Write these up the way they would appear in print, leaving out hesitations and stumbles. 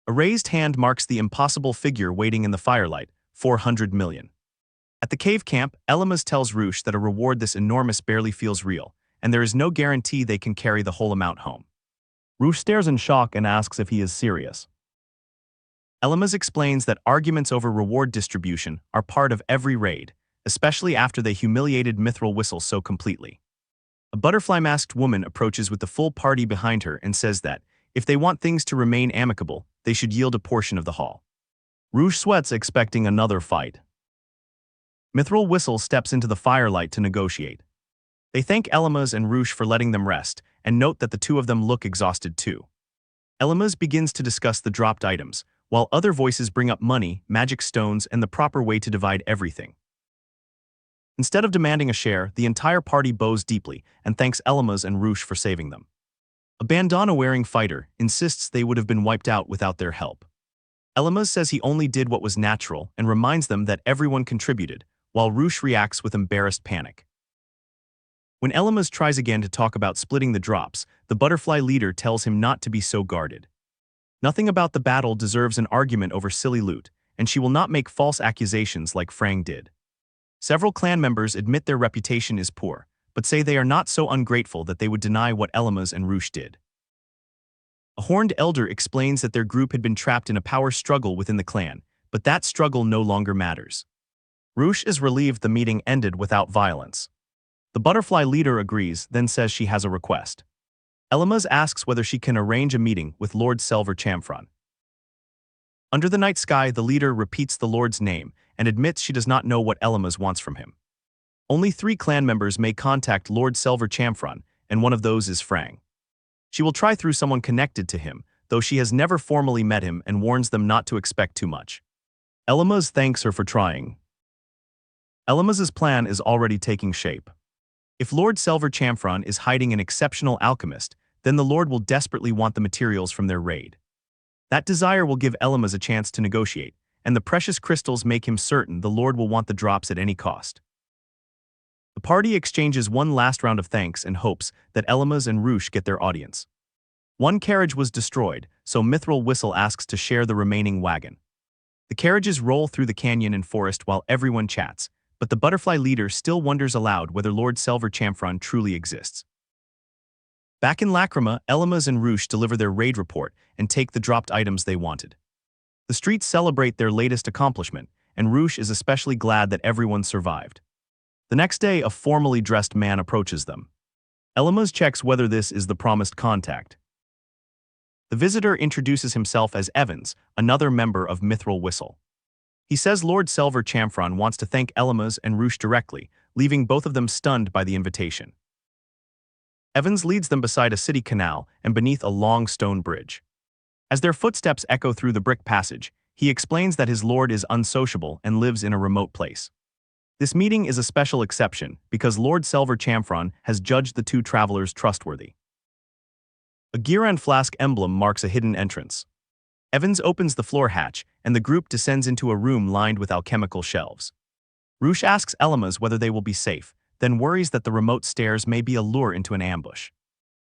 A raised hand marks the impossible figure waiting in the firelight, 400 million. At the cave camp, Elma tells Roosh that a reward this enormous barely feels real, and there is no guarantee they can carry the whole amount home. Roosh stares in shock and asks if he is serious. Elma explains that arguments over reward distribution are part of every raid, especially after they humiliated Mithril Whistle so completely. A butterfly-masked woman approaches with the full party behind her and says that, if they want things to remain amicable, they should yield a portion of the haul. Roosh sweats, expecting another fight. Mithril Whistle steps into the firelight to negotiate. They thank Elma and Roosh for letting them rest, and note that the two of them look exhausted too. Elma begins to discuss the dropped items, while other voices bring up money, magic stones, and the proper way to divide everything. Instead of demanding a share, the entire party bows deeply and thanks Elma and Roosh for saving them. A bandana-wearing fighter insists they would have been wiped out without their help. Elma says he only did what was natural and reminds them that everyone contributed, while Roosh reacts with embarrassed panic. When Elma tries again to talk about splitting the drops, the butterfly leader tells him not to be so guarded. Nothing about the battle deserves an argument over silly loot, and she will not make false accusations like Frang did. Several clan members admit their reputation is poor, but say they are not so ungrateful that they would deny what Elma and Roosh did. A horned elder explains that their group had been trapped in a power struggle within the clan, but that struggle no longer matters. Roosh is relieved the meeting ended without violence. The butterfly leader agrees, then says she has a request. Elma asks whether she can arrange a meeting with Lord Selvar Chamfron. Under the night sky, the leader repeats the Lord's name and admits she does not know what Elma wants from him. Only 3 clan members may contact Lord Selvar Chamfron, and one of those is Frang. She will try through someone connected to him, though she has never formally met him and warns them not to expect too much. Elma thanks her for trying. Elma's plan is already taking shape. If Lord Selvar Chamfron is hiding an exceptional alchemist, then the Lord will desperately want the materials from their raid. That desire will give Elma a chance to negotiate, and the precious crystals make him certain the Lord will want the drops at any cost. The party exchanges one last round of thanks and hopes that Elma and Roosh get their audience. One carriage was destroyed, so Mithril Whistle asks to share the remaining wagon. The carriages roll through the canyon and forest while everyone chats, but the butterfly leader still wonders aloud whether Lord Selvar Chamfron truly exists. Back in Lacrima, Elma and Roosh deliver their raid report and take the dropped items they wanted. The streets celebrate their latest accomplishment, and Roosh is especially glad that everyone survived. The next day, a formally dressed man approaches them. Elma checks whether this is the promised contact. The visitor introduces himself as Evans, another member of Mithril Whistle. He says Lord Selvar Chamfron wants to thank Elma and Roosh directly, leaving both of them stunned by the invitation. Evans leads them beside a city canal and beneath a long stone bridge. As their footsteps echo through the brick passage, he explains that his lord is unsociable and lives in a remote place. This meeting is a special exception because Lord Selvar Chamfron has judged the 2 travelers trustworthy. A Giran flask emblem marks a hidden entrance. Evans opens the floor hatch, and the group descends into a room lined with alchemical shelves. Roosh asks Elma whether they will be safe, then worries that the remote stairs may be a lure into an ambush.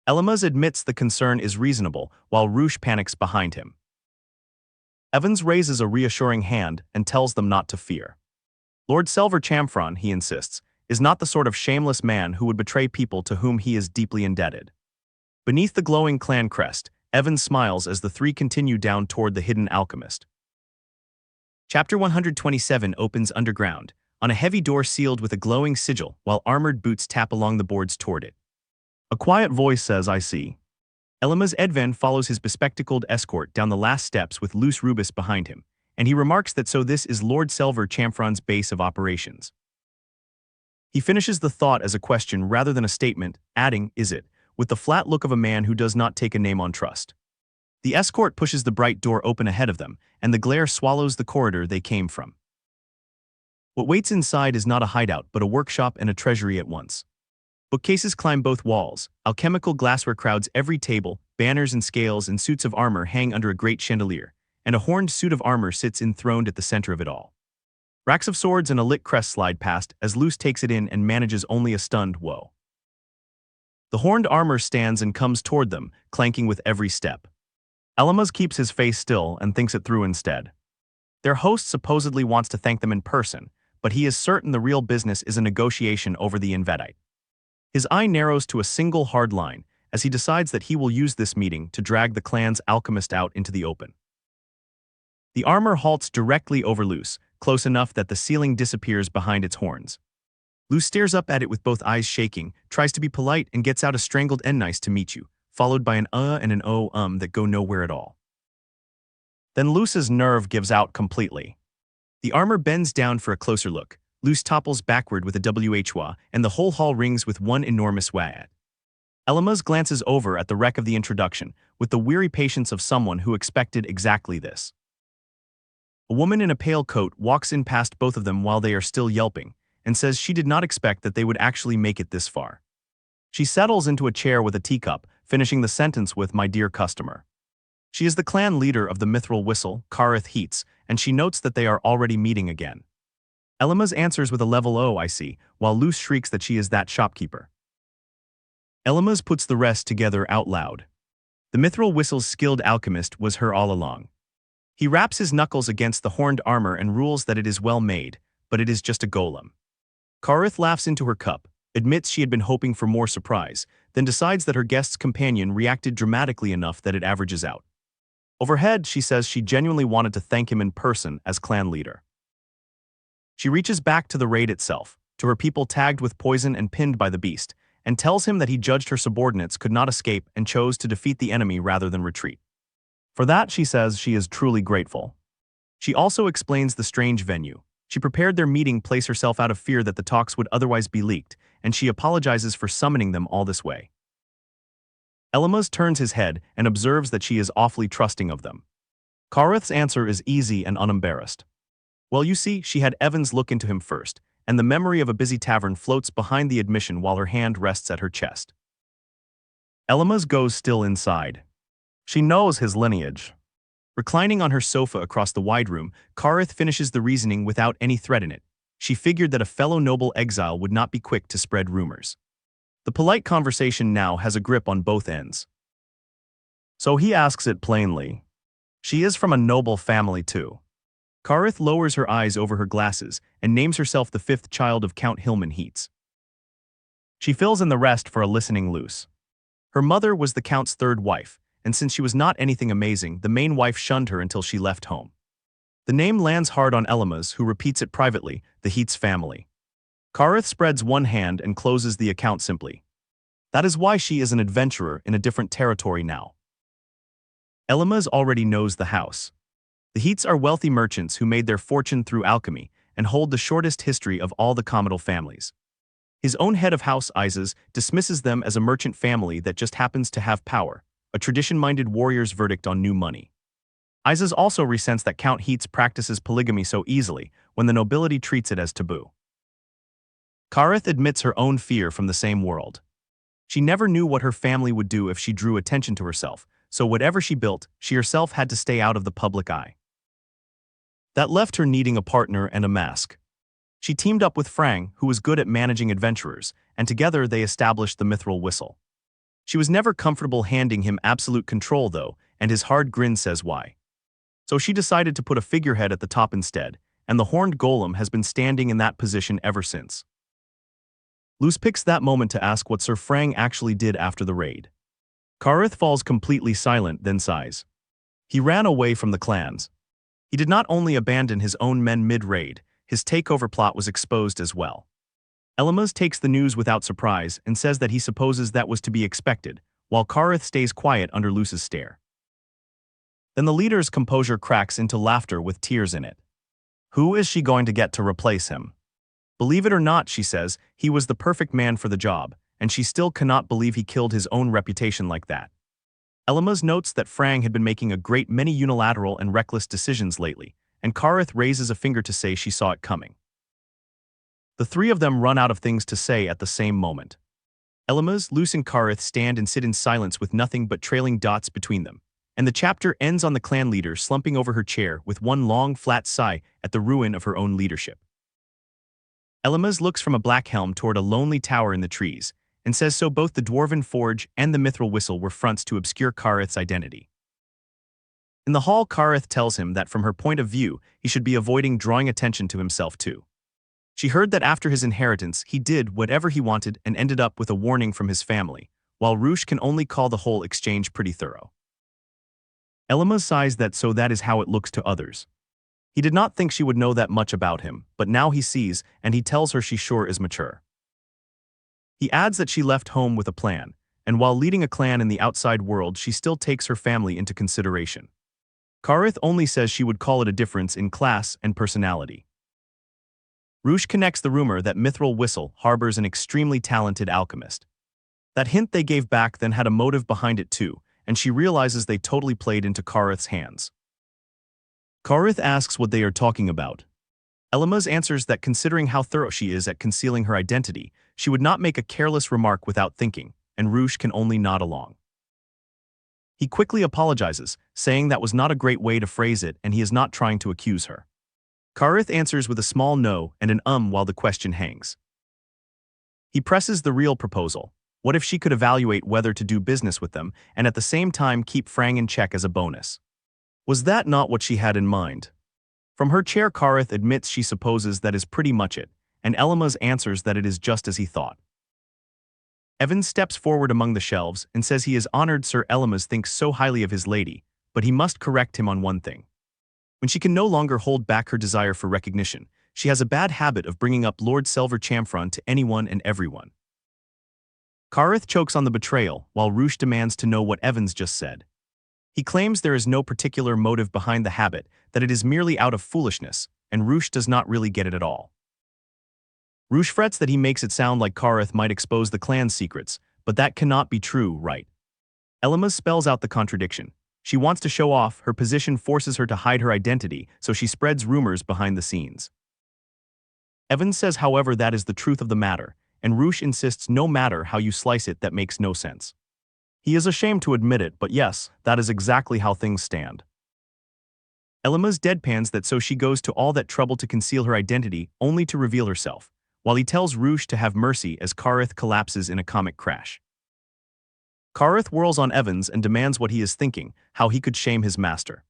Elma admits the concern is reasonable, while Roosh panics behind him. Evans raises a reassuring hand and tells them not to fear. Lord Selvar Chamfron, he insists, is not the sort of shameless man who would betray people to whom he is deeply indebted. Beneath the glowing clan crest, Evans smiles as the 3 continue down toward the hidden alchemist. Chapter 127 opens underground, on a heavy door sealed with a glowing sigil while armored boots tap along the boards toward it. A quiet voice says, "I see." Elma's Edvan follows his bespectacled escort down the last steps with loose Rubus behind him, and he remarks that so this is Lord Selvar Chamfron's base of operations. He finishes the thought as a question rather than a statement, adding, "Is it?" with the flat look of a man who does not take a name on trust. The escort pushes the bright door open ahead of them, and the glare swallows the corridor they came from. What waits inside is not a hideout but a workshop and a treasury at once. Bookcases climb both walls, alchemical glassware crowds every table, banners and scales and suits of armor hang under a great chandelier, and a horned suit of armor sits enthroned at the center of it all. Racks of swords and a lit crest slide past as Luce takes it in and manages only a stunned whoa. The horned armor stands and comes toward them, clanking with every step. Elma keeps his face still and thinks it through instead. Their host supposedly wants to thank them in person, but he is certain the real business is a negotiation over the Invedite. His eye narrows to a single hard line as he decides that he will use this meeting to drag the clan's alchemist out into the open. The armor halts directly over Luce, close enough that the ceiling disappears behind its horns. Luce stares up at it with both eyes shaking, tries to be polite, and gets out a strangled "nice to meet you," followed by an and an that go nowhere at all. Then Luce's nerve gives out completely. The armor bends down for a closer look. Luce topples backward with a whwa, and the whole hall rings with one enormous wah. Elma glances over at the wreck of the introduction, with the weary patience of someone who expected exactly this. A woman in a pale coat walks in past both of them while they are still yelping, and says she did not expect that they would actually make it this far. She settles into a chair with a teacup, finishing the sentence with "my dear customer." She is the clan leader of the mithril whistle, Karith Heats, and she notes that they are already meeting again. Elma answers with a level "oh, I see," while Luce shrieks that she is that shopkeeper. Elma puts the rest together out loud. The mithril whistle's skilled alchemist was her all along. He raps his knuckles against the horned armor and rules that it is well made, but it is just a golem. Karith laughs into her cup, admits she had been hoping for more surprise, then decides that her guest's companion reacted dramatically enough that it averages out. Overhead, she says she genuinely wanted to thank him in person as clan leader. She reaches back to the raid itself, to her people tagged with poison and pinned by the beast, and tells him that he judged her subordinates could not escape and chose to defeat the enemy rather than retreat. For that, she says she is truly grateful. She also explains the strange venue. She prepared their meeting place herself out of fear that the talks would otherwise be leaked, and she apologizes for summoning them all this way. Elma turns his head and observes that she is awfully trusting of them. Karith's answer is easy and unembarrassed. Well, you see, she had Evans look into him first, and the memory of a busy tavern floats behind the admission while her hand rests at her chest. Elma goes still inside. She knows his lineage. Reclining on her sofa across the wide room, Karith finishes the reasoning without any threat in it. She figured that a fellow noble exile would not be quick to spread rumors. The polite conversation now has a grip on both ends. So he asks it plainly. She is from a noble family too. Karith lowers her eyes over her glasses and names herself the fifth child of Count Hillman Heats. She fills in the rest for a listening Luce. Her mother was the Count's third wife, and since she was not anything amazing, the main wife shunned her until she left home. The name lands hard on Elma's, who repeats it privately, the Heats family. Karith spreads one hand and closes the account simply. That is why she is an adventurer in a different territory now. Elma's already knows the house. The Heats are wealthy merchants who made their fortune through alchemy and hold the shortest history of all the commodal families. His own head of house, Ises, dismisses them as a merchant family that just happens to have power, a tradition-minded warrior's verdict on new money. Ises also resents that Count Heats practices polygamy so easily when the nobility treats it as taboo. Karith admits her own fear from the same world. She never knew what her family would do if she drew attention to herself, so whatever she built, she herself had to stay out of the public eye. That left her needing a partner and a mask. She teamed up with Frang, who was good at managing adventurers, and together they established the mithril whistle. She was never comfortable handing him absolute control though, and his hard grin says why. So she decided to put a figurehead at the top instead, and the horned golem has been standing in that position ever since. Luce picks that moment to ask what Sir Frang actually did after the raid. Karith falls completely silent, then sighs. He ran away from the clans. He did not only abandon his own men mid-raid, his takeover plot was exposed as well. Elma takes the news without surprise and says that he supposes that was to be expected, while Karith stays quiet under Luce's stare. Then the leader's composure cracks into laughter with tears in it. Who is she going to get to replace him? Believe it or not, she says, he was the perfect man for the job, and she still cannot believe he killed his own reputation like that. Elma notes that Frang had been making a great many unilateral and reckless decisions lately, and Karith raises a finger to say she saw it coming. The three of them run out of things to say at the same moment. Elma, Luce and Karith stand and sit in silence with nothing but trailing dots between them, and the chapter ends on the clan leader slumping over her chair with one long flat sigh at the ruin of her own leadership. Elma looks from a black helm toward a lonely tower in the trees, and says so both the Dwarven Forge and the Mithril Whistle were fronts to obscure Karith's identity. In the hall, Kareth tells him that from her point of view, he should be avoiding drawing attention to himself too. She heard that after his inheritance, he did whatever he wanted and ended up with a warning from his family, while Roosh can only call the whole exchange pretty thorough. Elma sighs that is how it looks to others. He did not think she would know that much about him, but now he sees, and he tells her she sure is mature. He adds that she left home with a plan, and while leading a clan in the outside world, she still takes her family into consideration. Kareth only says she would call it a difference in class and personality. Roosh connects the rumor that Mithril Whistle harbors an extremely talented alchemist. That hint they gave back then had a motive behind it too, and she realizes they totally played into Kareth's hands. Kareth asks what they are talking about. Elma answers that considering how thorough she is at concealing her identity, she would not make a careless remark without thinking, and Roosh can only nod along. He quickly apologizes, saying that was not a great way to phrase it and he is not trying to accuse her. Kareth answers with a small no and an while the question hangs. He presses the real proposal. What if she could evaluate whether to do business with them and at the same time keep Frang in check as a bonus? Was that not what she had in mind? From her chair, Kareth admits she supposes that is pretty much it, and Elma's answers that it is just as he thought. Edvan steps forward among the shelves and says he is honored Sir Elma's thinks so highly of his lady, but he must correct him on one thing. When she can no longer hold back her desire for recognition, she has a bad habit of bringing up Lord Selver Chamfron to anyone and everyone. Kareth chokes on the betrayal, while Roosh demands to know what Edvan's just said. He claims there is no particular motive behind the habit, that it is merely out of foolishness, and Roosh does not really get it at all. Roosh frets that he makes it sound like Kareth might expose the clan's secrets, but that cannot be true, right? Elma spells out the contradiction. She wants to show off, her position forces her to hide her identity, so she spreads rumors behind the scenes. Edvan says, however, that is the truth of the matter, and Roosh insists no matter how you slice it that makes no sense. He is ashamed to admit it, but yes, that is exactly how things stand. Elma's deadpans that so she goes to all that trouble to conceal her identity only to reveal herself, while he tells Roosh to have mercy as Kareth collapses in a comic crash. Kareth whirls on Edvan and demands what he is thinking, how he could shame his master.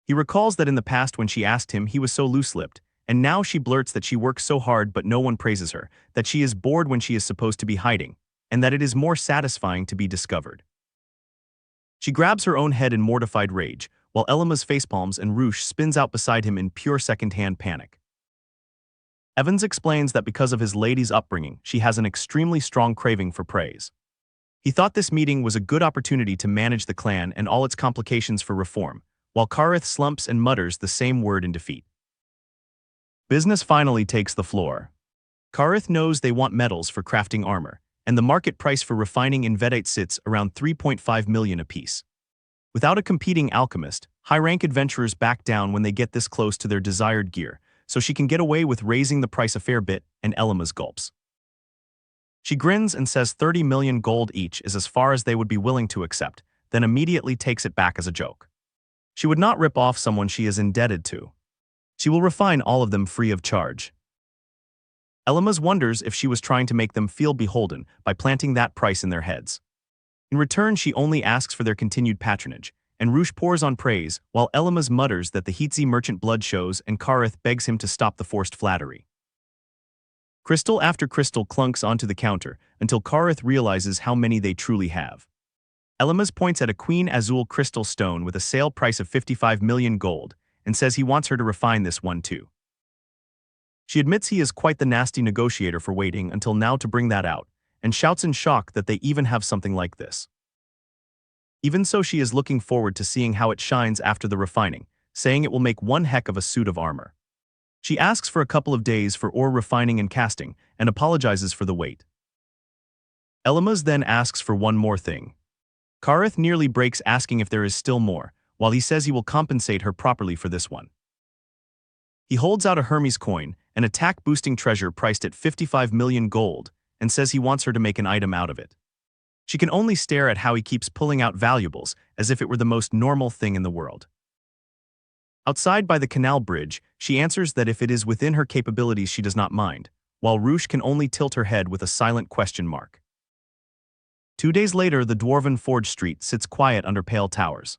He recalls that in the past when she asked him he was so loose-lipped, and now she blurts that she works so hard but no one praises her, that she is bored when she is supposed to be hiding, and that it is more satisfying to be discovered. She grabs her own head in mortified rage, while Elma's facepalms and Roosh spins out beside him in pure second-hand panic. Edvan explains that because of his lady's upbringing, she has an extremely strong craving for praise. He thought this meeting was a good opportunity to manage the clan and all its complications for reform, while Kareth slumps and mutters the same word in defeat. Business finally takes the floor. Kareth knows they want metals for crafting armor, and the market price for refining Invedite sits around 3.5 million apiece. Without a competing alchemist, high-rank adventurers back down when they get this close to their desired gear, so she can get away with raising the price a fair bit, and Elma's gulps. She grins and says 30 million gold each is as far as they would be willing to accept, then immediately takes it back as a joke. She would not rip off someone she is indebted to. She will refine all of them free of charge. Elma's wonders if she was trying to make them feel beholden by planting that price in their heads. In return, she only asks for their continued patronage, and Roosh pours on praise, while Elma's mutters that the Heatzy merchant blood shows and Kareth begs him to stop the forced flattery. Crystal after crystal clunks onto the counter until Kareth realizes how many they truly have. Elma's points at a Queen Azul crystal stone with a sale price of 55 million gold and says he wants her to refine this one too. She admits he is quite the nasty negotiator for waiting until now to bring that out, and shouts in shock that they even have something like this. Even so, she is looking forward to seeing how it shines after the refining, saying it will make one heck of a suit of armor. She asks for a couple of days for ore refining and casting, and apologizes for the wait. Elma's then asks for one more thing. Kareth nearly breaks asking if there is still more, while he says he will compensate her properly for this one. He holds out a Hermes coin, an attack-boosting treasure priced at 55 million gold, and says he wants her to make an item out of it. She can only stare at how he keeps pulling out valuables as if it were the most normal thing in the world. Outside by the canal bridge, she answers that if it is within her capabilities she does not mind, while Roosh can only tilt her head with a silent question mark. 2 days later, the dwarven Forge Street sits quiet under pale towers.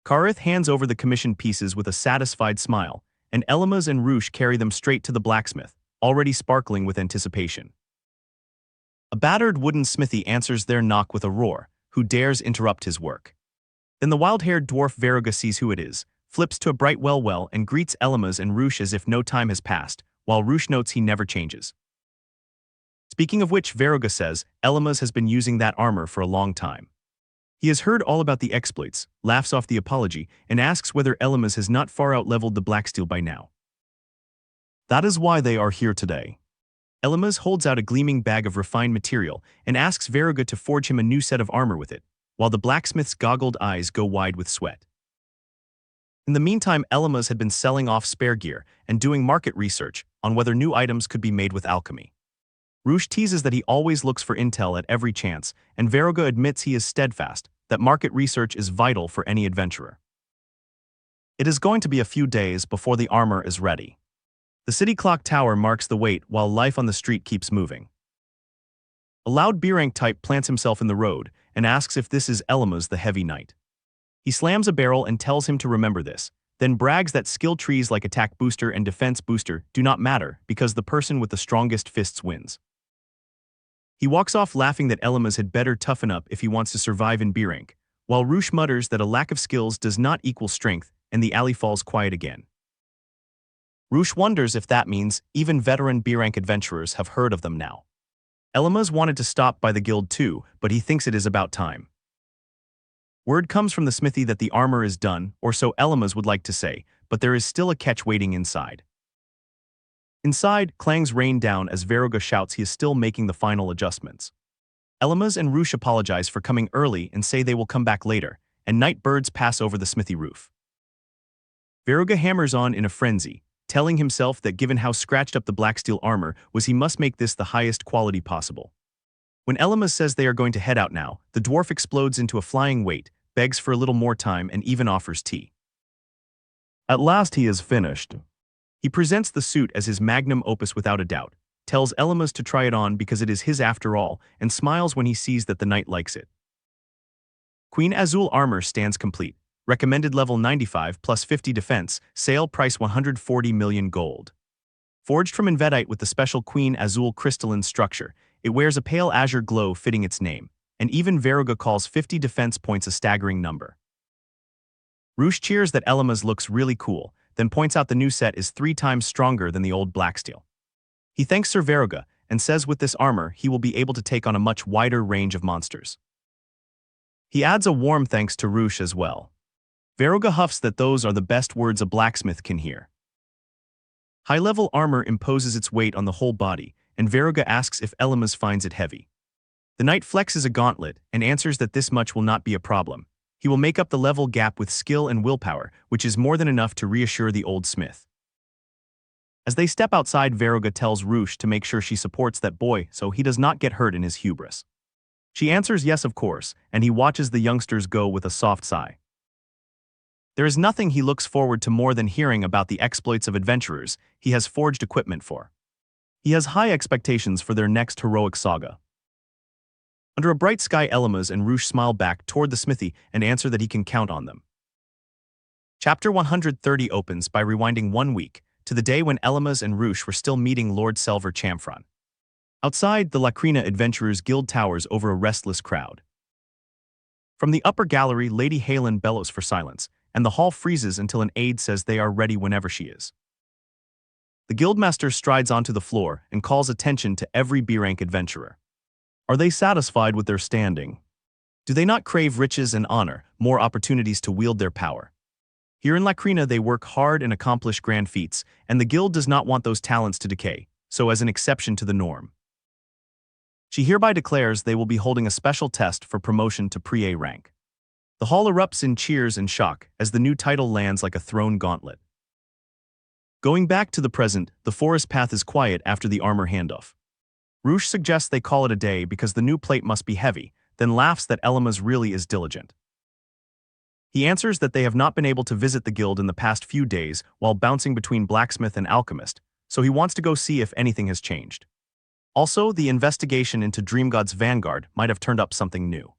Karith hands over the commissioned pieces with a satisfied smile, and Elmas and Roosh carry them straight to the blacksmith, already sparkling with anticipation. A battered wooden smithy answers their knock with a roar, who dares interrupt his work. Then the wild-haired dwarf Veruga sees who it is, flips to a bright well and greets Elmas and Roosh as if no time has passed, while Roosh notes he never changes. Speaking of which, Veruga says, Elmas has been using that armor for a long time. He has heard all about the exploits, laughs off the apology, and asks whether Elmas has not far out-leveled the Blacksteel by now. That is why they are here today. Elmas holds out a gleaming bag of refined material and asks Veruga to forge him a new set of armor with it, while the blacksmith's goggled eyes go wide with sweat. In the meantime, Elmas had been selling off spare gear and doing market research on whether new items could be made with alchemy. Roosh teases that he always looks for intel at every chance, and Veruga admits he is steadfast, that market research is vital for any adventurer. It is going to be a few days before the armor is ready. The city clock tower marks the wait while life on the street keeps moving. A loud B-rank type plants himself in the road and asks if this is Elmas the Heavy Knight. He slams a barrel and tells him to remember this, then brags that skill trees like attack booster and defense booster do not matter because the person with the strongest fists wins. He walks off laughing that Elmas had better toughen up if he wants to survive in B-rank, while Roosh mutters that a lack of skills does not equal strength, and the alley falls quiet again. Roosh wonders if that means even veteran B-rank adventurers have heard of them now. Elmas wanted to stop by the guild too, but he thinks it is about time. Word comes from the smithy that the armor is done, or so Elmas would like to say, but there is still a catch waiting inside. Inside, clangs rain down as Veruga shouts he is still making the final adjustments. Elmas and Roosh apologize for coming early and say they will come back later, and night birds pass over the smithy roof. Veruga hammers on in a frenzy, telling himself that given how scratched up the Blacksteel armor was, he must make this the highest quality possible. When Elmas says they are going to head out now, the dwarf explodes into a flying wait, begs for a little more time, and even offers tea. At last he is finished. He presents the suit as his magnum opus without a doubt, tells Elmas to try it on because it is his after all, and smiles when he sees that the knight likes it. Queen Azul armor stands complete, recommended level 95 plus 50 defense, sale price 140 million gold. Forged from Invedite with the special Queen Azul crystalline structure, it wears a pale azure glow fitting its name, and even Veruga calls 50 defense points a staggering number. Roosh cheers that Elmas looks really cool, then points out the new set is 3 times stronger than the old Blacksteel. He thanks Sir Veruga and says with this armor he will be able to take on a much wider range of monsters. He adds a warm thanks to Roosh as well. Veruga huffs that those are the best words a blacksmith can hear. High-level armor imposes its weight on the whole body, and Veruga asks if Elmas finds it heavy. The knight flexes a gauntlet and answers that this much will not be a problem. He will make up the level gap with skill and willpower, which is more than enough to reassure the old smith. As they step outside, Veruga tells Roosh to make sure she supports that boy so he does not get hurt in his hubris. She answers yes of course, and he watches the youngsters go with a soft sigh. There is nothing he looks forward to more than hearing about the exploits of adventurers he has forged equipment for. He has high expectations for their next heroic saga. Under a bright sky, Elmas and Roosh smile back toward the smithy and answer that he can count on them. Chapter 130 opens by rewinding 1 week, to the day when Elmas and Roosh were still meeting Lord Selver Chamfron. Outside, the Lacrina Adventurers Guild towers over a restless crowd. From the upper gallery, Lady Halen bellows for silence, and the hall freezes until an aide says they are ready whenever she is. The guildmaster strides onto the floor and calls attention to every B-rank adventurer. Are they satisfied with their standing? Do they not crave riches and honor, more opportunities to wield their power? Here in Lacrina they work hard and accomplish grand feats, and the guild does not want those talents to decay, so as an exception to the norm. She hereby declares they will be holding a special test for promotion to Pre-A rank. The hall erupts in cheers and shock as the new title lands like a thrown gauntlet. Going back to the present, the forest path is quiet after the armor handoff. Roosh suggests they call it a day because the new plate must be heavy, then laughs that Elmas really is diligent. He answers that they have not been able to visit the guild in the past few days while bouncing between blacksmith and alchemist, so he wants to go see if anything has changed. Also, the investigation into Dreamgod's vanguard might have turned up something new.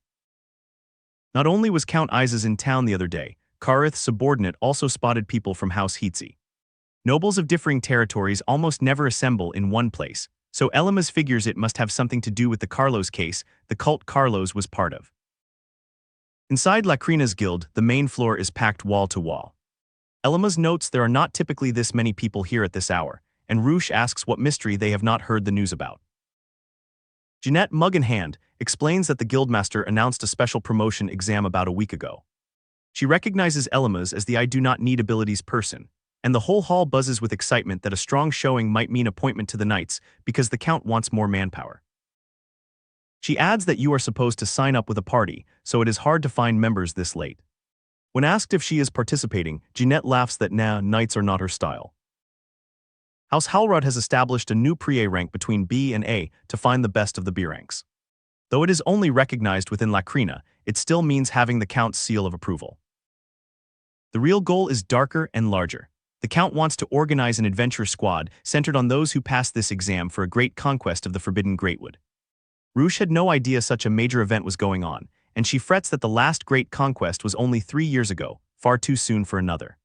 Not only was Count Isis in town the other day, Karith's subordinate also spotted people from House Heetzi. Nobles of differing territories almost never assemble in one place, so Elma figures it must have something to do with the Carlos case the cult Carlos was part of. Inside Lacrina's guild, the main floor is packed wall to wall. Elma notes there are not typically this many people here at this hour, and Roosh asks what mystery they have not heard the news about. Jeanette, mug in hand, explains that the guildmaster announced a special promotion exam about a week ago. She recognizes Elma's as the I do not need abilities person, and the whole hall buzzes with excitement that a strong showing might mean appointment to the Knights because the Count wants more manpower. She adds that you are supposed to sign up with a party, so it is hard to find members this late. When asked if she is participating, Jeanette laughs that Knights are not her style. House Halrod has established a new pre-A rank between B and A to find the best of the B ranks. Though it is only recognized within Lacrina, it still means having the Count's seal of approval. The real goal is darker and larger. The Count wants to organize an adventure squad centered on those who pass this exam for a great conquest of the Forbidden Greatwood. Roosh had no idea such a major event was going on, and she frets that the last great conquest was only 3 years ago, far too soon for another.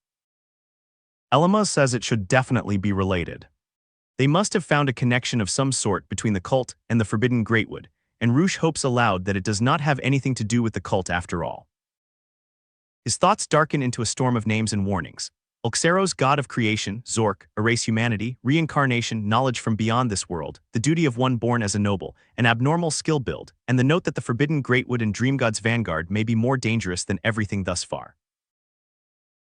Elma says it should definitely be related. They must have found a connection of some sort between the cult and the Forbidden Greatwood, and Roosh hopes aloud that it does not have anything to do with the cult after all. His thoughts darken into a storm of names and warnings. Ulxero's god of creation, Zork, erase humanity, reincarnation, knowledge from beyond this world, the duty of one born as a noble, an abnormal skill build, and the note that the Forbidden Greatwood and Dreamgod's vanguard may be more dangerous than everything thus far.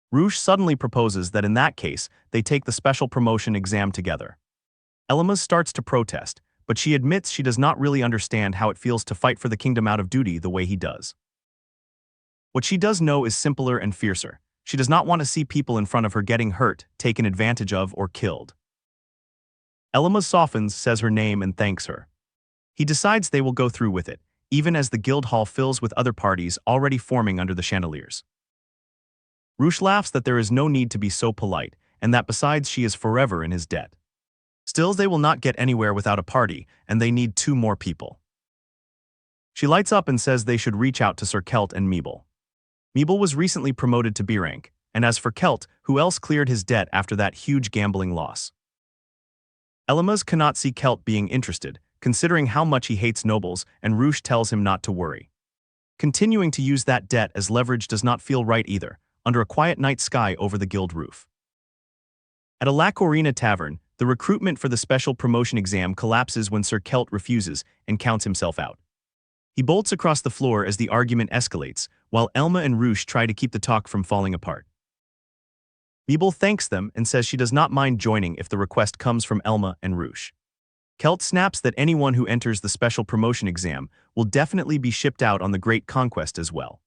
Roosh suddenly proposes that in that case, they take the special promotion exam together. Elma starts to protest, but she admits she does not really understand how it feels to fight for the kingdom out of duty the way he does. What she does know is simpler and fiercer. She does not want to see people in front of her getting hurt, taken advantage of, or killed. Elma softens, says her name, and thanks her. He decides they will go through with it, even as the guild hall fills with other parties already forming under the chandeliers. Roosh laughs that there is no need to be so polite, and that besides she is forever in his debt. Still, they will not get anywhere without a party, and they need 2 more people. She lights up and says they should reach out to Sir Kelt and Meeble. Meeble was recently promoted to B rank, and as for Kelt, who else cleared his debt after that huge gambling loss? Elma cannot see Kelt being interested, considering how much he hates nobles, and Roosh tells him not to worry. Continuing to use that debt as leverage does not feel right either, under a quiet night sky over the guild roof. At a Lacorina tavern, the recruitment for the special promotion exam collapses when Sir Kelt refuses and counts himself out. He bolts across the floor as the argument escalates, while Elma and Roosh try to keep the talk from falling apart. Meeble thanks them and says she does not mind joining if the request comes from Elma and Roosh. Kelt snaps that anyone who enters the special promotion exam will definitely be shipped out on the Great Conquest as well.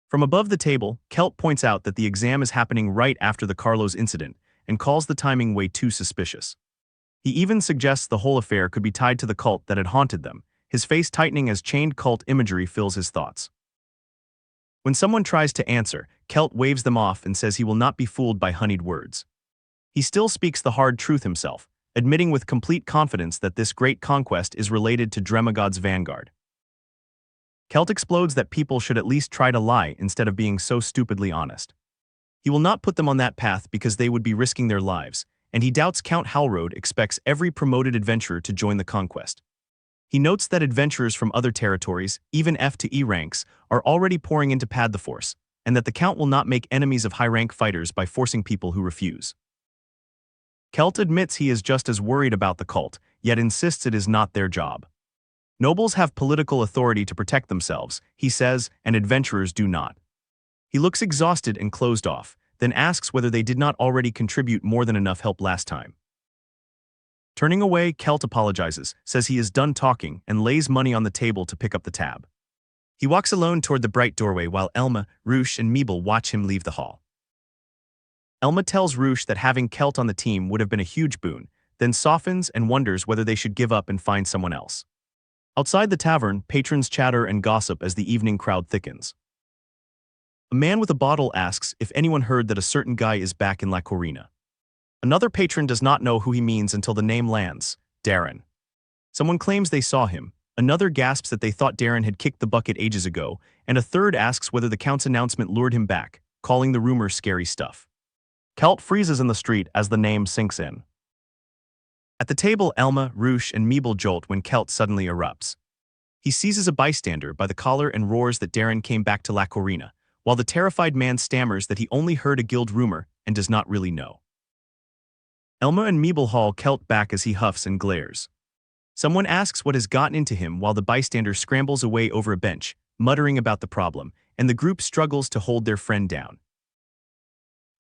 From above the table, Kelt points out that the exam is happening right after the Carlos incident and calls the timing way too suspicious. He even suggests the whole affair could be tied to the cult that had haunted them, his face tightening as chained cult imagery fills his thoughts. When someone tries to answer, Kelt waves them off and says he will not be fooled by honeyed words. He still speaks the hard truth himself, admitting with complete confidence that this great conquest is related to Dremagod's vanguard. Kelt explodes that people should at least try to lie instead of being so stupidly honest. He will not put them on that path because they would be risking their lives, and he doubts Count Halrod expects every promoted adventurer to join the conquest. He notes that adventurers from other territories, even F to E ranks, are already pouring into pad the force, and that the Count will not make enemies of high-rank fighters by forcing people who refuse. Kelt admits he is just as worried about the cult, yet insists it is not their job. Nobles have political authority to protect themselves, he says, and adventurers do not. He looks exhausted and closed off, then asks whether they did not already contribute more than enough help last time. Turning away, Kelt apologizes, says he is done talking, and lays money on the table to pick up the tab. He walks alone toward the bright doorway while Elma, Roosh, and Meeble watch him leave the hall. Elma tells Roosh that having Kelt on the team would have been a huge boon, then softens and wonders whether they should give up and find someone else. Outside the tavern, patrons chatter and gossip as the evening crowd thickens. A man with a bottle asks if anyone heard that a certain guy is back in Lacorina. Another patron does not know who he means until the name lands, Darren. Someone claims they saw him, Another gasps that they thought Darren had kicked the bucket ages ago, and a third asks whether the Count's announcement lured him back, calling the rumor scary stuff. Kelt freezes in the street as the name sinks in. At the table, Elma, Roosh, and Meeble jolt when Kelt suddenly erupts. He seizes a bystander by the collar and roars that Darren came back to La Corina, while the terrified man stammers that he only heard a guild rumor and does not really know. Elma and Meeble haul Kelt back as he huffs and glares. Someone asks what has gotten into him while the bystander scrambles away over a bench, muttering about the problem, and the group struggles to hold their friend down.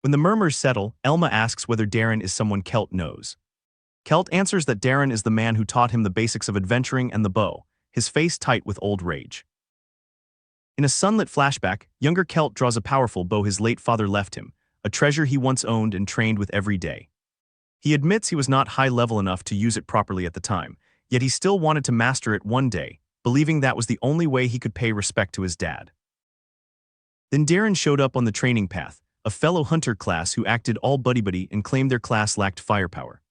When the murmurs settle, Elma asks whether Darren is someone Kelt knows. Kelt answers that Darren is the man who taught him the basics of adventuring and the bow, his face tight with old rage. In a sunlit flashback, younger Kelt draws a powerful bow his late father left him, a treasure he once owned and trained with every day. He admits he was not high-level enough to use it properly at the time, yet he still wanted to master it one day, believing that was the only way he could pay respect to his dad. Then Darren showed up on the training path, a fellow hunter class who acted all buddy-buddy and claimed their class lacked firepower.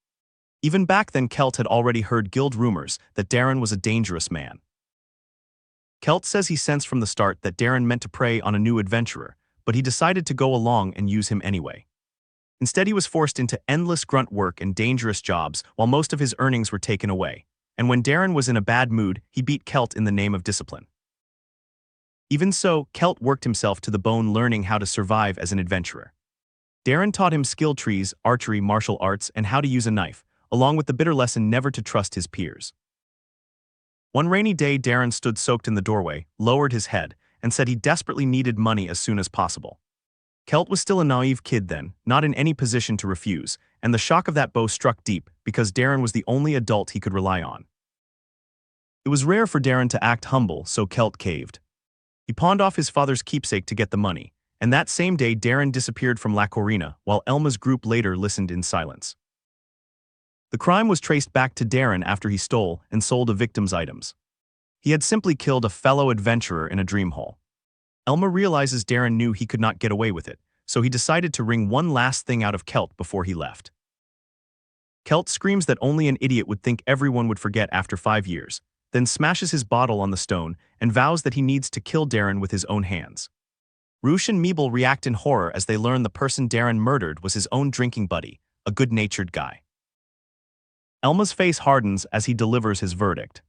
Even back then, Kelt had already heard guild rumors that Darren was a dangerous man. Kelt says he sensed from the start that Darren meant to prey on a new adventurer, but he decided to go along and use him anyway. Instead, he was forced into endless grunt work and dangerous jobs while most of his earnings were taken away. And when Darren was in a bad mood, he beat Kelt in the name of discipline. Even so, Kelt worked himself to the bone learning how to survive as an adventurer. Darren taught him skill trees, archery, martial arts, and how to use a knife, along with the bitter lesson never to trust his peers. One rainy day, Darren stood soaked in the doorway, lowered his head, and said he desperately needed money as soon as possible. Kelt was still a naive kid then, not in any position to refuse, and the shock of that bow struck deep because Darren was the only adult he could rely on. It was rare for Darren to act humble, so Kelt caved. He pawned off his father's keepsake to get the money, and that same day Darren disappeared from La Corina while Elma's group later listened in silence. The crime was traced back to Darren after he stole and sold a victim's items. He had simply killed a fellow adventurer in a dream hole. Elma realizes Darren knew he could not get away with it, so he decided to wring one last thing out of Kelt before he left. Kelt screams that only an idiot would think everyone would forget after 5 years, then smashes his bottle on the stone and vows that he needs to kill Darren with his own hands. Roosh and Meeble react in horror as they learn the person Darren murdered was his own drinking buddy, a good-natured guy. Elma's face hardens as he delivers his verdict.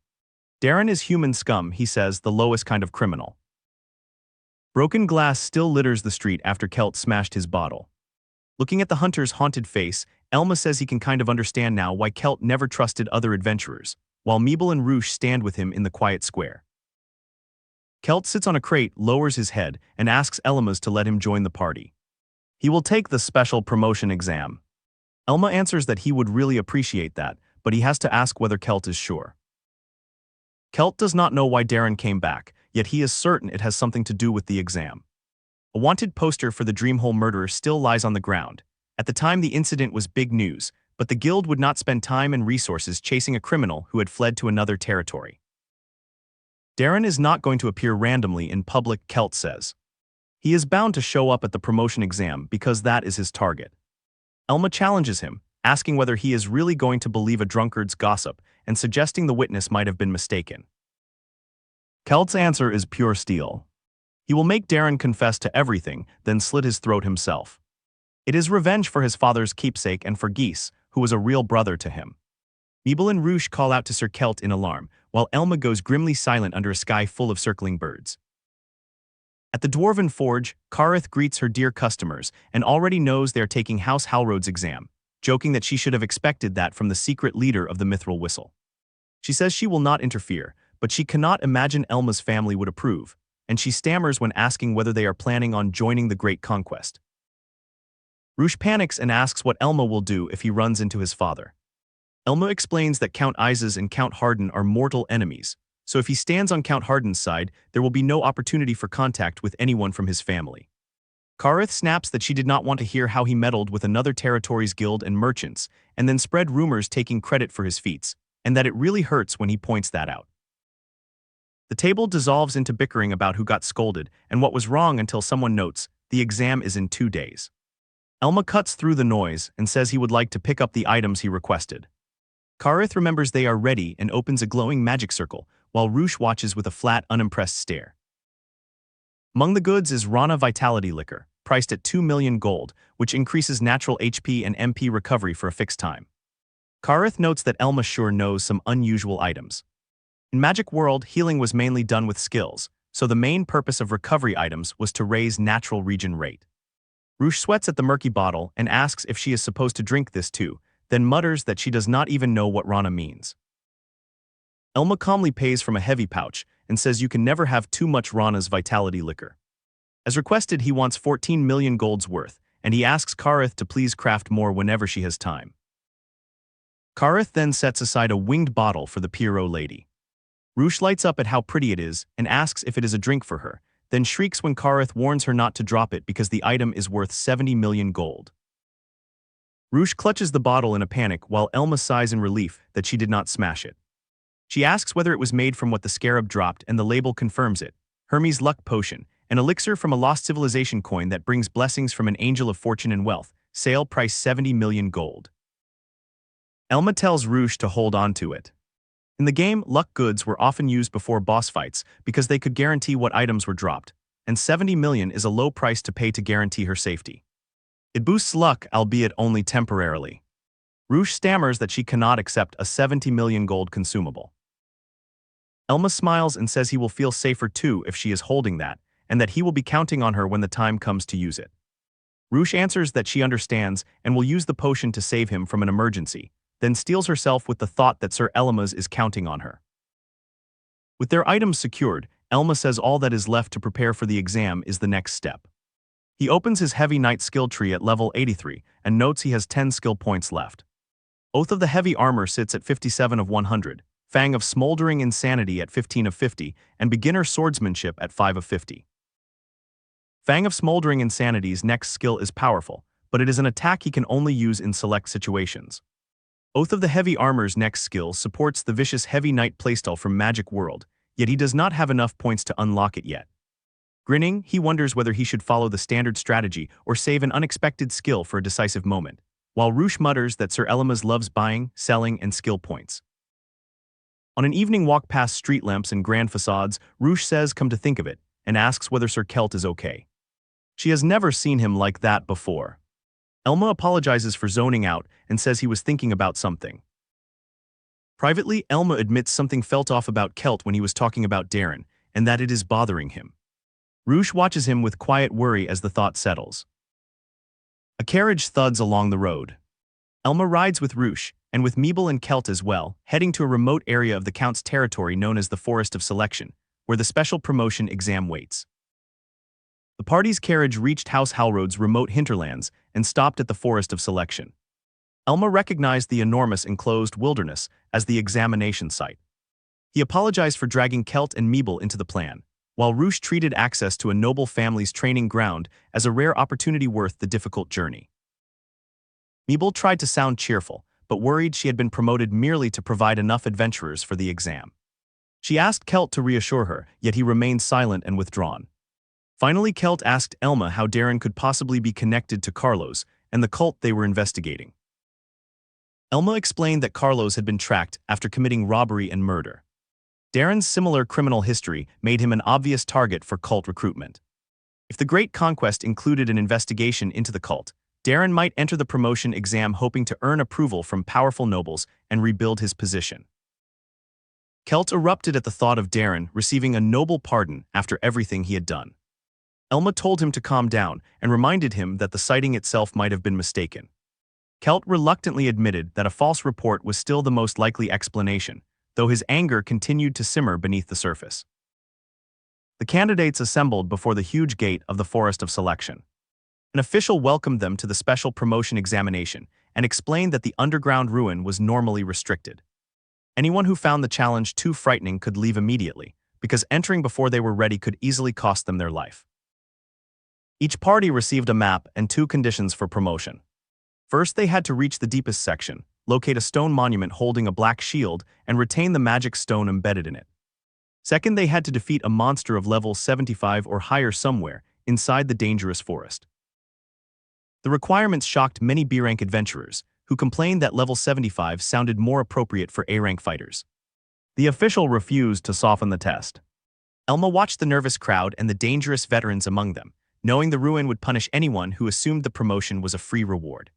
Darren is human scum, he says, the lowest kind of criminal. Broken glass still litters the street after Kelt smashed his bottle. Looking at the hunter's haunted face, Elma says he can kind of understand now why Kelt never trusted other adventurers, while Meeble and Roosh stand with him in the quiet square. Kelt sits on a crate, lowers his head, and asks Elma's to let him join the party. He will take the special promotion exam. Elma answers that he would really appreciate that, but he has to ask whether Kelt is sure. Kelt does not know why Darren came back, yet he is certain it has something to do with the exam. A wanted poster for the Dreamhole murderer still lies on the ground. At the time, the incident was big news, but the guild would not spend time and resources chasing a criminal who had fled to another territory. Darren is not going to appear randomly in public, Kelt says. He is bound to show up at the promotion exam because that is his target. Elma challenges him, asking whether he is really going to believe a drunkard's gossip and suggesting the witness might have been mistaken. Kelt's answer is pure steel. He will make Darren confess to everything, then slit his throat himself. It is revenge for his father's keepsake and for Geese, who was a real brother to him. Meeble and Roosh call out to Sir Kelt in alarm, while Elma goes grimly silent under a sky full of circling birds. At the Dwarven Forge, Kareth greets her dear customers and already knows they are taking House Halroad's exam, joking that she should have expected that from the secret leader of the Mithril Whistle. She says she will not interfere, but she cannot imagine Elma's family would approve, and she stammers when asking whether they are planning on joining the Great Conquest. Roosh panics and asks what Elma will do if he runs into his father. Elma explains that Count Ises and Count Harden are mortal enemies, so if he stands on Count Harden's side, there will be no opportunity for contact with anyone from his family. Kareth snaps that she did not want to hear how he meddled with another territory's guild and merchants, and then spread rumors taking credit for his feats, and that it really hurts when he points that out. The table dissolves into bickering about who got scolded and what was wrong until someone notes, the exam is in 2 days. Elma cuts through the noise and says he would like to pick up the items he requested. Kareth remembers they are ready and opens a glowing magic circle, while Roosh watches with a flat, unimpressed stare. Among the goods is Rana Vitality Liquor, priced at 2 million gold, which increases natural HP and MP recovery for a fixed time. Karith notes that Elma sure knows some unusual items. In Magic World, healing was mainly done with skills, so the main purpose of recovery items was to raise natural regen rate. Roosh sweats at the murky bottle and asks if she is supposed to drink this too, then mutters that she does not even know what Rana means. Elma calmly pays from a heavy pouch and says you can never have too much Rana's Vitality Liquor. As requested, he wants 14 million gold's worth, and he asks Karith to please craft more whenever she has time. Karith then sets aside a winged bottle for the Pierrot lady. Roosh lights up at how pretty it is and asks if it is a drink for her, then shrieks when Karith warns her not to drop it because the item is worth 70 million gold. Roosh clutches the bottle in a panic while Elma sighs in relief that she did not smash it. She asks whether it was made from what the scarab dropped, and the label confirms it: Hermes' Luck Potion, an elixir from a lost civilization coin that brings blessings from an angel of fortune and wealth, sale price 70 million gold. Elma tells Roosh to hold on to it. In the game, luck goods were often used before boss fights because they could guarantee what items were dropped, and 70 million is a low price to pay to guarantee her safety. It boosts luck, albeit only temporarily. Roosh stammers that she cannot accept a 70 million gold consumable. Elma smiles and says he will feel safer too if she is holding that, and that he will be counting on her when the time comes to use it. Roosh answers that she understands and will use the potion to save him from an emergency, then steels herself with the thought that Sir Elma's is counting on her. With their items secured, Elma says all that is left to prepare for the exam is the next step. He opens his Heavy Knight skill tree at level 83 and notes he has 10 skill points left. Oath of the Heavy Armor sits at 57 of 100, Fang of Smoldering Insanity at 15 of 50, and Beginner Swordsmanship at 5 of 50. Fang of Smoldering Insanity's next skill is powerful, but it is an attack he can only use in select situations. Oath of the Heavy Armor's next skill supports the vicious Heavy Knight playstyle from Magic World, yet he does not have enough points to unlock it yet. Grinning, he wonders whether he should follow the standard strategy or save an unexpected skill for a decisive moment, while Roosh mutters that Sir Elma's loves buying, selling, and skill points. On an evening walk past street lamps and grand facades, Roosh says come to think of it, and asks whether Sir Kelt is okay. She has never seen him like that before. Elma apologizes for zoning out and says he was thinking about something. Privately, Elma admits something felt off about Kelt when he was talking about Darren, and that it is bothering him. Roosh watches him with quiet worry as the thought settles. A carriage thuds along the road. Elma rides with Roosh, and with Meeble and Kelt as well, heading to a remote area of the Count's territory known as the Forest of Selection, where the special promotion exam waits. The party's carriage reached House Halroad's remote hinterlands and stopped at the Forest of Selection. Elma recognized the enormous enclosed wilderness as the examination site. He apologized for dragging Kelt and Meeble into the plan, while Roosh treated access to a noble family's training ground as a rare opportunity worth the difficult journey. Meeble tried to sound cheerful, but worried she had been promoted merely to provide enough adventurers for the exam. She asked Kelt to reassure her, yet he remained silent and withdrawn. Finally, Kelt asked Elma how Darren could possibly be connected to Carlos and the cult they were investigating. Elma explained that Carlos had been tracked after committing robbery and murder. Darren's similar criminal history made him an obvious target for cult recruitment. If the Great Conquest included an investigation into the cult, Darren might enter the promotion exam hoping to earn approval from powerful nobles and rebuild his position. Kelt erupted at the thought of Darren receiving a noble pardon after everything he had done. Elma told him to calm down and reminded him that the sighting itself might have been mistaken. Kelt reluctantly admitted that a false report was still the most likely explanation, though his anger continued to simmer beneath the surface. The candidates assembled before the huge gate of the Forest of Selection. An official welcomed them to the special promotion examination and explained that the underground ruin was normally restricted. Anyone who found the challenge too frightening could leave immediately, because entering before they were ready could easily cost them their life. Each party received a map and 2 conditions for promotion. First, they had to reach the deepest section, locate a stone monument holding a black shield, and retain the magic stone embedded in it. Second, they had to defeat a monster of level 75 or higher somewhere inside the dangerous forest. The requirements shocked many B-rank adventurers, who complained that level 75 sounded more appropriate for A-rank fighters. The official refused to soften the test. Elma watched the nervous crowd and the dangerous veterans among them, knowing the ruin would punish anyone who assumed the promotion was a free reward.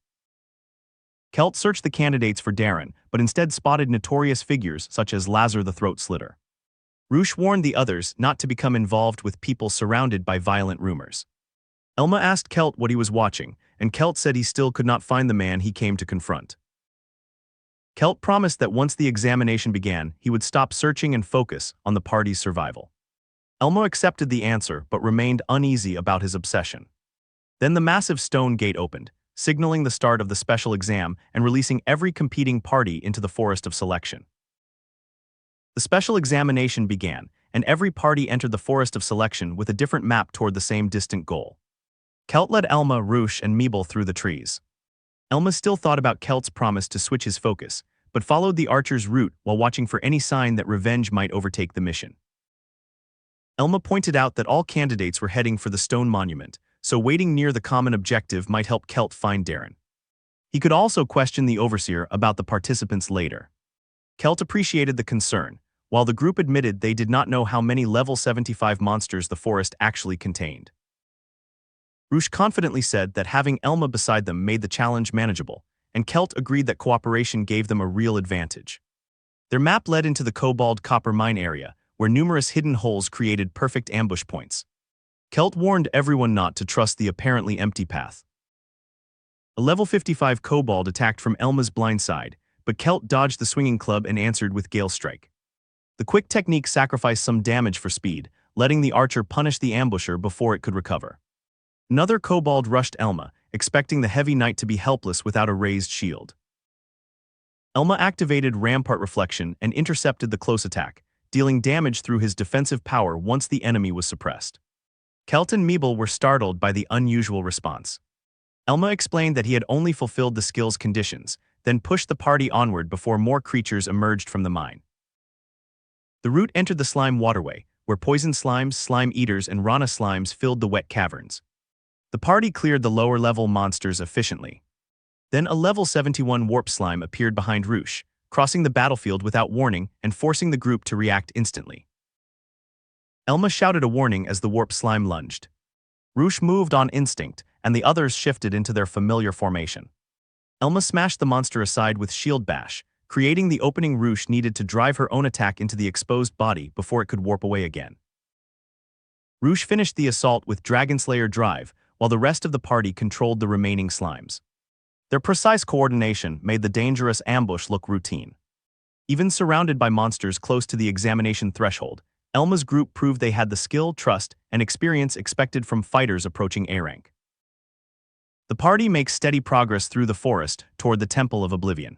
Kelt searched the candidates for Darren, but instead spotted notorious figures such as Lazar the Throat Slitter. Roosh warned the others not to become involved with people surrounded by violent rumors. Elma asked Kelt what he was watching, and Kelt said he still could not find the man he came to confront. Kelt promised that once the examination began, he would stop searching and focus on the party's survival. Elma accepted the answer but remained uneasy about his obsession. Then the massive stone gate opened, signaling the start of the special exam and releasing every competing party into the forest of selection. The special examination began, and every party entered the forest of selection with a different map toward the same distant goal. Kelt led Elma, Roosh, and Meeble through the trees. Elma still thought about Kelt's promise to switch his focus, but followed the archer's route while watching for any sign that revenge might overtake the mission. Elma pointed out that all candidates were heading for the stone monument, so waiting near the common objective might help Kelt find Darren. He could also question the overseer about the participants later. Kelt appreciated the concern, while the group admitted they did not know how many level 75 monsters the forest actually contained. Roosh confidently said that having Elma beside them made the challenge manageable, and Kelt agreed that cooperation gave them a real advantage. Their map led into the Cobalt Copper Mine area, where numerous hidden holes created perfect ambush points. Kelt warned everyone not to trust the apparently empty path. A level 55 kobold attacked from Elma's blind side, but Kelt dodged the swinging club and answered with Gale Strike. The quick technique sacrificed some damage for speed, letting the archer punish the ambusher before it could recover. Another kobold rushed Elma, expecting the heavy knight to be helpless without a raised shield. Elma activated Rampart Reflection and intercepted the close attack, dealing damage through his defensive power once the enemy was suppressed. Kelt and Meeble were startled by the unusual response. Elma explained that he had only fulfilled the skill's conditions, then pushed the party onward before more creatures emerged from the mine. The route entered the slime waterway, where poison slimes, slime eaters, and rana slimes filled the wet caverns. The party cleared the lower-level monsters efficiently. Then a level 71 warp slime appeared behind Roosh, crossing the battlefield without warning and forcing the group to react instantly. Elma shouted a warning as the warp slime lunged. Roosh moved on instinct, and the others shifted into their familiar formation. Elma smashed the monster aside with Shield Bash, creating the opening Roosh needed to drive her own attack into the exposed body before it could warp away again. Roosh finished the assault with Dragon Slayer Drive, while the rest of the party controlled the remaining slimes. Their precise coordination made the dangerous ambush look routine. Even surrounded by monsters close to the examination threshold, Elma's group proved they had the skill, trust, and experience expected from fighters approaching A rank. The party makes steady progress through the forest toward the Temple of Oblivion.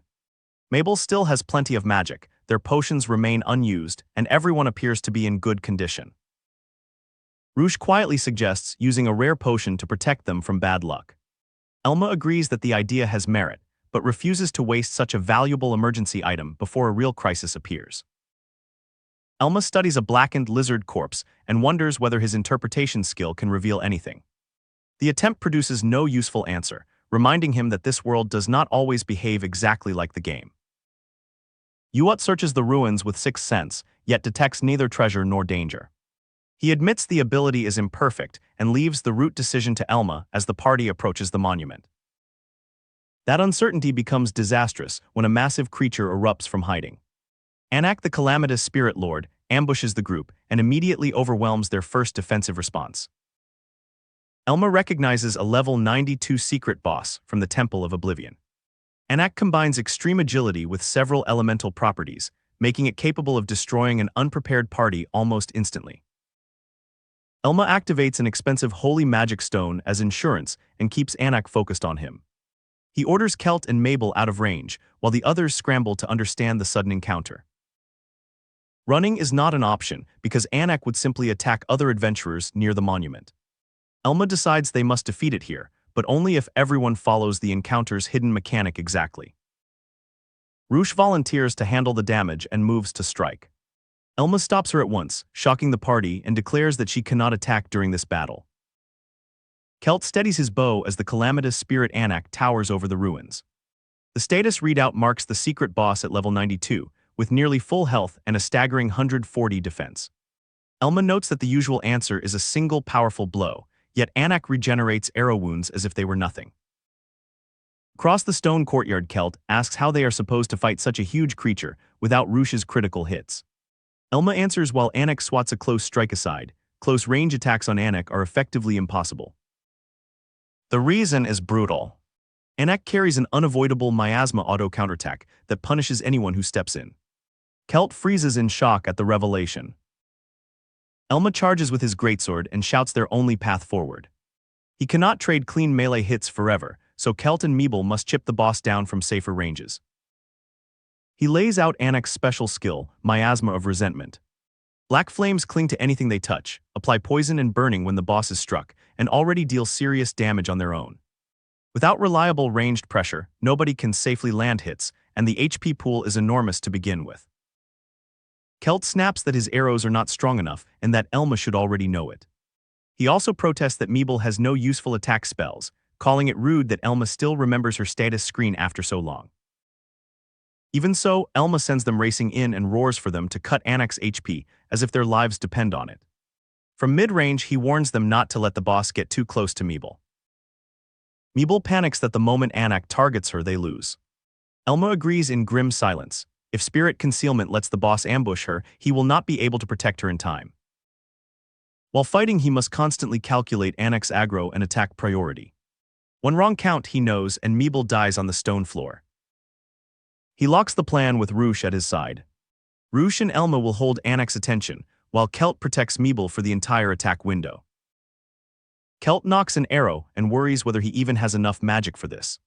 Mabel still has plenty of magic, their potions remain unused, and everyone appears to be in good condition. Roosh quietly suggests using a rare potion to protect them from bad luck. Elma agrees that the idea has merit, but refuses to waste such a valuable emergency item before a real crisis appears. Elma studies a blackened lizard corpse and wonders whether his interpretation skill can reveal anything. The attempt produces no useful answer, reminding him that this world does not always behave exactly like the game. Yuat searches the ruins with sixth sense, yet detects neither treasure nor danger. He admits the ability is imperfect and leaves the route decision to Elma as the party approaches the monument. That uncertainty becomes disastrous when a massive creature erupts from hiding. Anak, the calamitous spirit lord, ambushes the group and immediately overwhelms their first defensive response. Elma recognizes a level 92 secret boss from the Temple of Oblivion. Anak combines extreme agility with several elemental properties, making it capable of destroying an unprepared party almost instantly. Elma activates an expensive holy magic stone as insurance and keeps Anak focused on him. He orders Kelt and Mabel out of range, while the others scramble to understand the sudden encounter. Running is not an option because Anak would simply attack other adventurers near the monument. Elma decides they must defeat it here, but only if everyone follows the encounter's hidden mechanic exactly. Roosh volunteers to handle the damage and moves to strike. Elma stops her at once, shocking the party, and declares that she cannot attack during this battle. Kelt steadies his bow as the calamitous spirit Anak towers over the ruins. The status readout marks the secret boss at level 92, with nearly full health and a staggering 140 defense. Elma notes that the usual answer is a single powerful blow, yet Anak regenerates arrow wounds as if they were nothing. Across the stone courtyard, Kelt asks how they are supposed to fight such a huge creature without Rush's critical hits. Elma answers while Anak swats a close strike aside. Close range attacks on Anak are effectively impossible. The reason is brutal. Anak carries an unavoidable miasma auto counterattack that punishes anyone who steps in. Kelt freezes in shock at the revelation. Elma charges with his greatsword and shouts their only path forward. He cannot trade clean melee hits forever, so Kelt and Meeble must chip the boss down from safer ranges. He lays out Anak's special skill, Miasma of Resentment. Black flames cling to anything they touch, apply poison and burning when the boss is struck, and already deal serious damage on their own. Without reliable ranged pressure, nobody can safely land hits, and the HP pool is enormous to begin with. Kelt snaps that his arrows are not strong enough and that Elma should already know it. He also protests that Meeble has no useful attack spells, calling it rude that Elma still remembers her status screen after so long. Even so, Elma sends them racing in and roars for them to cut Anak's HP, as if their lives depend on it. From mid-range, he warns them not to let the boss get too close to Meeble. Meeble panics that the moment Anak targets her, they lose. Elma agrees in grim silence. If spirit concealment lets the boss ambush her, he will not be able to protect her in time. While fighting, he must constantly calculate Anak's aggro and attack priority. One wrong count, he knows, and Meeble dies on the stone floor. He locks the plan with Rush at his side. Rush and Elma will hold Anak's attention, while Kelt protects Meeble for the entire attack window. Kelt knocks an arrow and worries whether he even has enough magic for this.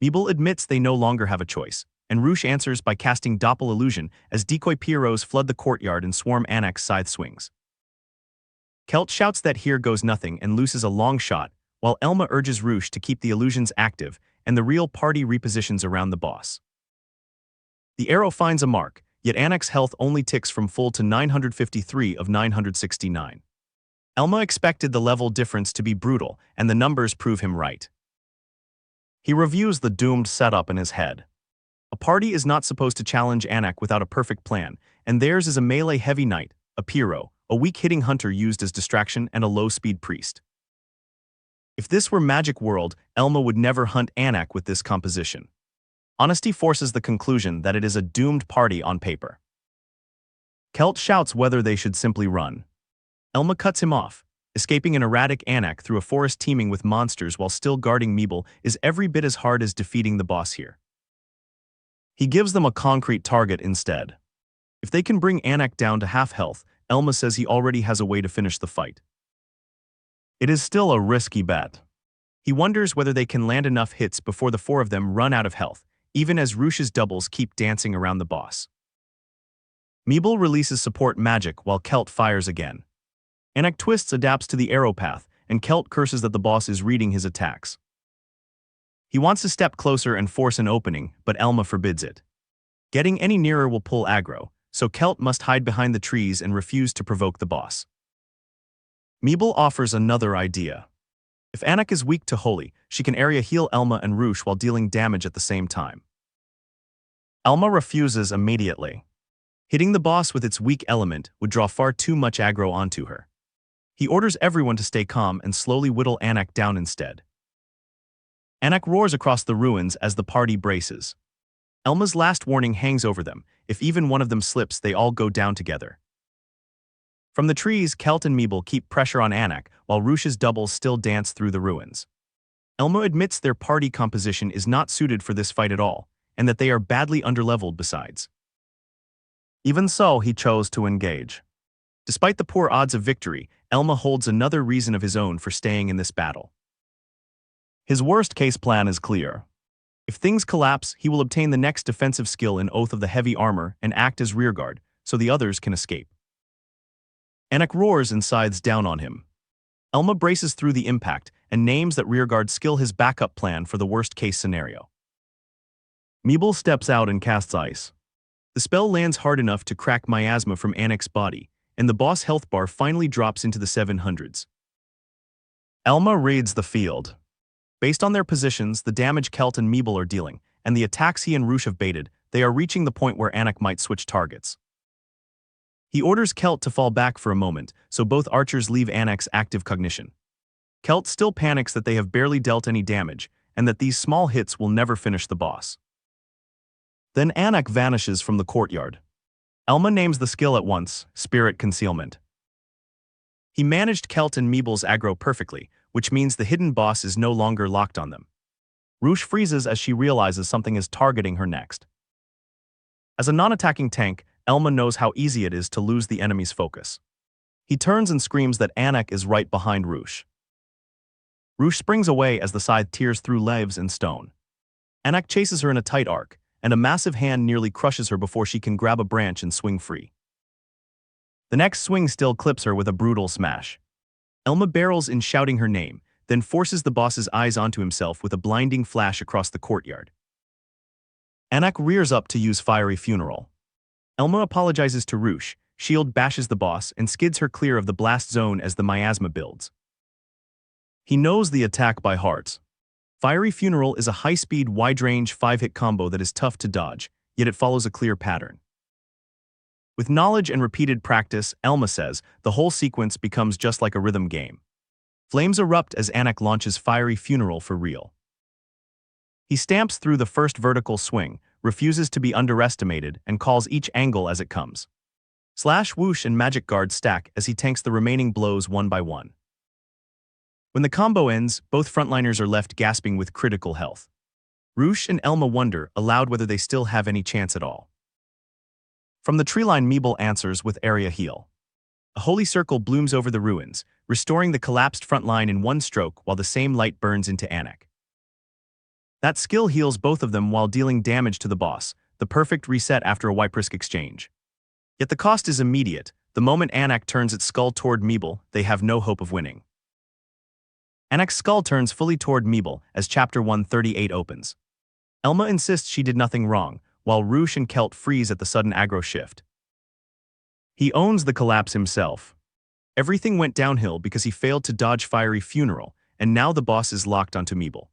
Meeble admits they no longer have a choice, and Rush answers by casting Doppel Illusion as decoy Pierrots flood the courtyard and swarm Anak's scythe swings. Kelt shouts that here goes nothing and looses a long shot, while Elma urges Rush to keep the illusions active, and the real party repositions around the boss. The arrow finds a mark, yet Anak's health only ticks from full to 953 of 969. Elma expected the level difference to be brutal, and the numbers prove him right. He reviews the doomed setup in his head. A party is not supposed to challenge Anak without a perfect plan, and theirs is a melee heavy knight, a Pierrot, a weak-hitting hunter used as distraction, and a low-speed priest. If this were Magic World, Elma would never hunt Anak with this composition. Honesty forces the conclusion that it is a doomed party on paper. Kelt shouts whether they should simply run. Elma cuts him off. Escaping an erratic Anak through a forest teeming with monsters while still guarding Meeble is every bit as hard as defeating the boss here. He gives them a concrete target instead. If they can bring Anak down to half health, Elma says he already has a way to finish the fight. It is still a risky bet. He wonders whether they can land enough hits before the four of them run out of health, even as Rush's doubles keep dancing around the boss. Meeble releases support magic while Kelt fires again. Anak twists adapts to the arrow path, and Kelt curses that the boss is reading his attacks. He wants to step closer and force an opening, but Elma forbids it. Getting any nearer will pull aggro, so Kelt must hide behind the trees and refuse to provoke the boss. Meeble offers another idea. If Anak is weak to holy, she can area heal Elma and Rush while dealing damage at the same time. Elma refuses immediately. Hitting the boss with its weak element would draw far too much aggro onto her. He orders everyone to stay calm and slowly whittle Anak down instead. Anak roars across the ruins as the party braces. Elma's last warning hangs over them. If even one of them slips, they all go down together. From the trees, Kelt and Meeble keep pressure on Anak, while Rush's doubles still dance through the ruins. Elma admits their party composition is not suited for this fight at all, and that they are badly underleveled besides. Even so, he chose to engage. Despite the poor odds of victory, Elma holds another reason of his own for staying in this battle. His worst-case plan is clear. If things collapse, he will obtain the next defensive skill in Oath of the Heavy Armor and act as rearguard, so the others can escape. Anak roars and scythes down on him. Elma braces through the impact and names that rearguard skill his backup plan for the worst-case scenario. Meeble steps out and casts ice. The spell lands hard enough to crack miasma from Anak's body, and the boss health bar finally drops into the 700s. Elma reads the field. Based on their positions, the damage Kelt and Meeble are dealing, and the attacks he and Rush have baited, They are reaching the point where Anak might switch targets. He orders Kelt to fall back for a moment, so both archers leave Anak's active cognition. Kelt still panics that they have barely dealt any damage, and that these small hits will never finish the boss. Then Anak vanishes from the courtyard. Elma names the skill at once, Spirit Concealment. He managed Kelt and Meeble's aggro perfectly, which means the hidden boss is no longer locked on them. Roosh freezes as she realizes something is targeting her next. As a non-attacking tank, Elma knows how easy it is to lose the enemy's focus. He turns and screams that Anak is right behind Roosh. Roosh springs away as the scythe tears through leaves and stone. Anak chases her in a tight arc, and a massive hand nearly crushes her before she can grab a branch and swing free. The next swing still clips her with a brutal smash. Elma barrels in shouting her name, then forces the boss's eyes onto himself with a blinding flash across the courtyard. Anak rears up to use Fiery Funeral. Elma apologizes to Roosh, shield bashes the boss and skids her clear of the blast zone as the miasma builds. He knows the attack by heart. Fiery Funeral is a high-speed, wide-range 5-hit combo that is tough to dodge, yet it follows a clear pattern. With knowledge and repeated practice, Elma says, the whole sequence becomes just like a rhythm game. Flames erupt as Anak launches Fiery Funeral for real. He stamps through the first vertical swing, refuses to be underestimated, and calls each angle as it comes. Slash, whoosh, and Magic Guard stack as he tanks the remaining blows one by one. When the combo ends, both frontliners are left gasping with critical health. Roosh and Elma wonder aloud whether they still have any chance at all. From the treeline, Meeble answers with Area Heal. A holy circle blooms over the ruins, restoring the collapsed front line in one stroke while the same light burns into Anak. That skill heals both of them while dealing damage to the boss, the perfect reset after a Yprisk exchange. Yet the cost is immediate. The moment Anak turns its skull toward Meeble, they have no hope of winning. Anak's skull turns fully toward Meeble as Chapter 138 opens. Elma insists she did nothing wrong, while Roosh and Kelt freeze at the sudden aggro shift. He owns the collapse himself. Everything went downhill because he failed to dodge Fiery Funeral, and now the boss is locked onto Meeble.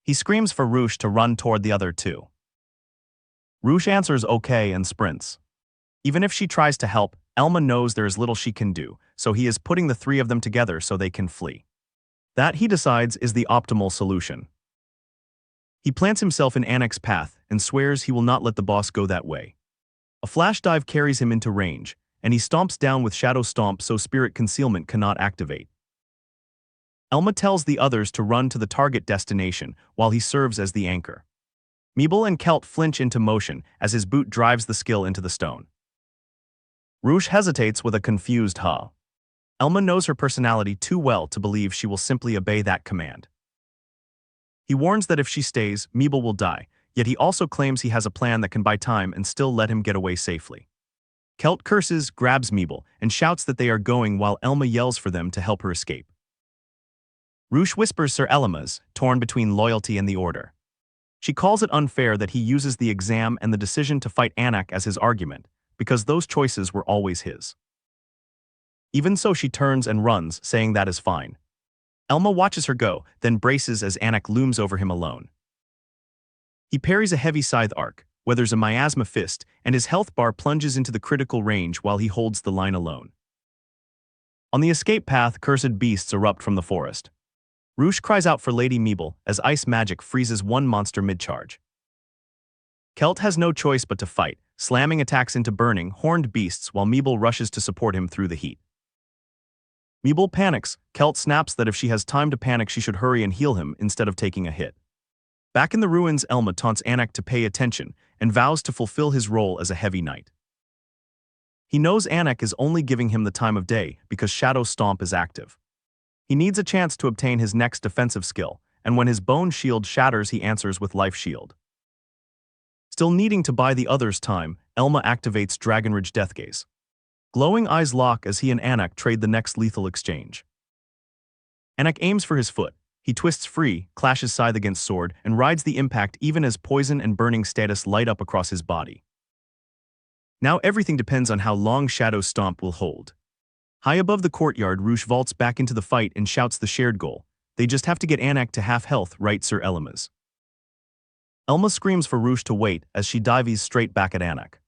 He screams for Roosh to run toward the other two. Roosh answers okay and sprints. Even if she tries to help, Elma knows there is little she can do, so he is putting the three of them together so they can flee. That, he decides, is the optimal solution. He plants himself in Anak's path and swears he will not let the boss go that way. A flash dive carries him into range, and he stomps down with Shadow Stomp so Spirit Concealment cannot activate. Elma tells the others to run to the target destination while he serves as the anchor. Meeble and Kelt flinch into motion as his boot drives the skill into the stone. Roosh hesitates with a confused huh. Elma knows her personality too well to believe she will simply obey that command. He warns that if she stays, Meeble will die, yet he also claims he has a plan that can buy time and still let him get away safely. Kelt curses, grabs Meeble, and shouts that they are going while Elma yells for them to help her escape. Roosh whispers Sir Elma's, torn between loyalty and the order. She calls it unfair that he uses the exam and the decision to fight Anak as his argument, because those choices were always his. Even so, she turns and runs, saying that is fine. Elma watches her go, then braces as Anak looms over him alone. He parries a heavy scythe arc, weathers a miasma fist, and his health bar plunges into the critical range while he holds the line alone. On the escape path, cursed beasts erupt from the forest. Roosh cries out for Lady Meeble as ice magic freezes one monster mid-charge. Kelt has no choice but to fight, slamming attacks into burning, horned beasts while Meeble rushes to support him through the heat. Meeble panics. Kelt snaps that if she has time to panic she should hurry and heal him instead of taking a hit. Back in the ruins, Elma taunts Anak to pay attention and vows to fulfill his role as a heavy knight. He knows Anak is only giving him the time of day because Shadow Stomp is active. He needs a chance to obtain his next defensive skill, and when his bone shield shatters he answers with Life Shield. Still needing to buy the others time, Elma activates Dragonridge Deathgaze. Glowing eyes lock as he and Anak trade the next lethal exchange. Anak aims for his foot. He twists free, clashes scythe against sword, and rides the impact even as poison and burning status light up across his body. Now everything depends on how long Shadow Stomp will hold. High above the courtyard, Roosh vaults back into the fight and shouts the shared goal. They just have to get Anak to half health, right, Sir Elma's. Elma screams for Roosh to wait as she dives straight back at Anak.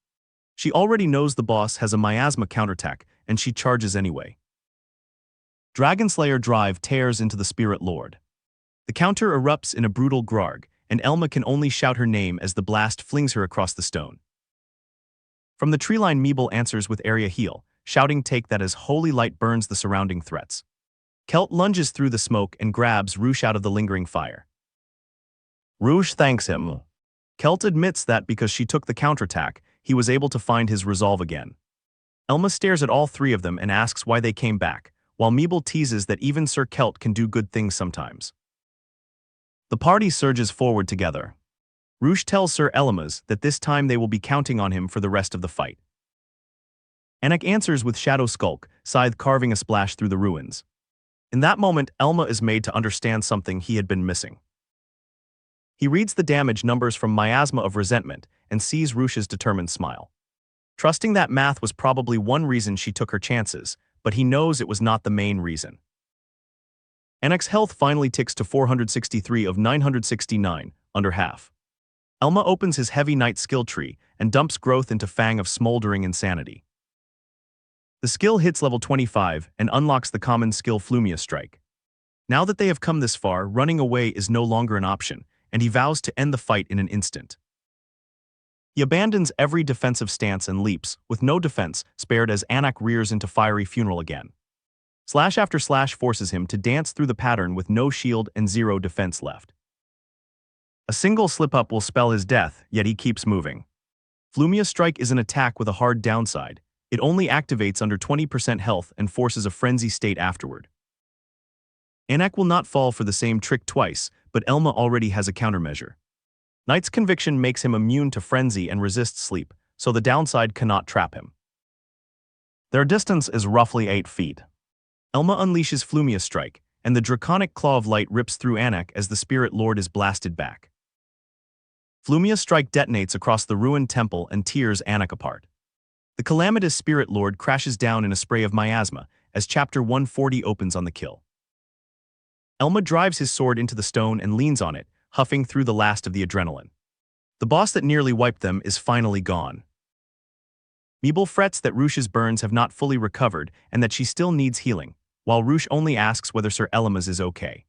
She already knows the boss has a miasma counterattack, and she charges anyway. Dragonslayer Drive tears into the Spirit Lord. The counter erupts in a brutal grarg, and Elma can only shout her name as the blast flings her across the stone. From the treeline, Meeble answers with area heal, shouting take that as holy light burns the surrounding threats. Kelt lunges through the smoke and grabs Roosh out of the lingering fire. Roosh thanks him. Kelt admits that because she took the counterattack, he was able to find his resolve again. Elma stares at all three of them and asks why they came back, while Meeble teases that even Sir Kelt can do good things sometimes. The party surges forward together. Roosh tells Sir Elmas that this time they will be counting on him for the rest of the fight. Anak answers with Shadow Skulk, Scythe carving a splash through the ruins. In that moment, Elma is made to understand something he had been missing. He reads the damage numbers from Miasma of Resentment and sees Roosh's determined smile. Trusting that math was probably one reason she took her chances, but he knows it was not the main reason. Anak's health finally ticks to 463 of 969, under half. Elma opens his heavy knight skill tree and dumps growth into Fang of Smoldering Insanity. The skill hits level 25 and unlocks the common skill Flumia Strike. Now that they have come this far, running away is no longer an option, and he vows to end the fight in an instant. He abandons every defensive stance and leaps, with no defense spared as Anak rears into Fiery Funeral again. Slash after slash forces him to dance through the pattern with no shield and zero defense left. A single slip-up will spell his death, yet he keeps moving. Flumia Strike is an attack with a hard downside. It only activates under 20% health and forces a frenzy state afterward. Anak will not fall for the same trick twice, but Elma already has a countermeasure. Knight's Conviction makes him immune to frenzy and resists sleep, so the downside cannot trap him. Their distance is roughly 8 feet. Elma unleashes Flumia Strike, and the Draconic Claw of Light rips through Anak as the Spirit Lord is blasted back. Flumia Strike detonates across the ruined temple and tears Anak apart. The calamitous Spirit Lord crashes down in a spray of miasma as Chapter 140 opens on the kill. Elma drives his sword into the stone and leans on it, huffing through the last of the adrenaline. The boss that nearly wiped them is finally gone. Meeble frets that Roosh's burns have not fully recovered and that she still needs healing, while Roosh only asks whether Sir Elmas is okay.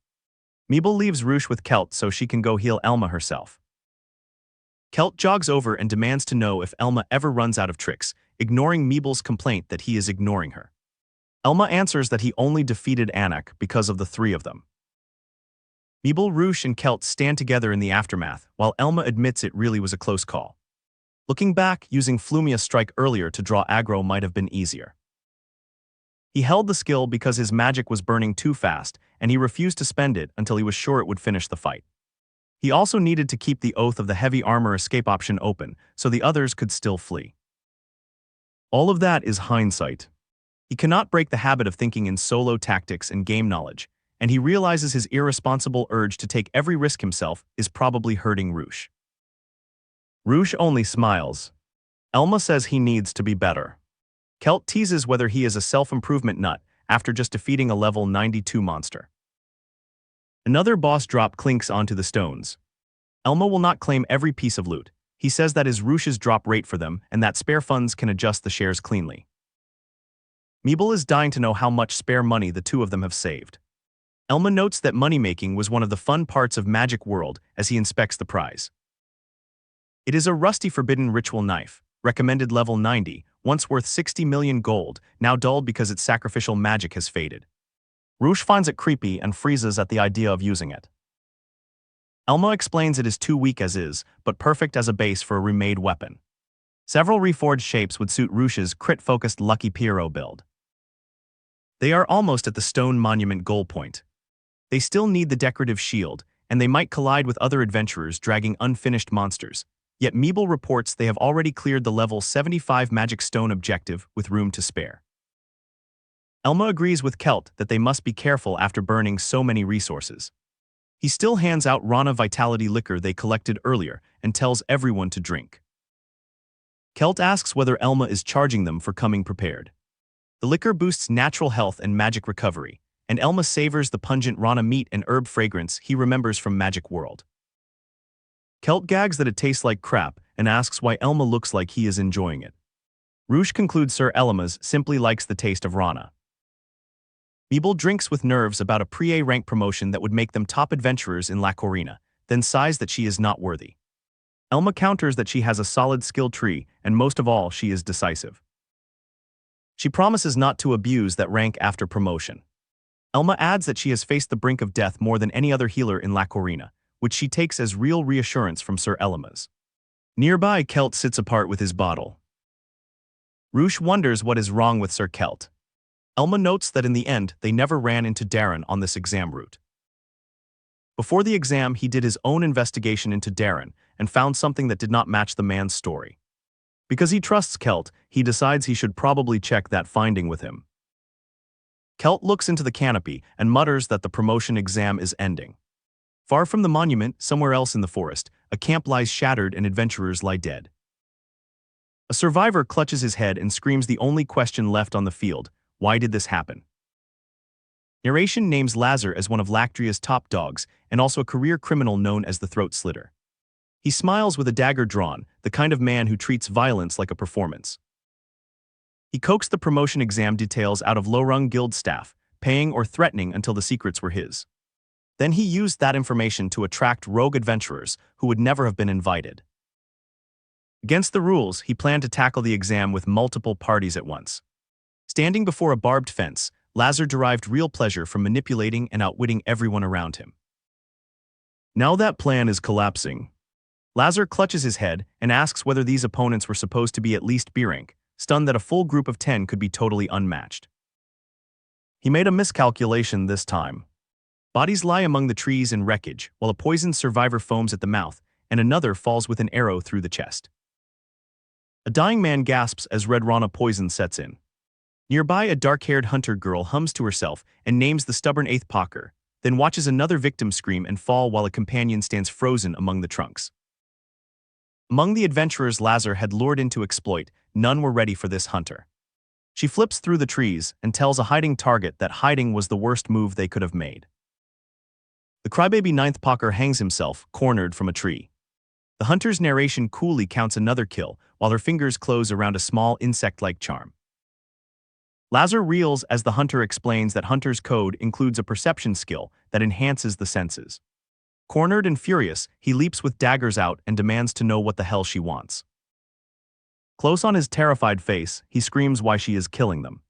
Meeble leaves Roosh with Kelt so she can go heal Elma herself. Kelt jogs over and demands to know if Elma ever runs out of tricks, ignoring Meeble's complaint that he is ignoring her. Elma answers that he only defeated Anak because of the three of them. Meeble, Roosh, and Kelt stand together in the aftermath, while Elma admits it really was a close call. Looking back, using Flumia Strike earlier to draw aggro might have been easier. He held the skill because his magic was burning too fast, and he refused to spend it until he was sure it would finish the fight. He also needed to keep the Oath of the Heavy Armor escape option open, so the others could still flee. All of that is hindsight. He cannot break the habit of thinking in solo tactics and game knowledge, and he realizes his irresponsible urge to take every risk himself is probably hurting Roosh. Roosh only smiles. Elma says he needs to be better. Kelt teases whether he is a self-improvement nut after just defeating a level 92 monster. Another boss drop clinks onto the stones. Elma will not claim every piece of loot. He says that is Roosh's drop rate for them and that spare funds can adjust the shares cleanly. Meeble is dying to know how much spare money the two of them have saved. Elma notes that money-making was one of the fun parts of Magic World as he inspects the prize. It is a rusty forbidden ritual knife, recommended level 90, once worth 60 million gold, now dulled because its sacrificial magic has faded. Roosh finds it creepy and freezes at the idea of using it. Elma explains it is too weak as is, but perfect as a base for a remade weapon. Several reforged shapes would suit Roosh's crit-focused Lucky Pierrot build. They are almost at the stone monument goal point. They still need the decorative shield, and they might collide with other adventurers dragging unfinished monsters, yet Meeble reports they have already cleared the level 75 Magic Stone objective with room to spare. Elma agrees with Kelt that they must be careful after burning so many resources. He still hands out Rana Vitality liquor they collected earlier and tells everyone to drink. Kelt asks whether Elma is charging them for coming prepared. The liquor boosts natural health and magic recovery, and Elma savors the pungent Rana meat and herb fragrance he remembers from Magic World. Kelt gags that it tastes like crap and asks why Elma looks like he is enjoying it. Roosh concludes Sir Elma's simply likes the taste of Rana. Meeble drinks with nerves about a pre-A rank promotion that would make them top adventurers in La Corina, then sighs that she is not worthy. Elma counters that she has a solid skill tree, and most of all, she is decisive. She promises not to abuse that rank after promotion. Elma adds that she has faced the brink of death more than any other healer in La Corina, which she takes as real reassurance from Sir Elma's. Nearby, Kelt sits apart with his bottle. Roosh wonders what is wrong with Sir Kelt. Elma notes that in the end, they never ran into Darren on this exam route. Before the exam, he did his own investigation into Darren and found something that did not match the man's story. Because he trusts Kelt, he decides he should probably check that finding with him. Kelt looks into the canopy and mutters that the promotion exam is ending. Far from the monument, somewhere else in the forest, a camp lies shattered and adventurers lie dead. A survivor clutches his head and screams the only question left on the field: why did this happen? Narration names Lazar as one of Lactria's top dogs and also a career criminal known as the Throat Slitter. He smiles with a dagger drawn, the kind of man who treats violence like a performance. He coaxed the promotion exam details out of low-rung guild staff, paying or threatening until the secrets were his. Then he used that information to attract rogue adventurers who would never have been invited. Against the rules, he planned to tackle the exam with multiple parties at once. Standing before a barbed fence, Lazar derived real pleasure from manipulating and outwitting everyone around him. Now that plan is collapsing. Lazar clutches his head and asks whether these opponents were supposed to be at least B rank, stunned that a full group of 10 could be totally unmatched. He made a miscalculation this time. Bodies lie among the trees and wreckage, while a poisoned survivor foams at the mouth, and another falls with an arrow through the chest. A dying man gasps as red Rana poison sets in. Nearby, a dark-haired hunter girl hums to herself and names the stubborn 8th Pocker, then watches another victim scream and fall while a companion stands frozen among the trunks. Among the adventurers Lazar had lured into exploit, none were ready for this hunter. She flips through the trees and tells a hiding target that hiding was the worst move they could have made. The crybaby 9th Pocker hangs himself, cornered from a tree. The hunter's narration coolly counts another kill, while her fingers close around a small insect-like charm. Lazar reels as the hunter explains that Hunter's code includes a perception skill that enhances the senses. Cornered and furious, he leaps with daggers out and demands to know what the hell she wants. Close on his terrified face, he screams why she is killing them.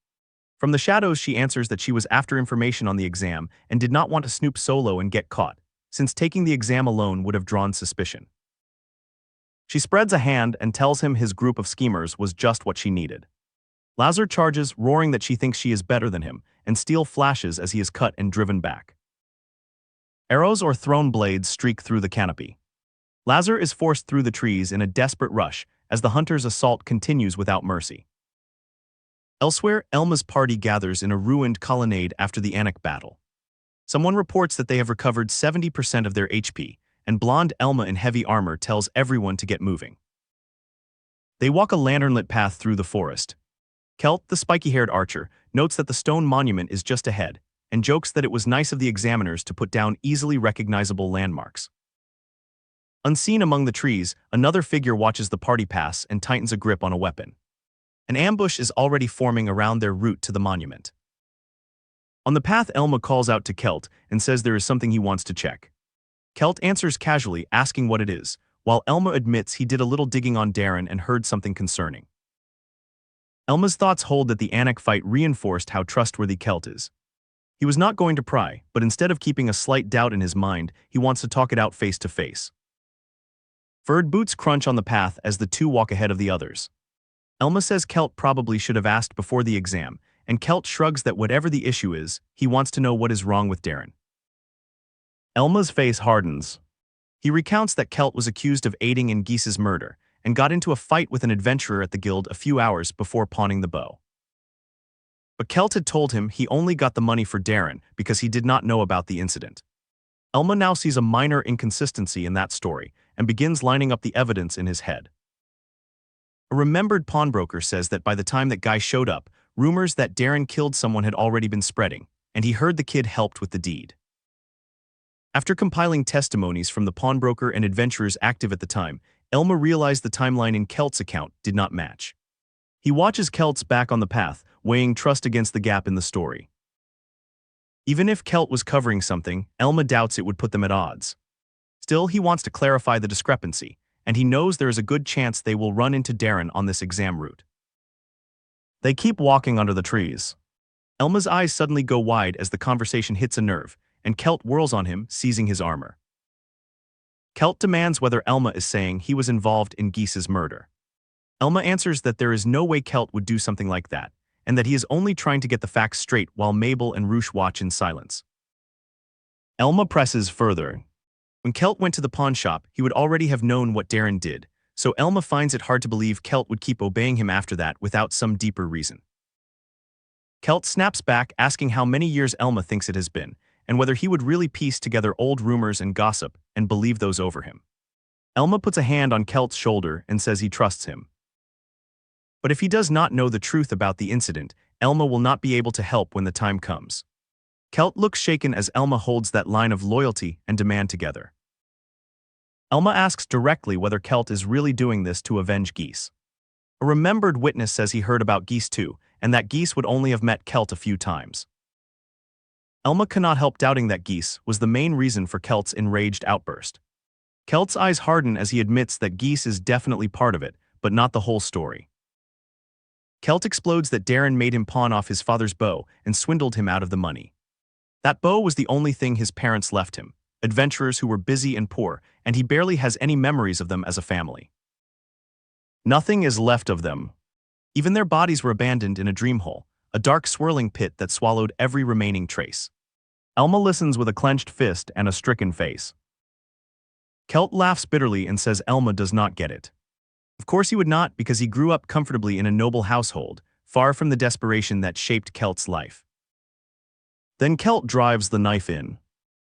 From the shadows, she answers that she was after information on the exam and did not want to snoop solo and get caught, since taking the exam alone would have drawn suspicion. She spreads a hand and tells him his group of schemers was just what she needed. Lazar charges, roaring that she thinks she is better than him, and steel flashes as he is cut and driven back. Arrows or thrown blades streak through the canopy. Lazar is forced through the trees in a desperate rush as the hunter's assault continues without mercy. Elsewhere, Elma's party gathers in a ruined colonnade after the Anak battle. Someone reports that they have recovered 70% of their HP, and blonde Elma in heavy armor tells everyone to get moving. They walk a lantern-lit path through the forest. Kelt, the spiky-haired archer, notes that the stone monument is just ahead, and jokes that it was nice of the examiners to put down easily recognizable landmarks. Unseen among the trees, another figure watches the party pass and tightens a grip on a weapon. An ambush is already forming around their route to the monument. On the path, Elma calls out to Kelt and says there is something he wants to check. Kelt answers casually, asking what it is, while Elma admits he did a little digging on Darren and heard something concerning. Elma's thoughts hold that the Anak fight reinforced how trustworthy Kelt is. He was not going to pry, but instead of keeping a slight doubt in his mind, he wants to talk it out face to face. Furred boots crunch on the path as the two walk ahead of the others. Elma says Kelt probably should have asked before the exam, and Kelt shrugs that whatever the issue is, he wants to know what is wrong with Darren. Elma's face hardens. He recounts that Kelt was accused of aiding in Geese's murder, and got into a fight with an adventurer at the guild a few hours before pawning the bow. But Kelt had told him he only got the money for Darren because he did not know about the incident. Elma now sees a minor inconsistency in that story and begins lining up the evidence in his head. A remembered pawnbroker says that by the time that guy showed up, rumors that Darren killed someone had already been spreading, and he heard the kid helped with the deed. After compiling testimonies from the pawnbroker and adventurers active at the time, Elma realized the timeline in Kelt's account did not match. He watches Kelt's back on the path, weighing trust against the gap in the story. Even if Kelt was covering something, Elma doubts it would put them at odds. Still, he wants to clarify the discrepancy, and he knows there is a good chance they will run into Darren on this exam route. They keep walking under the trees. Elma's eyes suddenly go wide as the conversation hits a nerve, and Kelt whirls on him, seizing his armor. Kelt demands whether Elma is saying he was involved in Geese's murder. Elma answers that there is no way Kelt would do something like that, and that he is only trying to get the facts straight while Mabel and Roosh watch in silence. Elma presses further. When Kelt went to the pawn shop, he would already have known what Darren did, so Elma finds it hard to believe Kelt would keep obeying him after that without some deeper reason. Kelt snaps back, asking how many years Elma thinks it has been, and whether he would really piece together old rumors and gossip and believe those over him. Elma puts a hand on Kelt's shoulder and says he trusts him. But if he does not know the truth about the incident, Elma will not be able to help when the time comes. Kelt looks shaken as Elma holds that line of loyalty and demand together. Elma asks directly whether Kelt is really doing this to avenge Geese. A remembered witness says he heard about Geese too, and that Geese would only have met Kelt a few times. Elma cannot help doubting that Geese was the main reason for Kelt's enraged outburst. Kelt's eyes harden as he admits that Geese is definitely part of it, but not the whole story. Kelt explodes that Darren made him pawn off his father's bow and swindled him out of the money. That bow was the only thing his parents left him, adventurers who were busy and poor, and he barely has any memories of them as a family. Nothing is left of them. Even their bodies were abandoned in a dream hole, a dark swirling pit that swallowed every remaining trace. Elma listens with a clenched fist and a stricken face. Kelt laughs bitterly and says Elma does not get it. Of course he would not, because he grew up comfortably in a noble household, far from the desperation that shaped Kelt's life. Then Kelt drives the knife in.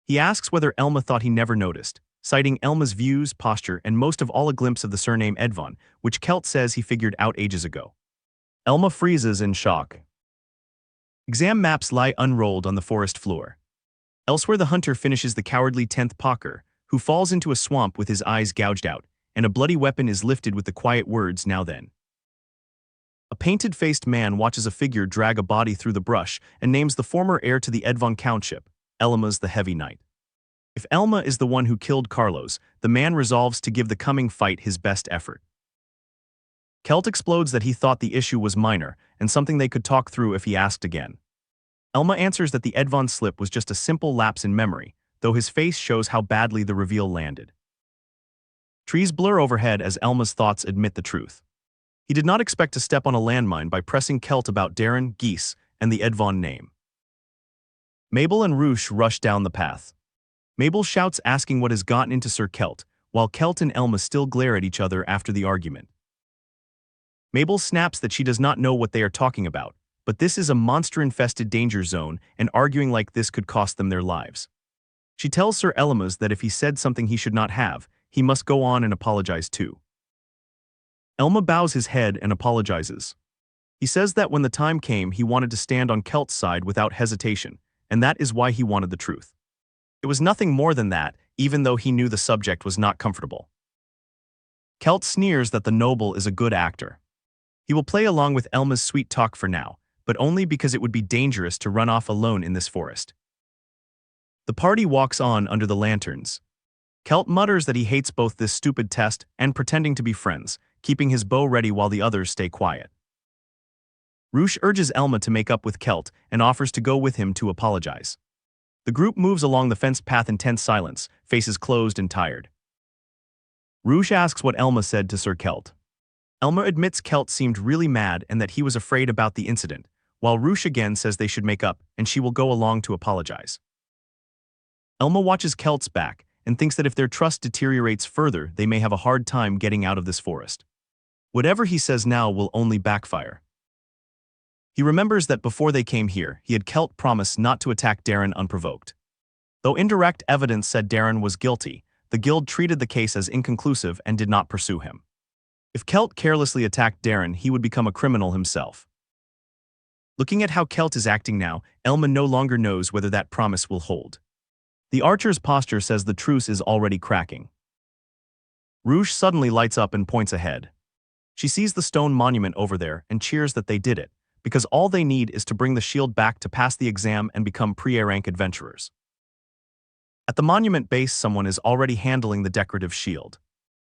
He asks whether Elma thought he never noticed, citing Elma's views, posture, and most of all a glimpse of the surname Edvan, which Kelt says he figured out ages ago. Elma freezes in shock. Exam maps lie unrolled on the forest floor. Elsewhere the hunter finishes the cowardly 10th Pocker, who falls into a swamp with his eyes gouged out, and a bloody weapon is lifted with the quiet words, "Now then." A painted-faced man watches a figure drag a body through the brush and names the former heir to the Edvan Countship, Elma's the Heavy Knight. If Elma is the one who killed Carlos, the man resolves to give the coming fight his best effort. Kelt explodes that he thought the issue was minor and something they could talk through if he asked again. Elma answers that the Edvan slip was just a simple lapse in memory, though his face shows how badly the reveal landed. Trees blur overhead as Elma's thoughts admit the truth. He did not expect to step on a landmine by pressing Kelt about Darren, Geese, and the Edvan name. Mabel and Roosh rush down the path. Mabel shouts asking what has gotten into Sir Kelt, while Kelt and Elma still glare at each other after the argument. Mabel snaps that she does not know what they are talking about, but this is a monster-infested danger zone, and arguing like this could cost them their lives. She tells Sir Elmas that if he said something he should not have, he must go on and apologize too. Elma bows his head and apologizes. He says that when the time came he wanted to stand on Kelt's side without hesitation, and that is why he wanted the truth. It was nothing more than that, even though he knew the subject was not comfortable. Kelt sneers that the noble is a good actor. He will play along with Elma's sweet talk for now, but only because it would be dangerous to run off alone in this forest. The party walks on under the lanterns. Kelt mutters that he hates both this stupid test and pretending to be friends, keeping his bow ready while the others stay quiet. Roosh urges Elma to make up with Kelt and offers to go with him to apologize. The group moves along the fenced path in tense silence, faces closed and tired. Roosh asks what Elma said to Sir Kelt. Elma admits Kelt seemed really mad and that he was afraid about the incident, while Roosh again says they should make up and she will go along to apologize. Elma watches Kelt's back and thinks that if their trust deteriorates further, they may have a hard time getting out of this forest. Whatever he says now will only backfire. He remembers that before they came here, he had Kelt promise not to attack Darren unprovoked. Though indirect evidence said Darren was guilty, the guild treated the case as inconclusive and did not pursue him. If Kelt carelessly attacked Darren, he would become a criminal himself. Looking at how Kelt is acting now, Elma no longer knows whether that promise will hold. The archer's posture says the truce is already cracking. Roosh suddenly lights up and points ahead. She sees the stone monument over there and cheers that they did it, because all they need is to bring the shield back to pass the exam and become pre-A-rank adventurers. At the monument base, someone is already handling the decorative shield.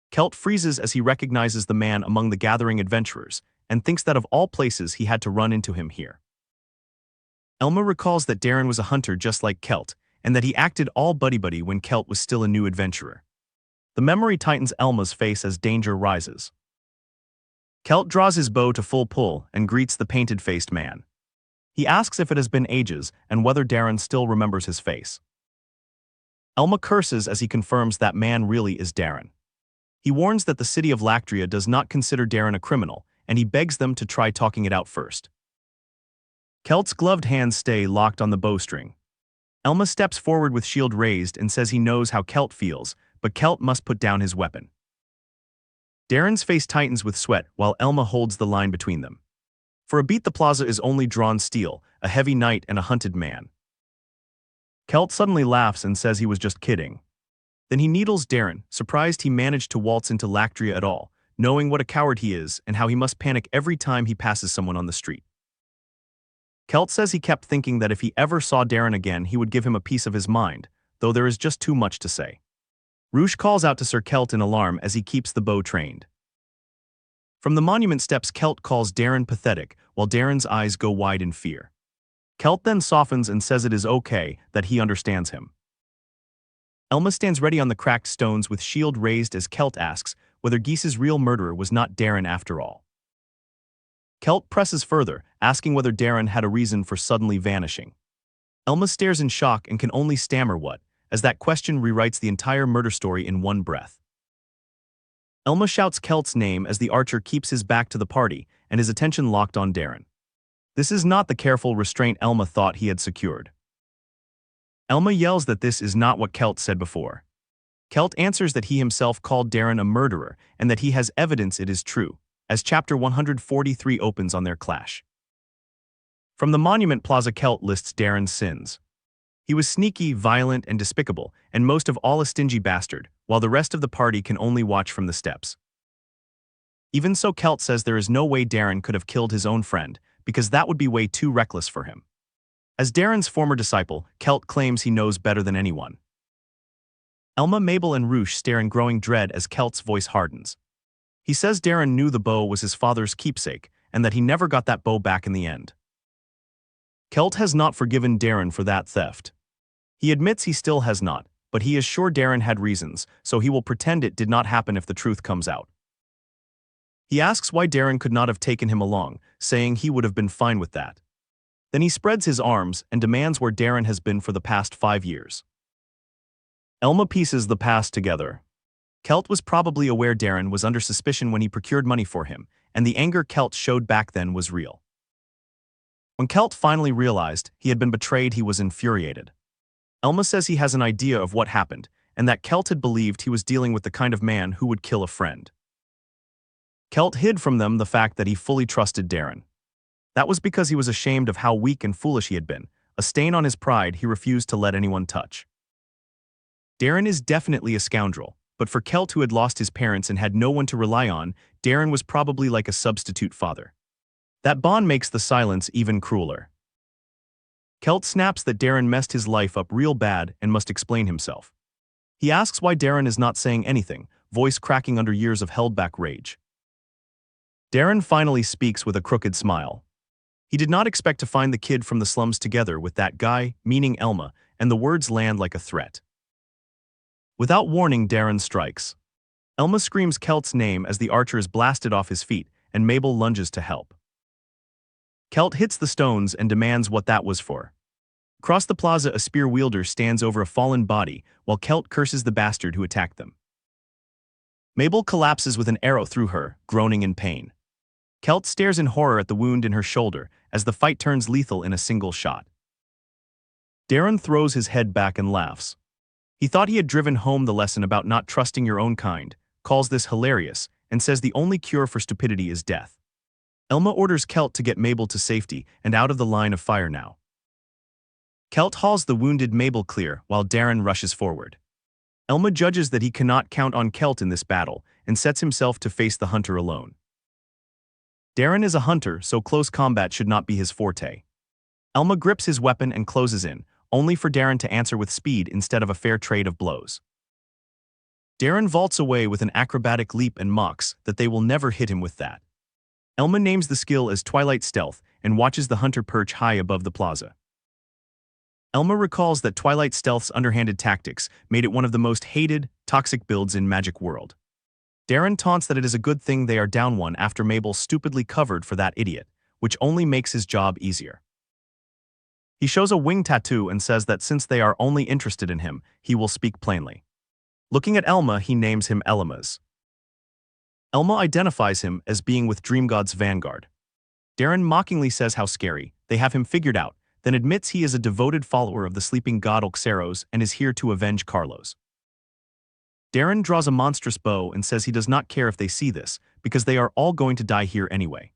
Kelt freezes as he recognizes the man among the gathering adventurers, and thinks that of all places he had to run into him here. Elma recalls that Darren was a hunter just like Kelt, and that he acted all buddy-buddy when Kelt was still a new adventurer. The memory tightens Elma's face as danger rises. Kelt draws his bow to full pull and greets the painted-faced man. He asks if it has been ages and whether Darren still remembers his face. Elma curses as he confirms that man really is Darren. He warns that the city of Lactria does not consider Darren a criminal, and he begs them to try talking it out first. Kelt's gloved hands stay locked on the bowstring. Elma steps forward with shield raised and says he knows how Kelt feels, but Kelt must put down his weapon. Darren's face tightens with sweat while Elma holds the line between them. For a beat, the plaza is only drawn steel, a heavy knight and a hunted man. Kelt suddenly laughs and says he was just kidding. Then he needles Darren, surprised he managed to waltz into Lactria at all, knowing what a coward he is and how he must panic every time he passes someone on the street. Kelt says he kept thinking that if he ever saw Darren again he would give him a piece of his mind, though there is just too much to say. Roosh calls out to Sir Kelt in alarm as he keeps the bow trained. From the monument steps, Kelt calls Darren pathetic, while Darren's eyes go wide in fear. Kelt then softens and says it is okay, that he understands him. Elma stands ready on the cracked stones with shield raised as Kelt asks whether Geese's real murderer was not Darren after all. Kelt presses further, asking whether Darren had a reason for suddenly vanishing. Elma stares in shock and can only stammer what, as that question rewrites the entire murder story in one breath. Elma shouts Kelt's name as the archer keeps his back to the party and his attention locked on Darren. This is not the careful restraint Elma thought he had secured. Elma yells that this is not what Kelt said before. Kelt answers that he himself called Darren a murderer and that he has evidence it is true, as chapter 143 opens on their clash. From the monument plaza, Kelt lists Darren's sins. He was sneaky, violent, and despicable, and most of all a stingy bastard, while the rest of the party can only watch from the steps. Even so, Kelt says there is no way Darren could have killed his own friend, because that would be way too reckless for him. As Darren's former disciple, Kelt claims he knows better than anyone. Elma, Mabel, and Roosh stare in growing dread as Kelt's voice hardens. He says Darren knew the bow was his father's keepsake, and that he never got that bow back in the end. Kelt has not forgiven Darren for that theft. He admits he still has not, but he is sure Darren had reasons, so he will pretend it did not happen if the truth comes out. He asks why Darren could not have taken him along, saying he would have been fine with that. Then he spreads his arms and demands where Darren has been for the past 5 years. Elma pieces the past together. Kelt was probably aware Darren was under suspicion when he procured money for him, and the anger Kelt showed back then was real. When Kelt finally realized he had been betrayed, he was infuriated. Elma says he has an idea of what happened, and that Kelt had believed he was dealing with the kind of man who would kill a friend. Kelt hid from them the fact that he fully trusted Darren. That was because he was ashamed of how weak and foolish he had been, a stain on his pride he refused to let anyone touch. Darren is definitely a scoundrel, but for Kelt, who had lost his parents and had no one to rely on, Darren was probably like a substitute father. That bond makes the silence even crueler. Kelt snaps that Darren messed his life up real bad and must explain himself. He asks why Darren is not saying anything, voice cracking under years of held-back rage. Darren finally speaks with a crooked smile. He did not expect to find the kid from the slums together with that guy, meaning Elma, and the words land like a threat. Without warning, Darren strikes. Elma screams Kelt's name as the archer is blasted off his feet, and Mabel lunges to help. Kelt hits the stones and demands what that was for. Across the plaza, a spear wielder stands over a fallen body, while Kelt curses the bastard who attacked them. Mabel collapses with an arrow through her, groaning in pain. Kelt stares in horror at the wound in her shoulder as the fight turns lethal in a single shot. Darren throws his head back and laughs. He thought he had driven home the lesson about not trusting your own kind, calls this hilarious, and says the only cure for stupidity is death. Elma orders Kelt to get Mabel to safety and out of the line of fire now. Kelt hauls the wounded Mabel clear while Darren rushes forward. Elma judges that he cannot count on Kelt in this battle and sets himself to face the hunter alone. Darren is a hunter, so close combat should not be his forte. Elma grips his weapon and closes in, only for Darren to answer with speed instead of a fair trade of blows. Darren vaults away with an acrobatic leap and mocks that they will never hit him with that. Elma names the skill as Twilight Stealth and watches the hunter perch high above the plaza. Elma recalls that Twilight Stealth's underhanded tactics made it one of the most hated, toxic builds in Magic World. Darren taunts that it is a good thing they are down one after Mabel stupidly covered for that idiot, which only makes his job easier. He shows a wing tattoo and says that since they are only interested in him, he will speak plainly. Looking at Elma, he names him Elmas. Elma identifies him as being with Dreamgod's vanguard. Darren mockingly says how scary, they have him figured out, then admits he is a devoted follower of the sleeping god Oxeros and is here to avenge Carlos. Darren draws a monstrous bow and says he does not care if they see this, because they are all going to die here anyway.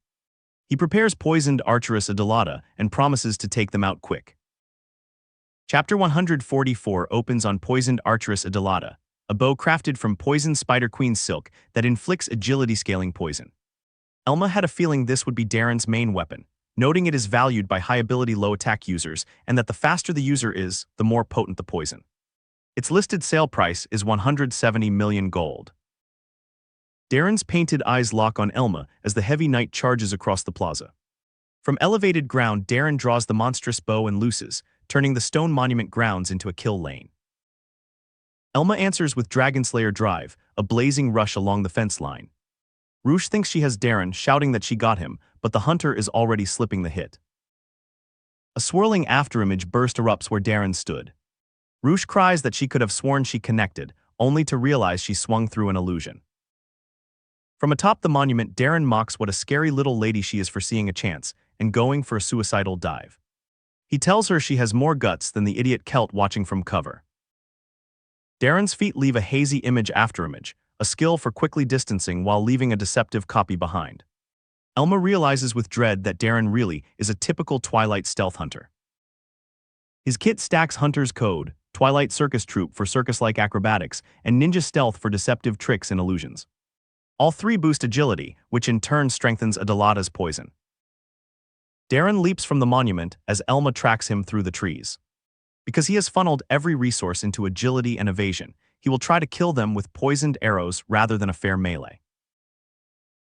He prepares poisoned Archerus Adulata and promises to take them out quick. Chapter 144 opens on poisoned Archerus Adulata, a bow crafted from poisoned Spider Queen silk that inflicts agility-scaling poison. Elma had a feeling this would be Darren's main weapon, noting it is valued by high-ability low-attack users and that the faster the user is, the more potent the poison. Its listed sale price is 170 million gold. Darren's painted eyes lock on Elma as the heavy knight charges across the plaza. From elevated ground, Darren draws the monstrous bow and looses, turning the stone monument grounds into a kill lane. Elma answers with Dragonslayer Drive, a blazing rush along the fence line. Roosh thinks she has Darren, shouting that she got him, but the hunter is already slipping the hit. A swirling afterimage burst erupts where Darren stood. Roosh cries that she could have sworn she connected, only to realize she swung through an illusion. From atop the monument, Darren mocks what a scary little lady she is for seeing a chance and going for a suicidal dive. He tells her she has more guts than the idiot Kelt watching from cover. Darren's feet leave a hazy image afterimage, a skill for quickly distancing while leaving a deceptive copy behind. Elma realizes with dread that Darren really is a typical Twilight stealth hunter. His kit stacks Hunter's Code, Twilight Circus Troupe for circus-like acrobatics, and Ninja Stealth for deceptive tricks and illusions. All three boost agility, which in turn strengthens Adulata's poison. Darren leaps from the monument as Elma tracks him through the trees. Because he has funneled every resource into agility and evasion, he will try to kill them with poisoned arrows rather than a fair melee.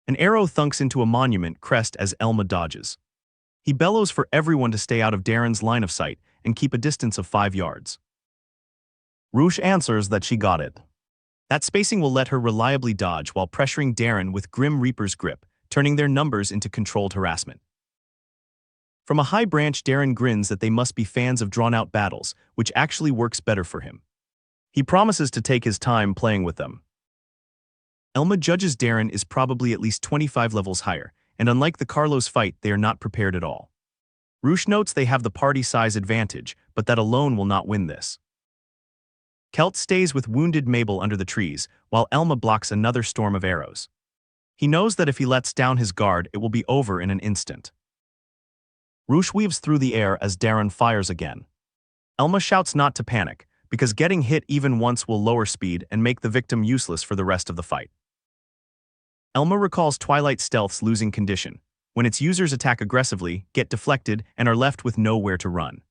An arrow thunks into a monument crest as Elma dodges. He bellows for everyone to stay out of Darren's line of sight and keep a distance of 5 yards. Roosh answers that she got it. That spacing will let her reliably dodge while pressuring Darren with Grim Reaper's grip, turning their numbers into controlled harassment. From a high branch, Darren grins that they must be fans of drawn-out battles, which actually works better for him. He promises to take his time playing with them. Elma judges Darren is probably at least 25 levels higher, and unlike the Carlos fight, they are not prepared at all. Roosh notes they have the party size advantage, but that alone will not win this. Kelt stays with wounded Mabel under the trees, while Elma blocks another storm of arrows. He knows that if he lets down his guard, it will be over in an instant. Roosh weaves through the air as Darren fires again. Elma shouts not to panic, because getting hit even once will lower speed and make the victim useless for the rest of the fight. Elma recalls Twilight Stealth's losing condition, when its users attack aggressively, get deflected, and are left with nowhere to run.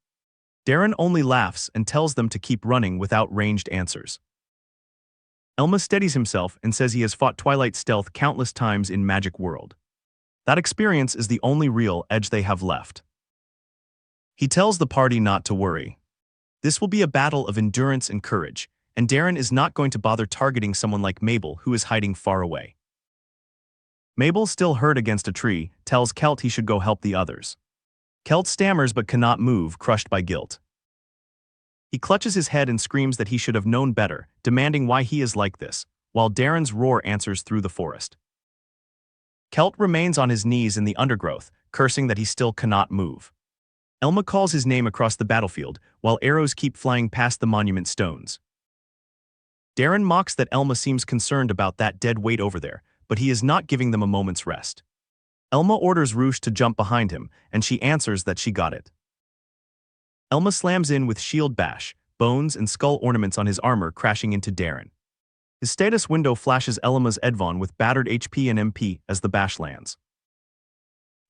Darren only laughs and tells them to keep running without ranged answers. Elma steadies himself and says he has fought Twilight Stealth countless times in Magic World. That experience is the only real edge they have left. He tells the party not to worry. This will be a battle of endurance and courage, and Darren is not going to bother targeting someone like Mabel, who is hiding far away. Mabel, still hurt against a tree, tells Kelt he should go help the others. Kelt stammers but cannot move, crushed by guilt. He clutches his head and screams that he should have known better, demanding why he is like this, while Darren's roar answers through the forest. Kelt remains on his knees in the undergrowth, cursing that he still cannot move. Elma calls his name across the battlefield, while arrows keep flying past the monument stones. Darren mocks that Elma seems concerned about that dead weight over there, but he is not giving them a moment's rest. Elma orders Roosh to jump behind him, and she answers that she got it. Elma slams in with shield bash, bones and skull ornaments on his armor crashing into Darren. His status window flashes Elma's Edvan with battered HP and MP as the bash lands.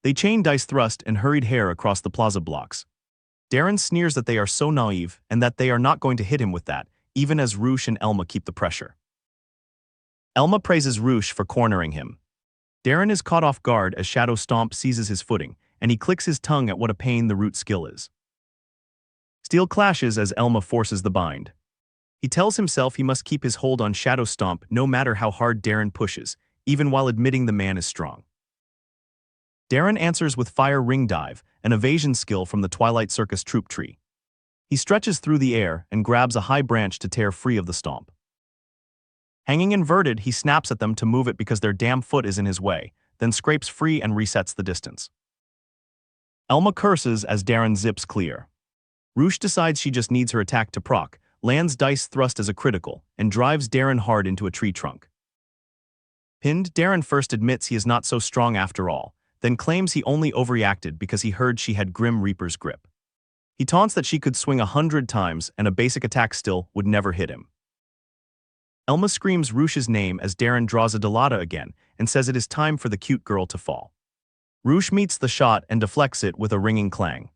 They chain dice thrust and hurried hair across the plaza blocks. Darren sneers that they are so naive and that they are not going to hit him with that, even as Roosh and Elma keep the pressure. Elma praises Roosh for cornering him. Darren is caught off guard as Shadow Stomp seizes his footing, and he clicks his tongue at what a pain the root skill is. Steel clashes as Elma forces the bind. He tells himself he must keep his hold on Shadow Stomp no matter how hard Darren pushes, even while admitting the man is strong. Darren answers with Fire Ring Dive, an evasion skill from the Twilight Circus troop tree. He stretches through the air and grabs a high branch to tear free of the stomp. Hanging inverted, he snaps at them to move it because their damn foot is in his way, then scrapes free and resets the distance. Elma curses as Darren zips clear. Roosh decides she just needs her attack to proc, lands dice thrust as a critical, and drives Darren hard into a tree trunk. Pinned, Darren first admits he is not so strong after all, then claims he only overreacted because he heard she had Grim Reaper's grip. He taunts that she could swing 100 times and a basic attack still would never hit him. Elma screams Roosh's name as Darren draws a Delata again and says it is time for the cute girl to fall. Roosh meets the shot and deflects it with a ringing clang.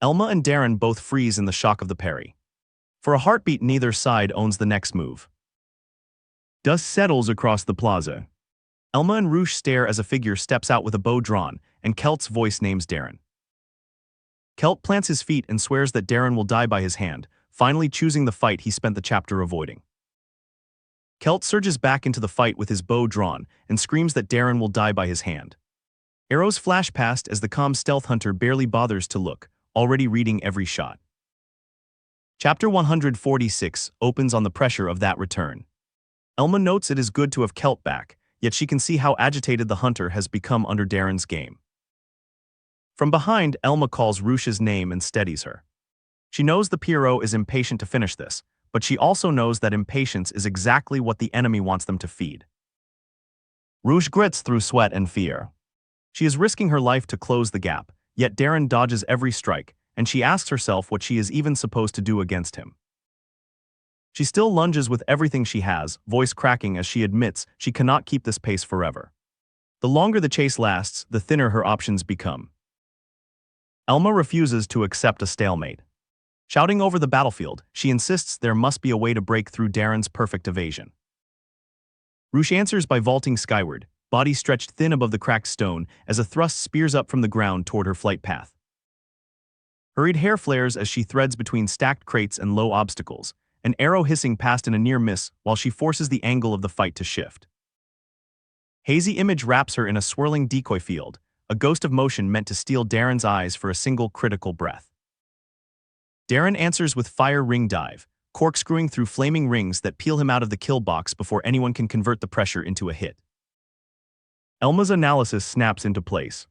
Elma and Darren both freeze in the shock of the parry. For a heartbeat, neither side owns the next move. Dust settles across the plaza. Elma and Roosh stare as a figure steps out with a bow drawn, and Kelt's voice names Darren. Kelt plants his feet and swears that Darren will die by his hand, finally choosing the fight he spent the chapter avoiding. Kelt surges back into the fight with his bow drawn and screams that Darren will die by his hand. Arrows flash past as the calm stealth hunter barely bothers to look, already reading every shot. Chapter 146 opens on the pressure of that return. Elma notes it is good to have Kelt back, yet she can see how agitated the hunter has become under Darren's game. From behind, Elma calls Roosh's name and steadies her. She knows the Pierrot is impatient to finish this, but she also knows that impatience is exactly what the enemy wants them to feed. Roosh grits through sweat and fear. She is risking her life to close the gap, yet Darren dodges every strike, and she asks herself what she is even supposed to do against him. She still lunges with everything she has, voice cracking as she admits she cannot keep this pace forever. The longer the chase lasts, the thinner her options become. Elma refuses to accept a stalemate. Shouting over the battlefield, she insists there must be a way to break through Darren's perfect evasion. Roosh answers by vaulting skyward, body stretched thin above the cracked stone as a thrust spears up from the ground toward her flight path. Hurried hair flares as she threads between stacked crates and low obstacles, an arrow hissing past in a near miss while she forces the angle of the fight to shift. Hazy image wraps her in a swirling decoy field, a ghost of motion meant to steal Darren's eyes for a single critical breath. Darren answers with Fire Ring Dive, corkscrewing through flaming rings that peel him out of the kill box before anyone can convert the pressure into a hit. Elma's analysis snaps into place.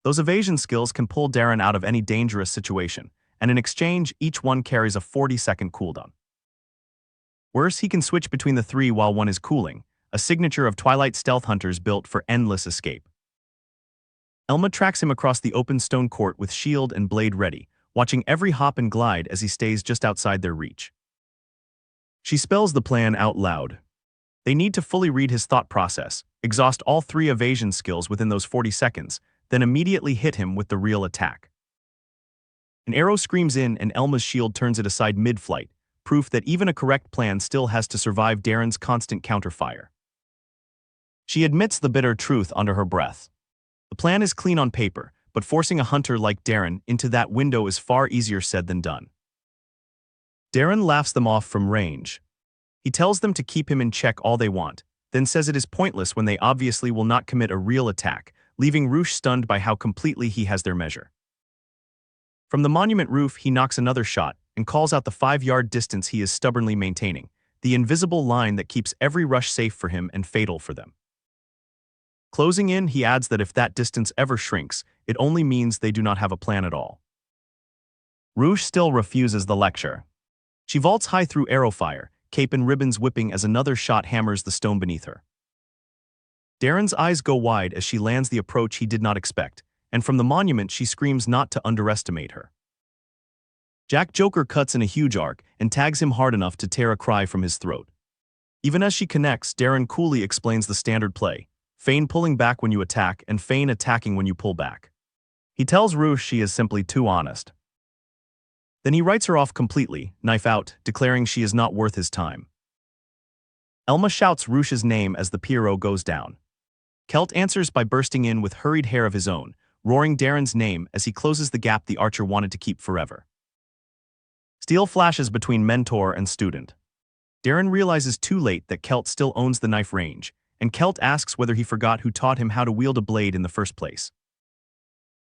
Those evasion skills can pull Darren out of any dangerous situation, and in exchange, each one carries a 40-second cooldown. Worse, he can switch between the three while one is cooling, a signature of Twilight stealth hunters built for endless escape. Elma tracks him across the open stone court with shield and blade ready, watching every hop and glide as he stays just outside their reach. She spells the plan out loud. They need to fully read his thought process, exhaust all three evasion skills within those 40 seconds, then immediately hit him with the real attack. An arrow screams in and Elma's shield turns it aside mid-flight, proof that even a correct plan still has to survive Darren's constant counterfire. She admits the bitter truth under her breath. The plan is clean on paper, but forcing a hunter like Darren into that window is far easier said than done. Darren laughs them off from range. He tells them to keep him in check all they want, then says it is pointless when they obviously will not commit a real attack, leaving Roosh stunned by how completely he has their measure. From the monument roof, he knocks another shot and calls out the 5-yard distance he is stubbornly maintaining, the invisible line that keeps every rush safe for him and fatal for them. Closing in, he adds that if that distance ever shrinks, it only means they do not have a plan at all. Roosh still refuses the lecture. She vaults high through arrow fire, cape and ribbons whipping as another shot hammers the stone beneath her. Darren's eyes go wide as she lands the approach he did not expect, and from the monument she screams not to underestimate her. Jack Joker cuts in a huge arc and tags him hard enough to tear a cry from his throat. Even as she connects, Darren coolly explains the standard play: feign pulling back when you attack and feign attacking when you pull back. He tells Rush she is simply too honest. Then he writes her off completely, knife out, declaring she is not worth his time. Elma shouts Rush's name as the Pierrot goes down. Celt answers by bursting in with hurried hair of his own, roaring Darren's name as he closes the gap the archer wanted to keep forever. Steel flashes between mentor and student. Darren realizes too late that Celt still owns the knife range, and Celt asks whether he forgot who taught him how to wield a blade in the first place.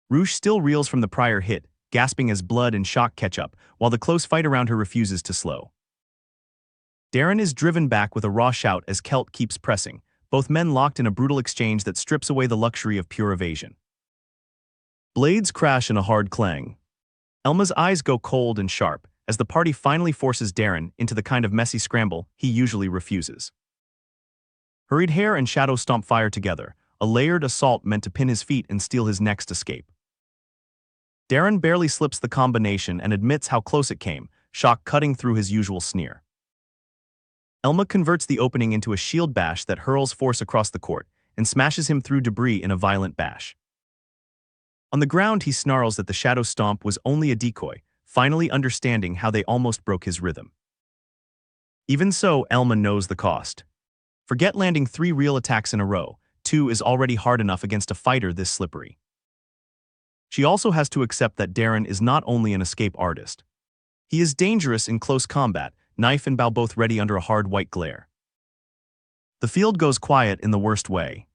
Rush still reels from the prior hit, gasping as blood and shock catch up, while the close fight around her refuses to slow. Darren is driven back with a raw shout as Celt keeps pressing, both men locked in a brutal exchange that strips away the luxury of pure evasion. Blades crash in a hard clang. Elma's eyes go cold and sharp as the party finally forces Darren into the kind of messy scramble he usually refuses. Hurried hair and shadow stomp fire together, a layered assault meant to pin his feet and steal his next escape. Darren barely slips the combination and admits how close it came, shock cutting through his usual sneer. Elma converts the opening into a shield bash that hurls force across the court and smashes him through debris in a violent bash. On the ground, he snarls that the shadow stomp was only a decoy, finally understanding how they almost broke his rhythm. Even so, Elma knows the cost. Forget landing 3 real attacks in a row, 2 is already hard enough against a fighter this slippery. She also has to accept that Darren is not only an escape artist. He is dangerous in close combat, knife and bow both ready under a hard white glare. The field goes quiet in the worst way.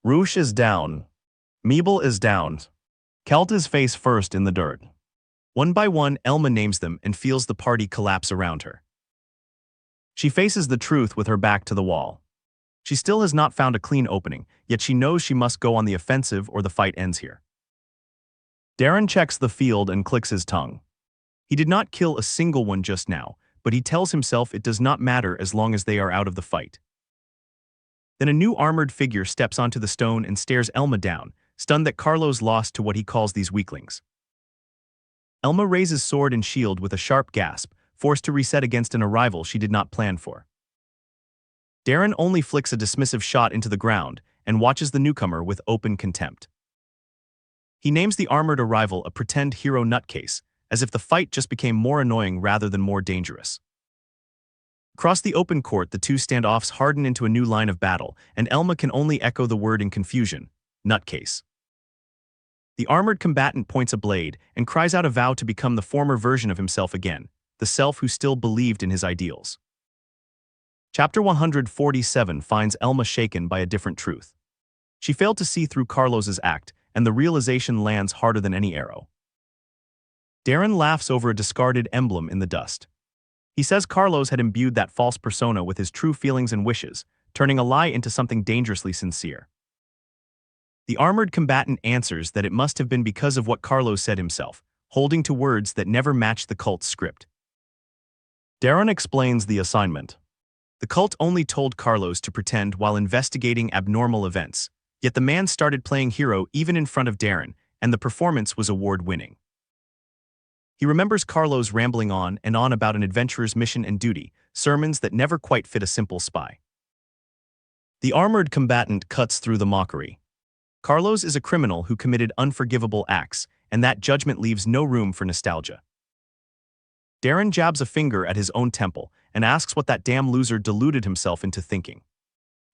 Rush is down. Meeble is down. Celt is face first in the dirt. One by one, Elma names them and feels the party collapse around her. She faces the truth with her back to the wall. She still has not found a clean opening, yet she knows she must go on the offensive or the fight ends here. Darren checks the field and clicks his tongue. He did not kill a single one just now, but he tells himself it does not matter as long as they are out of the fight. Then a new armored figure steps onto the stone and stares Elma down, stunned that Carlos lost to what he calls these weaklings. Elma raises sword and shield with a sharp gasp, forced to reset against an arrival she did not plan for. Darren only flicks a dismissive shot into the ground and watches the newcomer with open contempt. He names the armored arrival a pretend hero nutcase, as if the fight just became more annoying rather than more dangerous. Across the open court, the two standoffs harden into a new line of battle, and Elma can only echo the word in confusion: nutcase. The armored combatant points a blade and cries out a vow to become the former version of himself again, the self who still believed in his ideals. Chapter 147 finds Elma shaken by a different truth. She failed to see through Carlos's act, and the realization lands harder than any arrow. Darren laughs over a discarded emblem in the dust. He says Carlos had imbued that false persona with his true feelings and wishes, turning a lie into something dangerously sincere. The armored combatant answers that it must have been because of what Carlos said himself, holding to words that never matched the cult's script. Darren explains the assignment. The cult only told Carlos to pretend while investigating abnormal events, yet the man started playing hero even in front of Darren, and the performance was award-winning. He remembers Carlos rambling on and on about an adventurer's mission and duty, sermons that never quite fit a simple spy. The armored combatant cuts through the mockery. Carlos is a criminal who committed unforgivable acts, and that judgment leaves no room for nostalgia. Darren jabs a finger at his own temple and asks what that damn loser deluded himself into thinking.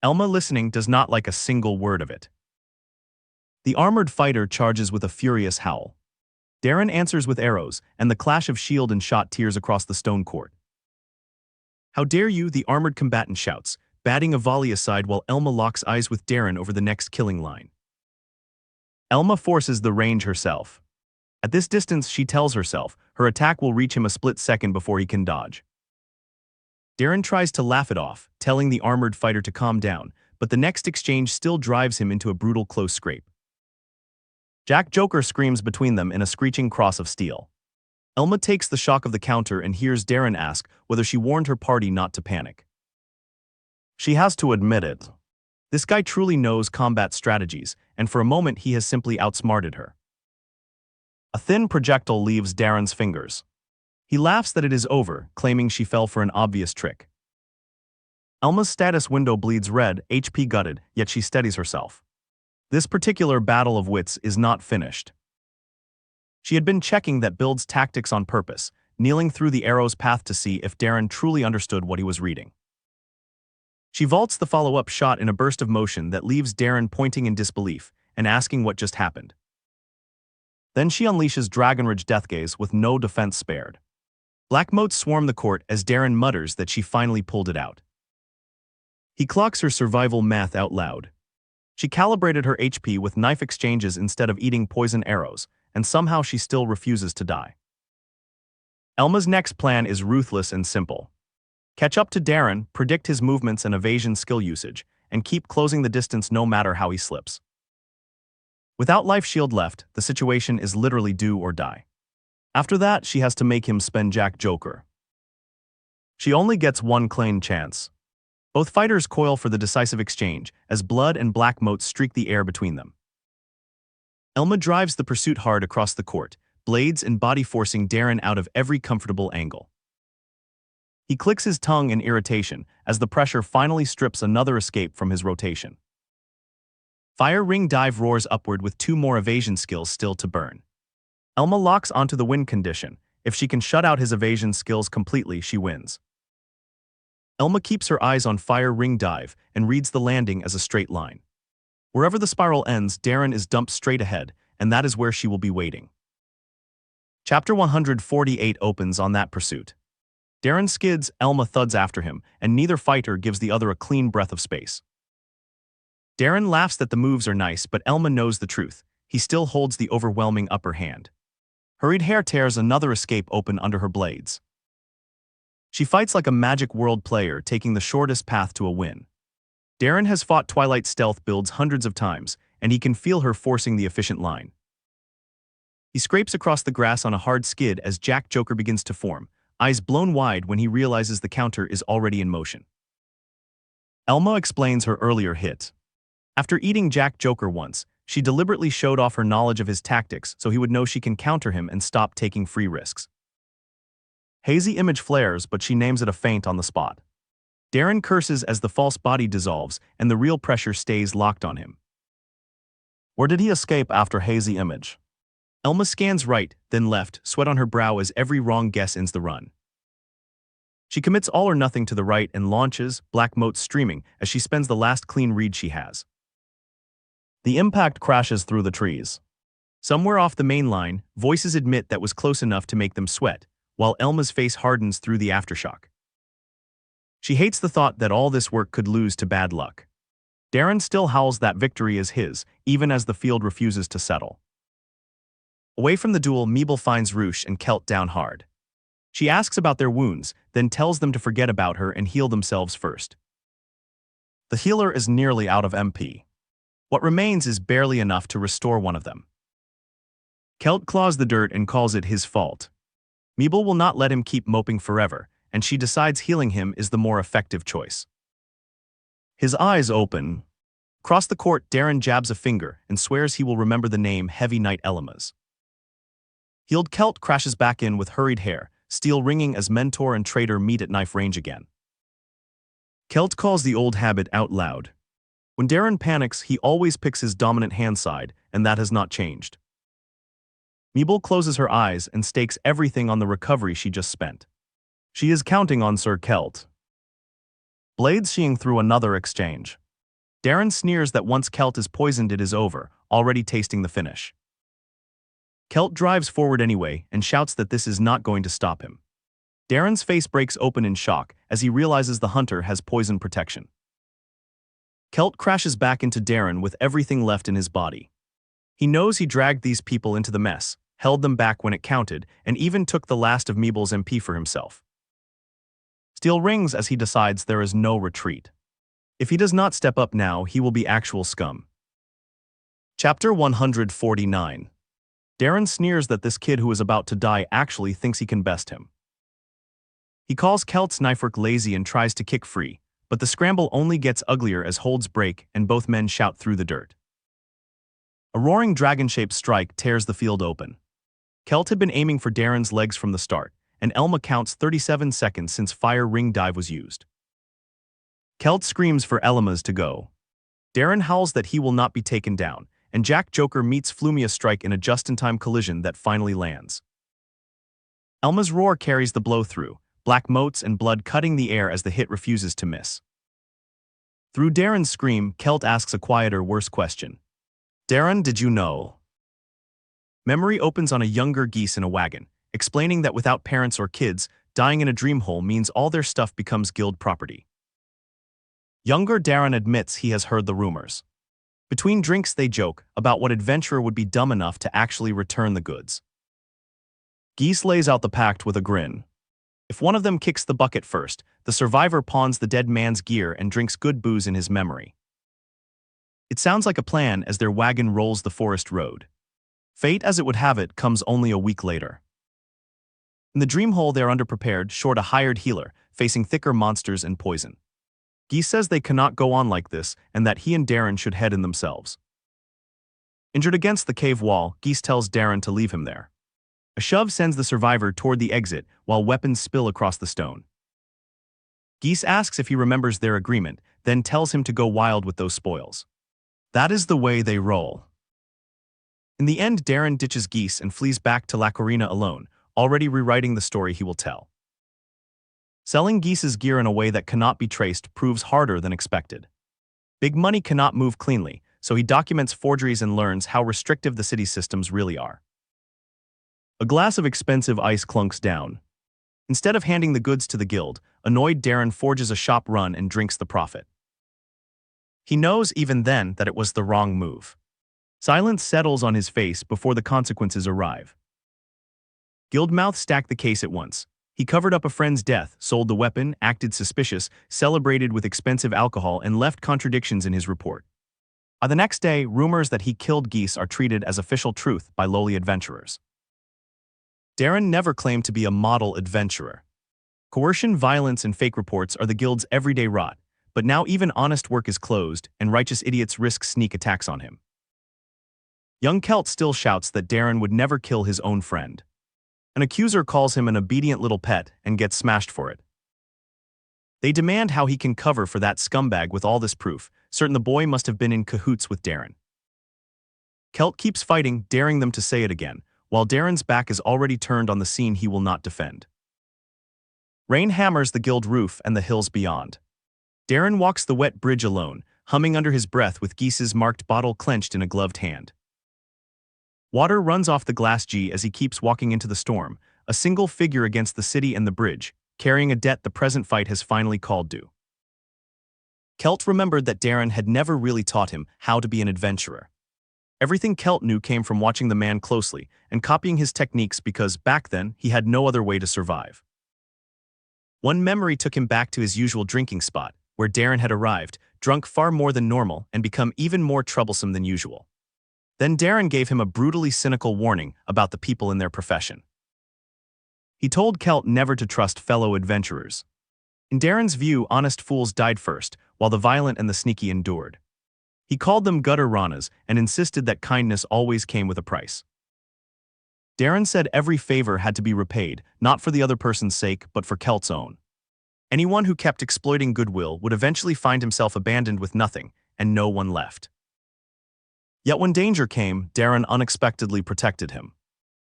Elma, listening, does not like a single word of it. The armored fighter charges with a furious howl. Darren answers with arrows, and the clash of shield and shot tears across the stone court. "How dare you?" the armored combatant shouts, batting a volley aside while Elma locks eyes with Darren over the next killing line. Elma forces the range herself. At this distance, she tells herself, her attack will reach him a split second before he can dodge. Darren tries to laugh it off, telling the armored fighter to calm down, but the next exchange still drives him into a brutal close scrape. Jack Joker screams between them in a screeching cross of steel. Elma takes the shock of the counter and hears Darren ask whether she warned her party not to panic. She has to admit it. This guy truly knows combat strategies, and for a moment he has simply outsmarted her. A thin projectile leaves Darren's fingers. He laughs that it is over, claiming she fell for an obvious trick. Elma's status window bleeds red, HP gutted, yet she steadies herself. This particular battle of wits is not finished. She had been checking that build's tactics on purpose, kneeling through the arrow's path to see if Darren truly understood what he was reading. She vaults the follow-up shot in a burst of motion that leaves Darren pointing in disbelief and asking what just happened. Then she unleashes Dragonrage Deathgaze with no defense spared. Black motes swarm the court as Darren mutters that she finally pulled it out. He clocks her survival math out loud. She calibrated her HP with knife exchanges instead of eating poison arrows, and somehow she still refuses to die. Elma's next plan is ruthless and simple. Catch up to Darren, predict his movements and evasion skill usage, and keep closing the distance no matter how he slips. Without life shield left, the situation is literally do or die. After that, she has to make him spend Jack Joker. She only gets one clean chance. Both fighters coil for the decisive exchange, as blood and black motes streak the air between them. Elma drives the pursuit hard across the court, blades and body forcing Darren out of every comfortable angle. He clicks his tongue in irritation as the pressure finally strips another escape from his rotation. Fire Ring Dive roars upward with 2 more evasion skills still to burn. Elma locks onto the win condition. If she can shut out his evasion skills completely, she wins. Elma keeps her eyes on Fire Ring Dive and reads the landing as a straight line. Wherever the spiral ends, Darren is dumped straight ahead, and that is where she will be waiting. Chapter 148 opens on that pursuit. Darren skids, Elma thuds after him, and neither fighter gives the other a clean breath of space. Darren laughs that the moves are nice, but Elma knows the truth. He still holds the overwhelming upper hand. Hurried Hair tears another escape open under her blades. She fights like a Magic World player, taking the shortest path to a win. Darren has fought Twilight stealth builds hundreds of times, and he can feel her forcing the efficient line. He scrapes across the grass on a hard skid as Jack Joker begins to form, eyes blown wide when he realizes the counter is already in motion. Elma explains her earlier hit. After eating Jack Joker once, she deliberately showed off her knowledge of his tactics so he would know she can counter him and stop taking free risks. Hazy image flares, but she names it a feint on the spot. Darren curses as the false body dissolves and the real pressure stays locked on him. Where did he escape after hazy image? Elma scans right, then left, sweat on her brow as every wrong guess ends the run. She commits all or nothing to the right and launches, black motes streaming, as she spends the last clean read she has. The impact crashes through the trees. Somewhere off the main line, voices admit that was close enough to make them sweat, while Elma's face hardens through the aftershock. She hates the thought that all this work could lose to bad luck. Darren still howls that victory is his, even as the field refuses to settle. Away from the duel, Meeble finds Roosh and Kelt down hard. She asks about their wounds, then tells them to forget about her and heal themselves first. The healer is nearly out of MP. What remains is barely enough to restore one of them. Kelt claws the dirt and calls it his fault. Meeble will not let him keep moping forever, and she decides healing him is the more effective choice. His eyes open. Across the court, Darren jabs a finger and swears he will remember the name Heavy Knight Elma's. Healed Kelt crashes back in with hurried hair, steel ringing as mentor and traitor meet at knife range again. Kelt calls the old habit out loud. When Darren panics, he always picks his dominant hand side, and that has not changed. Meeble closes her eyes and stakes everything on the recovery she just spent. She is counting on Sir Kelt. Blades seeing through another exchange. Darren sneers that once Kelt is poisoned it is over, already tasting the finish. Kelt drives forward anyway and shouts that this is not going to stop him. Darren's face breaks open in shock as he realizes the hunter has poison protection. Kelt crashes back into Darren with everything left in his body. He knows he dragged these people into the mess, held them back when it counted, and even took the last of Meeble's MP for himself. Steel rings as he decides there is no retreat. If he does not step up now, he will be actual scum. Chapter 149. Darren sneers that this kid who is about to die actually thinks he can best him. He calls Kelt's knifework lazy and tries to kick free, but the scramble only gets uglier as holds break and both men shout through the dirt. A roaring dragon-shaped strike tears the field open. Kelt had been aiming for Darren's legs from the start, and Elma counts 37 seconds since fire ring dive was used. Kelt screams for Elma's to go. Darren howls that he will not be taken down, and Jack Joker meets Flumia strike in a just-in-time collision that finally lands. Elma's roar carries the blow through, black motes and blood cutting the air as the hit refuses to miss. Through Darren's scream, Kelt asks a quieter, worse question. Darren, did you know? Memory opens on a younger geese in a wagon, explaining that without parents or kids, dying in a dream hole means all their stuff becomes guild property. Younger Darren admits he has heard the rumors. Between drinks they joke about what adventurer would be dumb enough to actually return the goods. Geese lays out the pact with a grin. If one of them kicks the bucket first, the survivor pawns the dead man's gear and drinks good booze in his memory. It sounds like a plan as their wagon rolls the forest road. Fate, as it would have it, comes only a week later. In the dream hole they are underprepared, short a hired healer, facing thicker monsters and poison. Geese says they cannot go on like this and that he and Darren should head in themselves. Injured against the cave wall, Geese tells Darren to leave him there. A shove sends the survivor toward the exit while weapons spill across the stone. Geese asks if he remembers their agreement, then tells him to go wild with those spoils. That is the way they roll. In the end, Darren ditches Geese and flees back to La Corina alone, already rewriting the story he will tell. Selling Geese's gear in a way that cannot be traced proves harder than expected. Big money cannot move cleanly, so he documents forgeries and learns how restrictive the city's systems really are. A glass of expensive ice clunks down. Instead of handing the goods to the guild, annoyed Darren forges a shop run and drinks the profit. He knows even then that it was the wrong move. Silence settles on his face before the consequences arrive. Guildmouth stacked the case at once. He covered up a friend's death, sold the weapon, acted suspicious, celebrated with expensive alcohol, and left contradictions in his report. The next day, rumors that he killed Geese are treated as official truth by lowly adventurers. Darren never claimed to be a model adventurer. Coercion, violence, and fake reports are the guild's everyday rot, but now even honest work is closed, and righteous idiots risk sneak attacks on him. Young Kelt still shouts that Darren would never kill his own friend. An accuser calls him an obedient little pet and gets smashed for it. They demand how he can cover for that scumbag with all this proof, certain the boy must have been in cahoots with Darren. Kelt keeps fighting, daring them to say it again, while Darren's back is already turned on the scene he will not defend. Rain hammers the guild roof and the hills beyond. Darren walks the wet bridge alone, humming under his breath with Geese's marked bottle clenched in a gloved hand. Water runs off the glass G as he keeps walking into the storm, a single figure against the city and the bridge, carrying a debt the present fight has finally called due. Kelt remembered that Darren had never really taught him how to be an adventurer. Everything Kelt knew came from watching the man closely and copying his techniques because, back then, he had no other way to survive. One memory took him back to his usual drinking spot, where Darren had arrived, drunk far more than normal and become even more troublesome than usual. Then Darren gave him a brutally cynical warning about the people in their profession. He told Kelt never to trust fellow adventurers. In Darren's view, honest fools died first, while the violent and the sneaky endured. He called them gutter ranas and insisted that kindness always came with a price. Darren said every favor had to be repaid, not for the other person's sake, but for Kelt's own. Anyone who kept exploiting goodwill would eventually find himself abandoned with nothing, and no one left. Yet when danger came, Darren unexpectedly protected him.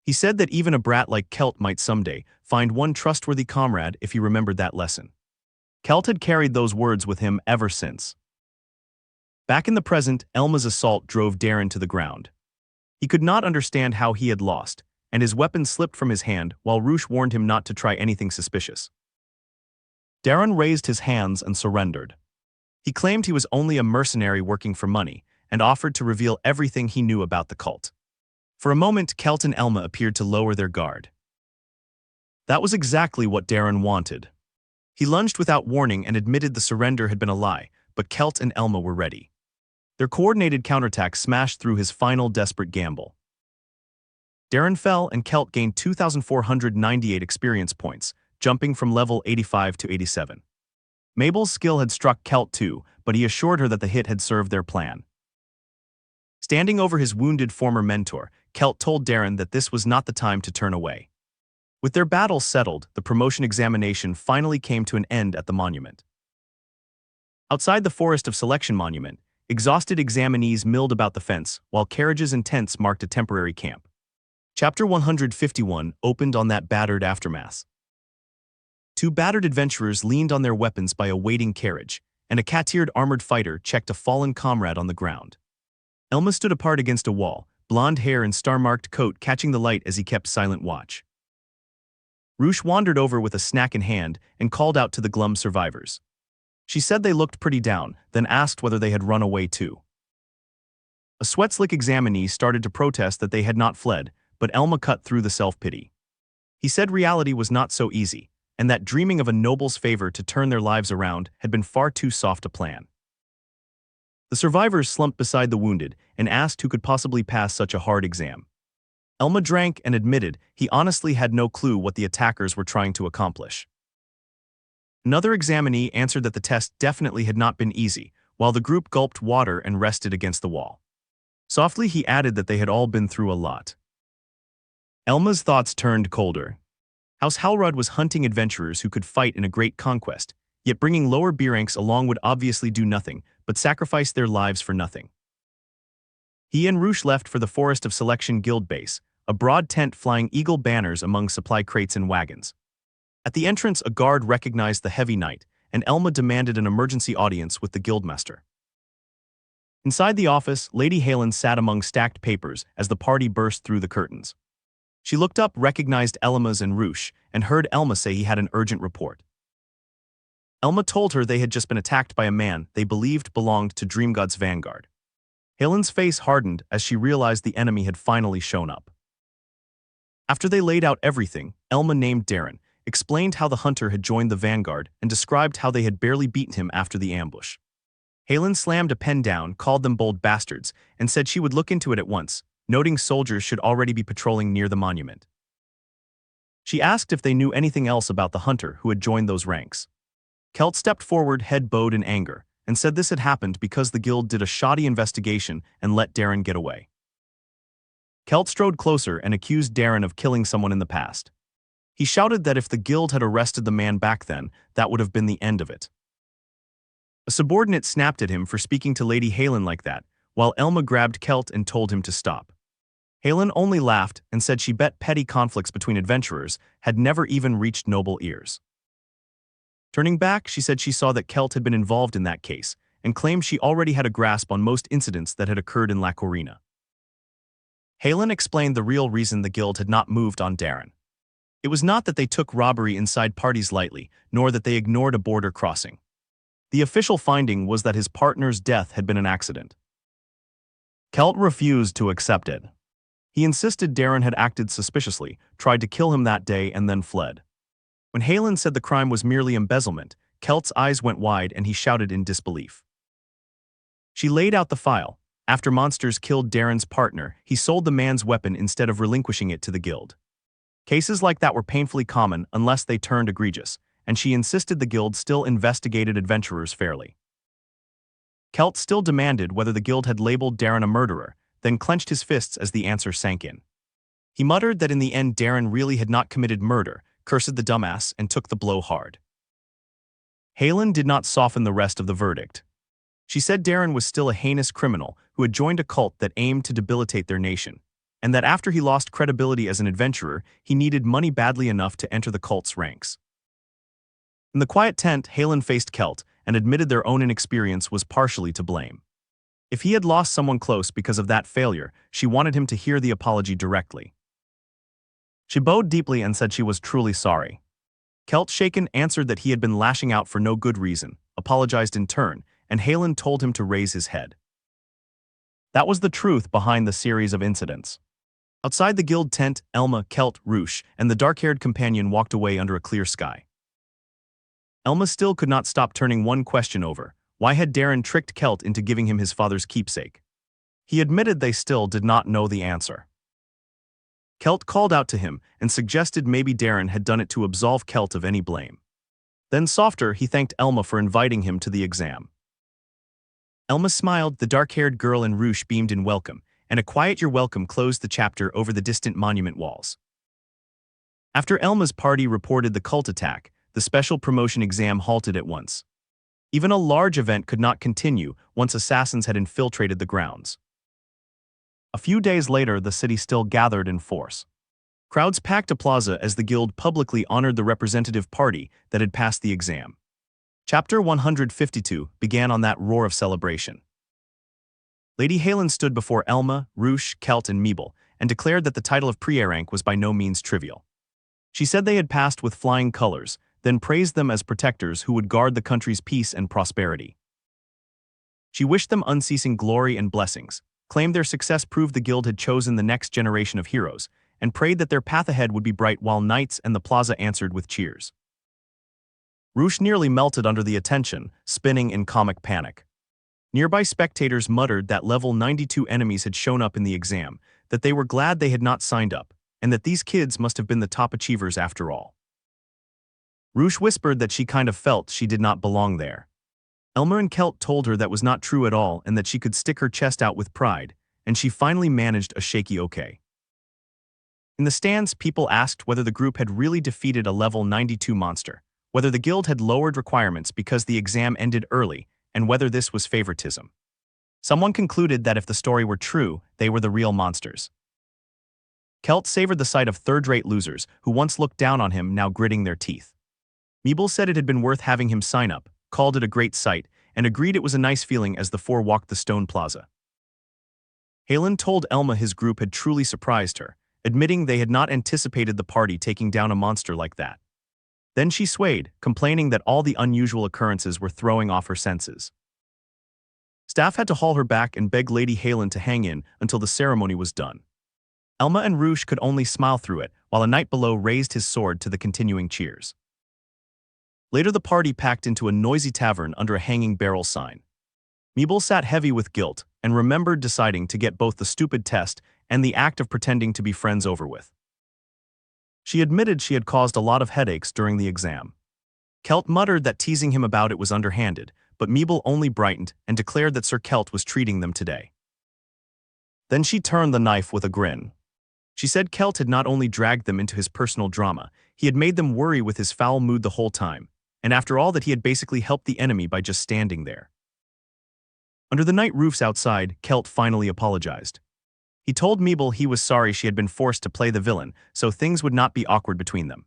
He said that even a brat like Kelt might someday find one trustworthy comrade if he remembered that lesson. Kelt had carried those words with him ever since. Back in the present, Elma's assault drove Darren to the ground. He could not understand how he had lost, and his weapon slipped from his hand while Roosh warned him not to try anything suspicious. Darren raised his hands and surrendered. He claimed he was only a mercenary working for money, and offered to reveal everything he knew about the cult. For a moment, Kelt and Elma appeared to lower their guard. That was exactly what Darren wanted. He lunged without warning and admitted the surrender had been a lie, but Kelt and Elma were ready. Their coordinated counterattack smashed through his final desperate gamble. Darren fell and Kelt gained 2,498 experience points, jumping from level 85 to 87. Mabel's skill had struck Kelt too, but he assured her that the hit had served their plan. Standing over his wounded former mentor, Kelt told Darren that this was not the time to turn away. With their battle settled, the promotion examination finally came to an end at the monument. Outside the Forest of Selection monument, exhausted examinees milled about the fence, while carriages and tents marked a temporary camp. Chapter 151 opened on that battered aftermath. Two battered adventurers leaned on their weapons by a waiting carriage, and a cat-eared armored fighter checked a fallen comrade on the ground. Elma stood apart against a wall, blonde hair and star-marked coat catching the light as he kept silent watch. Roosh wandered over with a snack in hand and called out to the glum survivors. She said they looked pretty down, then asked whether they had run away too. A sweat-slick examinee started to protest that they had not fled, but Elma cut through the self-pity. He said reality was not so easy, and that dreaming of a noble's favor to turn their lives around had been far too soft a plan. The survivors slumped beside the wounded and asked who could possibly pass such a hard exam. Elma drank and admitted he honestly had no clue what the attackers were trying to accomplish. Another examinee answered that the test definitely had not been easy, while the group gulped water and rested against the wall. Softly he added that they had all been through a lot. Elma's thoughts turned colder. House Halrod was hunting adventurers who could fight in a great conquest, yet bringing lower B ranks along would obviously do nothing but sacrifice their lives for nothing. He and Roosh left for the Forest of Selection Guild base, a broad tent flying eagle banners among supply crates and wagons. At the entrance, a guard recognized the heavy knight, and Elma demanded an emergency audience with the guildmaster. Inside the office, Lady Halen sat among stacked papers as the party burst through the curtains. She looked up, recognized Elma's and Roosh, and heard Elma say he had an urgent report. Elma told her they had just been attacked by a man they believed belonged to Dreamgod's vanguard. Helen's face hardened as she realized the enemy had finally shown up. After they laid out everything, Elma named Darren, explained how the hunter had joined the vanguard, and described how they had barely beaten him after the ambush. Helen slammed a pen down, called them bold bastards, and said she would look into it at once, noting soldiers should already be patrolling near the monument. She asked if they knew anything else about the hunter who had joined those ranks. Kelt stepped forward, head bowed in anger, and said this had happened because the guild did a shoddy investigation and let Darren get away. Kelt strode closer and accused Darren of killing someone in the past. He shouted that if the guild had arrested the man back then, that would have been the end of it. A subordinate snapped at him for speaking to Lady Halen like that, while Elma grabbed Kelt and told him to stop. Halen only laughed and said she bet petty conflicts between adventurers had never even reached noble ears. Turning back, she said she saw that Kelt had been involved in that case, and claimed she already had a grasp on most incidents that had occurred in La Corina. Halen explained the real reason the guild had not moved on Darren. It was not that they took robbery inside parties lightly, nor that they ignored a border crossing. The official finding was that his partner's death had been an accident. Kelt refused to accept it. He insisted Darren had acted suspiciously, tried to kill him that day, and then fled. When Halen said the crime was merely embezzlement, Kelt's eyes went wide and he shouted in disbelief. She laid out the file. After monsters killed Darren's partner, he sold the man's weapon instead of relinquishing it to the guild. Cases like that were painfully common unless they turned egregious, and she insisted the guild still investigated adventurers fairly. Kelt still demanded whether the guild had labeled Darren a murderer, then clenched his fists as the answer sank in. He muttered that in the end Darren really had not committed murder, cursed the dumbass, and took the blow hard. Halen did not soften the rest of the verdict. She said Darren was still a heinous criminal who had joined a cult that aimed to debilitate their nation, and that after he lost credibility as an adventurer, he needed money badly enough to enter the cult's ranks. In the quiet tent, Halen faced Kelt and admitted their own inexperience was partially to blame. If he had lost someone close because of that failure, she wanted him to hear the apology directly. She bowed deeply and said she was truly sorry. Kelt, shaken, answered that he had been lashing out for no good reason, apologized in turn, and Halen told him to raise his head. That was the truth behind the series of incidents. Outside the guild tent, Elma, Kelt, Roosh, and the dark-haired companion walked away under a clear sky. Elma still could not stop turning one question over. Why had Darren tricked Kelt into giving him his father's keepsake? He admitted they still did not know the answer. Kelt called out to him and suggested maybe Darren had done it to absolve Kelt of any blame. Then softer, he thanked Elma for inviting him to the exam. Elma smiled, the dark-haired girl and Roosh beamed in welcome, and a quiet "You're welcome" closed the chapter over the distant monument walls. After Elma's party reported the cult attack, the special promotion exam halted at once. Even a large event could not continue once assassins had infiltrated the grounds. A few days later, the city still gathered in force. Crowds packed a plaza as the guild publicly honored the representative party that had passed the exam. Chapter 152 began on that roar of celebration. Lady Halen stood before Elma, Roosh, Kelt, and Meeble and declared that the title of Pre-A-Rank was by no means trivial. She said they had passed with flying colors, then praised them as protectors who would guard the country's peace and prosperity. She wished them unceasing glory and blessings, claimed their success proved the guild had chosen the next generation of heroes, and prayed that their path ahead would be bright while knights and the plaza answered with cheers. Roosh nearly melted under the attention, spinning in comic panic. Nearby spectators muttered that level 92 enemies had shown up in the exam, that they were glad they had not signed up, and that these kids must have been the top achievers after all. Roosh whispered that she kind of felt she did not belong there. Elma and Kelt told her that was not true at all and that she could stick her chest out with pride, and she finally managed a shaky okay. In the stands, people asked whether the group had really defeated a level 92 monster, whether the guild had lowered requirements because the exam ended early, and whether this was favoritism. Someone concluded that if the story were true, they were the real monsters. Kelt savored the sight of third-rate losers who once looked down on him now gritting their teeth. Meeble said it had been worth having him sign up, called it a great sight, and agreed it was a nice feeling as the four walked the stone plaza. Halen told Elma his group had truly surprised her, admitting they had not anticipated the party taking down a monster like that. Then she swayed, complaining that all the unusual occurrences were throwing off her senses. Staff had to haul her back and beg Lady Halen to hang in until the ceremony was done. Elma and Roosh could only smile through it, while a knight below raised his sword to the continuing cheers. Later the party packed into a noisy tavern under a hanging barrel sign. Meeble sat heavy with guilt and remembered deciding to get both the stupid test and the act of pretending to be friends over with. She admitted she had caused a lot of headaches during the exam. Kelt muttered that teasing him about it was underhanded, but Meeble only brightened and declared that Sir Kelt was treating them today. Then she turned the knife with a grin. She said Kelt had not only dragged them into his personal drama, he had made them worry with his foul mood the whole time, and after all that he had basically helped the enemy by just standing there. Under the night roofs outside, Kelt finally apologized. He told Meeble he was sorry she had been forced to play the villain, so things would not be awkward between them.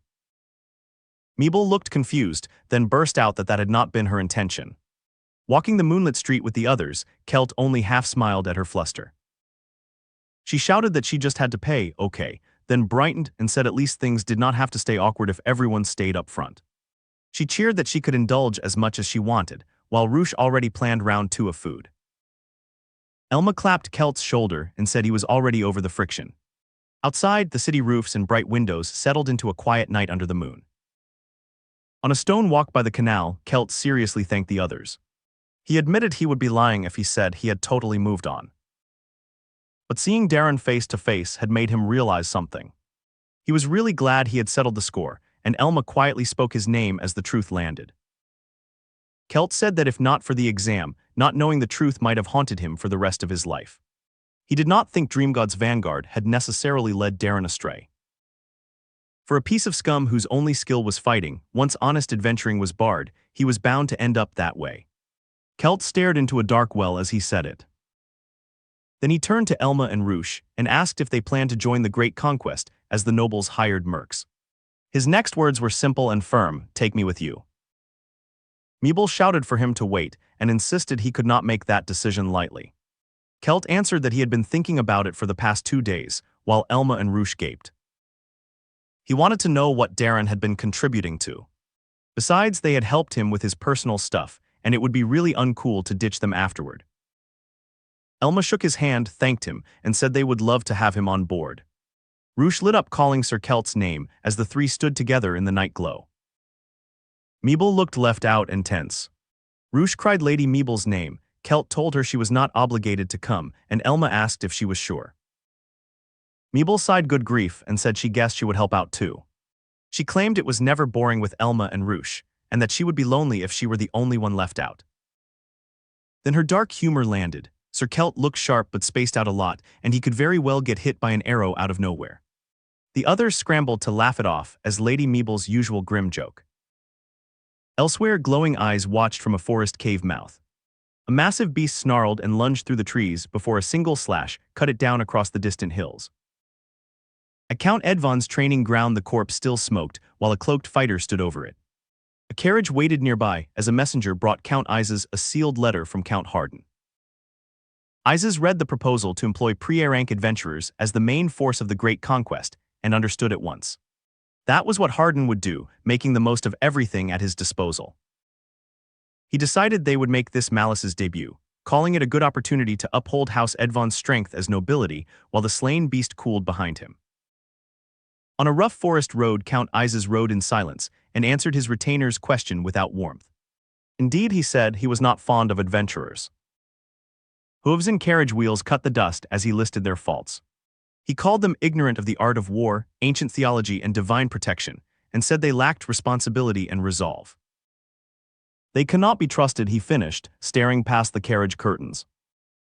Meeble looked confused, then burst out that had not been her intention. Walking the moonlit street with the others, Kelt only half smiled at her fluster. She shouted that she just had to pay, okay, then brightened and said at least things did not have to stay awkward if everyone stayed up front. She cheered that she could indulge as much as she wanted, while Roosh already planned round 2 of food. Elma clapped Kelt's shoulder and said he was already over the friction. Outside, the city roofs and bright windows settled into a quiet night under the moon. On a stone walk by the canal, Kelt seriously thanked the others. He admitted he would be lying if he said he had totally moved on. But seeing Darren face to face had made him realize something. He was really glad he had settled the score, and Elma quietly spoke his name as the truth landed. Kelt said that if not for the exam, not knowing the truth might have haunted him for the rest of his life. He did not think Dreamgod's vanguard had necessarily led Darren astray. For a piece of scum whose only skill was fighting, once honest adventuring was barred, he was bound to end up that way. Kelt stared into a dark well as he said it. Then he turned to Elma and Roosh and asked if they planned to join the Great Conquest as the nobles hired mercs. His next words were simple and firm, "Take me with you." Meeble shouted for him to wait and insisted he could not make that decision lightly. Kelt answered that he had been thinking about it for the past 2 days, while Elma and Roosh gaped. He wanted to know what Darren had been contributing to. Besides, they had helped him with his personal stuff, and it would be really uncool to ditch them afterward. Elma shook his hand, thanked him, and said they would love to have him on board. Roosh lit up calling Sir Kelt's name as the three stood together in the night glow. Meeble looked left out and tense. Roosh cried Lady Meeble's name. Kelt told her she was not obligated to come, and Elma asked if she was sure. Meeble sighed good grief and said she guessed she would help out too. She claimed it was never boring with Elma and Roosh, and that she would be lonely if she were the only one left out. Then her dark humor landed. Sir Kelt looked sharp but spaced out a lot, and he could very well get hit by an arrow out of nowhere. The others scrambled to laugh it off as Lady Meeble's usual grim joke. Elsewhere, glowing eyes watched from a forest cave mouth. A massive beast snarled and lunged through the trees before a single slash cut it down across the distant hills. At Count Edvan's training ground, the corpse still smoked while a cloaked fighter stood over it. A carriage waited nearby as a messenger brought Count Isis a sealed letter from Count Harden. Isis read the proposal to employ pre-A-rank adventurers as the main force of the Great Conquest and understood at once. That was what Harden would do, making the most of everything at his disposal. He decided they would make this Malice's debut, calling it a good opportunity to uphold House Edvan's strength as nobility while the slain beast cooled behind him. On a rough forest road, Count Isis rode in silence and answered his retainer's question without warmth. Indeed, he said, he was not fond of adventurers. Hooves and carriage wheels cut the dust as he listed their faults. He called them ignorant of the art of war, ancient theology, and divine protection, and said they lacked responsibility and resolve. They cannot be trusted, he finished, staring past the carriage curtains.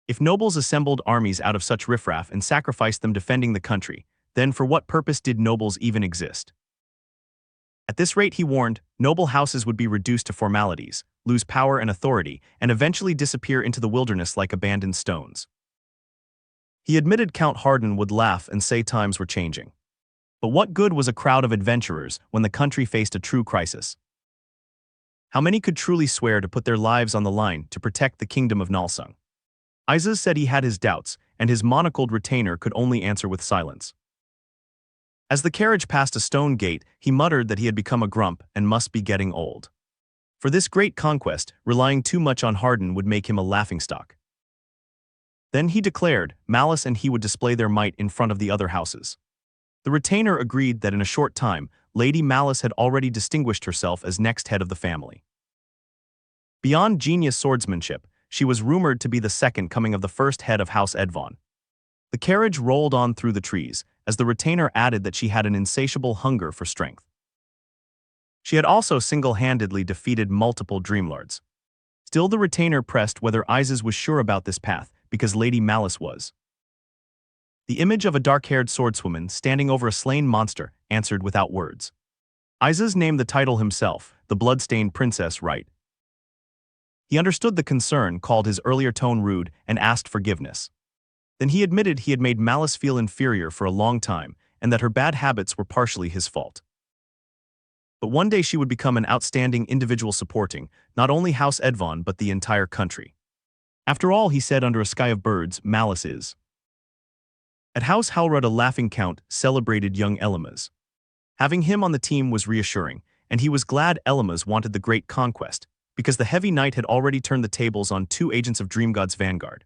If nobles assembled armies out of such riffraff and sacrificed them defending the country, then for what purpose did nobles even exist? At this rate, he warned, noble houses would be reduced to formalities, lose power and authority, and eventually disappear into the wilderness like abandoned stones. He admitted Count Harden would laugh and say times were changing. But what good was a crowd of adventurers when the country faced a true crisis? How many could truly swear to put their lives on the line to protect the kingdom of Nalsung? Isis said he had his doubts, and his monocled retainer could only answer with silence. As the carriage passed a stone gate, he muttered that he had become a grump and must be getting old. For this great conquest, relying too much on Harden would make him a laughingstock. Then he declared, Malice and he would display their might in front of the other houses. The retainer agreed that in a short time, Lady Malice had already distinguished herself as next head of the family. Beyond genius swordsmanship, she was rumored to be the second coming of the first head of House Edvan. The carriage rolled on through the trees, as the retainer added that she had an insatiable hunger for strength. She had also single-handedly defeated multiple dreamlords. Still, the retainer pressed whether Isis was sure about this path, because Lady Malice was. The image of a dark-haired swordswoman standing over a slain monster answered without words. Isis named the title himself, the blood-stained princess right. He understood the concern, called his earlier tone rude, and asked forgiveness. Then he admitted he had made Malice feel inferior for a long time, and that her bad habits were partially his fault. But one day she would become an outstanding individual supporting, not only House Edvan but the entire country. After all, he said under a sky of birds, Malice is. At House Halrud, a laughing count celebrated young Elmas. Having him on the team was reassuring, and he was glad Elmas wanted the great conquest, because the heavy knight had already turned the tables on 2 agents of Dreamgod's vanguard.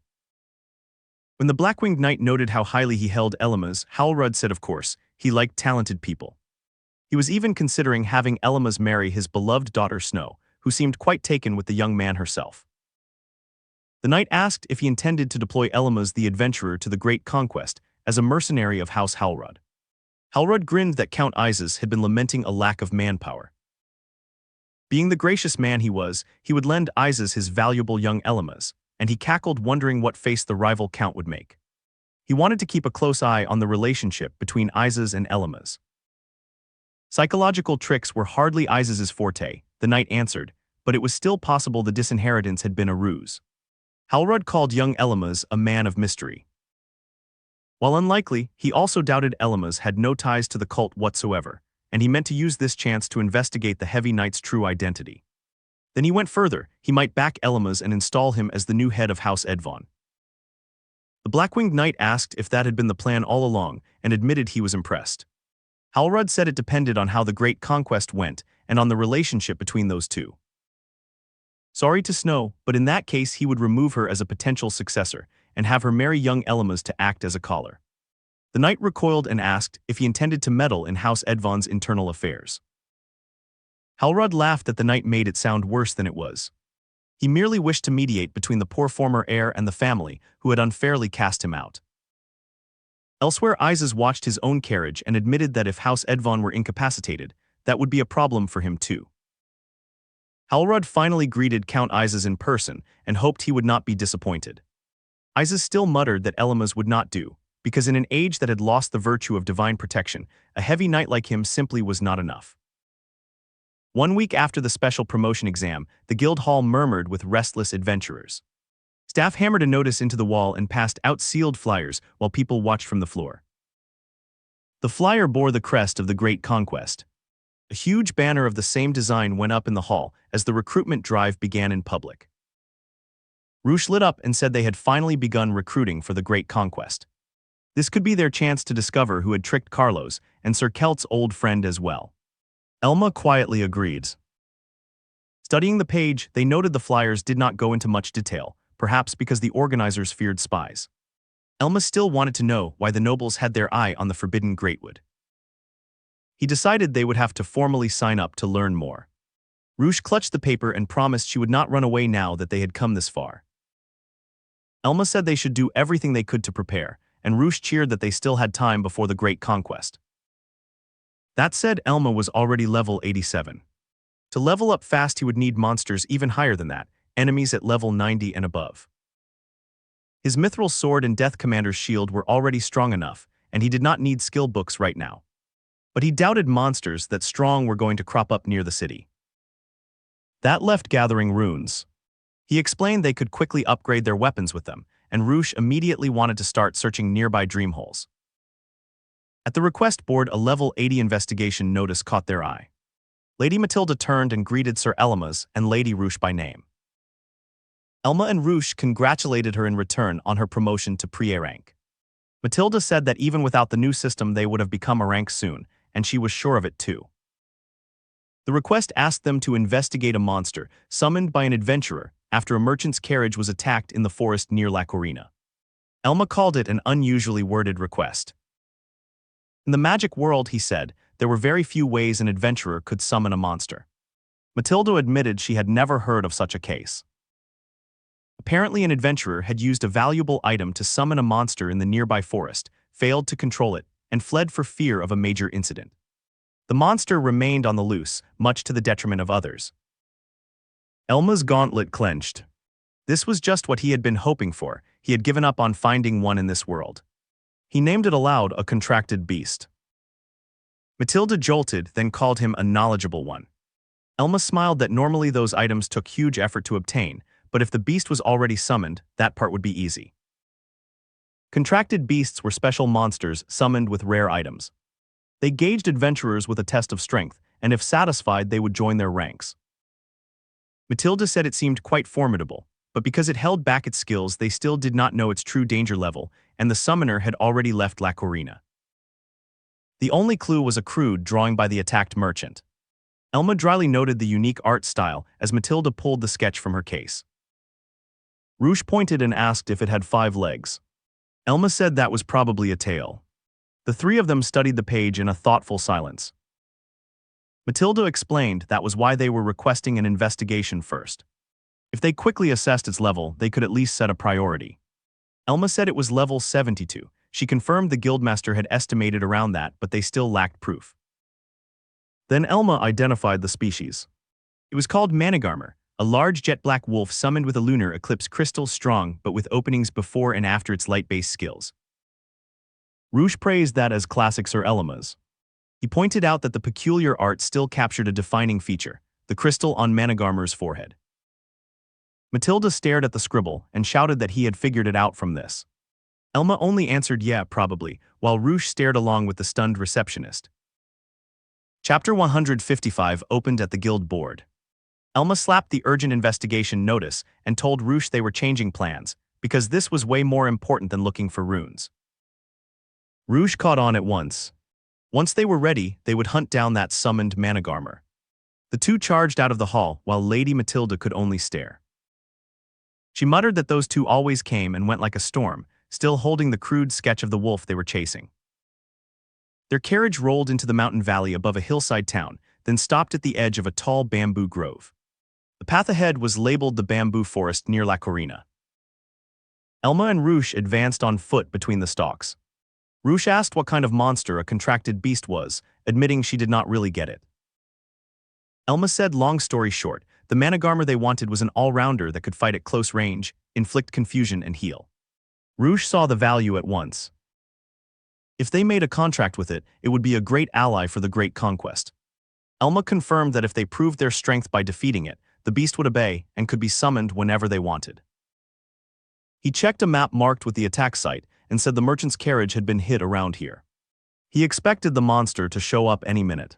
When the Blackwinged Knight noted how highly he held Elmas, Halrud said of course, he liked talented people. He was even considering having Elmas marry his beloved daughter Snow, who seemed quite taken with the young man herself. The knight asked if he intended to deploy Elmas the adventurer to the great conquest as a mercenary of House Halrud. Halrud grinned that Count Isis had been lamenting a lack of manpower. Being the gracious man he was, he would lend Isis his valuable young Elmas, and he cackled, wondering what face the rival count would make. He wanted to keep a close eye on the relationship between Isis and Elmas. Psychological tricks were hardly Isis's forte, the knight answered, but it was still possible the disinheritance had been a ruse. Halrud called young Elmas a man of mystery. While unlikely, he also doubted Elmas had no ties to the cult whatsoever, and he meant to use this chance to investigate the heavy knight's true identity. Then he went further, he might back Elmas and install him as the new head of House Edvan. The Blackwinged Knight asked if that had been the plan all along, and admitted he was impressed. Halrud said it depended on how the great conquest went, and on the relationship between those two. Sorry to Snow, but in that case he would remove her as a potential successor, and have her marry young Elmas to act as a collar. The knight recoiled and asked if he intended to meddle in House Edvan's internal affairs. Halrud laughed that the knight made it sound worse than it was. He merely wished to mediate between the poor former heir and the family, who had unfairly cast him out. Elsewhere, Isis watched his own carriage and admitted that if House Edvan were incapacitated, that would be a problem for him too. Halrud finally greeted Count Isis in person and hoped he would not be disappointed. Isis still muttered that Elmas would not do, because in an age that had lost the virtue of divine protection, a heavy knight like him simply was not enough. 1 week after the special promotion exam, the guild hall murmured with restless adventurers. Staff hammered a notice into the wall and passed out sealed flyers while people watched from the floor. The flyer bore the crest of the Great Conquest. A huge banner of the same design went up in the hall as the recruitment drive began in public. Roosh lit up and said they had finally begun recruiting for the Great Conquest. This could be their chance to discover who had tricked Carlos and Sir Kelt's old friend as well. Elma quietly agreed. Studying the page, they noted the flyers did not go into much detail, perhaps because the organizers feared spies. Elma still wanted to know why the nobles had their eye on the forbidden Greatwood. He decided they would have to formally sign up to learn more. Roosh clutched the paper and promised she would not run away now that they had come this far. Elma said they should do everything they could to prepare, and Roosh cheered that they still had time before the Great Conquest. That said, Elma was already level 87. To level up fast he would need monsters even higher than that, enemies at level 90 and above. His mithril sword and Death Commander's shield were already strong enough, and he did not need skill books right now. But he doubted monsters that strong were going to crop up near the city. That left gathering runes. He explained they could quickly upgrade their weapons with them, and Roosh immediately wanted to start searching nearby dream holes. At the request board, a level 80 investigation notice caught their eye. Lady Matilda turned and greeted Sir Elma's and Lady Roosh by name. Elma and Roosh congratulated her in return on her promotion to Pre-A rank. Matilda said that even without the new system they would have become a rank soon, and she was sure of it too. The request asked them to investigate a monster summoned by an adventurer after a merchant's carriage was attacked in the forest near La Corina. Elma called it an unusually worded request. In the magic world, he said, there were very few ways an adventurer could summon a monster. Matilda admitted she had never heard of such a case. Apparently an adventurer had used a valuable item to summon a monster in the nearby forest, failed to control it, and fled for fear of a major incident. The monster remained on the loose, much to the detriment of others. Elma's gauntlet clenched. This was just what he had been hoping for. He had given up on finding one in this world. He named it aloud a contracted beast. Matilda jolted, then called him a knowledgeable one. Elma smiled that normally those items took huge effort to obtain, but if the beast was already summoned, that part would be easy. Contracted beasts were special monsters summoned with rare items. They gauged adventurers with a test of strength, and if satisfied they would join their ranks. Matilda said it seemed quite formidable, but because it held back its skills they still did not know its true danger level, and the summoner had already left La Corina. The only clue was a crude drawing by the attacked merchant. Elma dryly noted the unique art style as Matilda pulled the sketch from her case. Roosh pointed and asked if it had 5 legs. Elma said that was probably a tail. The three of them studied the page in a thoughtful silence. Matilda explained that was why they were requesting an investigation first. If they quickly assessed its level, they could at least set a priority. Elma said it was level 72. She confirmed the guildmaster had estimated around that, but they still lacked proof. Then Elma identified the species. It was called Manigarmer, a large jet-black wolf summoned with a lunar eclipse crystal strong but with openings before and after its light-based skills. Roosh praised that as classic Sir Elma's. He pointed out that the peculiar art still captured a defining feature, the crystal on Manigarmer's forehead. Matilda stared at the scribble and shouted that he had figured it out from this. Elma only answered yeah, probably, while Roosh stared along with the stunned receptionist. Chapter 155 opened at the guild board. Elma slapped the urgent investigation notice and told Roosh they were changing plans, because this was way more important than looking for runes. Roosh caught on at once. Once they were ready, they would hunt down that summoned Manigarmer. The two charged out of the hall while Lady Matilda could only stare. She muttered that those two always came and went like a storm, still holding the crude sketch of the wolf they were chasing. Their carriage rolled into the mountain valley above a hillside town, then stopped at the edge of a tall bamboo grove. The path ahead was labeled the bamboo forest near La Corina. Elma and Roosh advanced on foot between the stalks. Roosh asked what kind of monster a contracted beast was, admitting she did not really get it. Elma said, long story short, the Manigarmer they wanted was an all-rounder that could fight at close range, inflict confusion and heal. Roosh saw the value at once. If they made a contract with it, it would be a great ally for the great conquest. Elma confirmed that if they proved their strength by defeating it, the beast would obey and could be summoned whenever they wanted. He checked a map marked with the attack site and said the merchant's carriage had been hid around here. He expected the monster to show up any minute.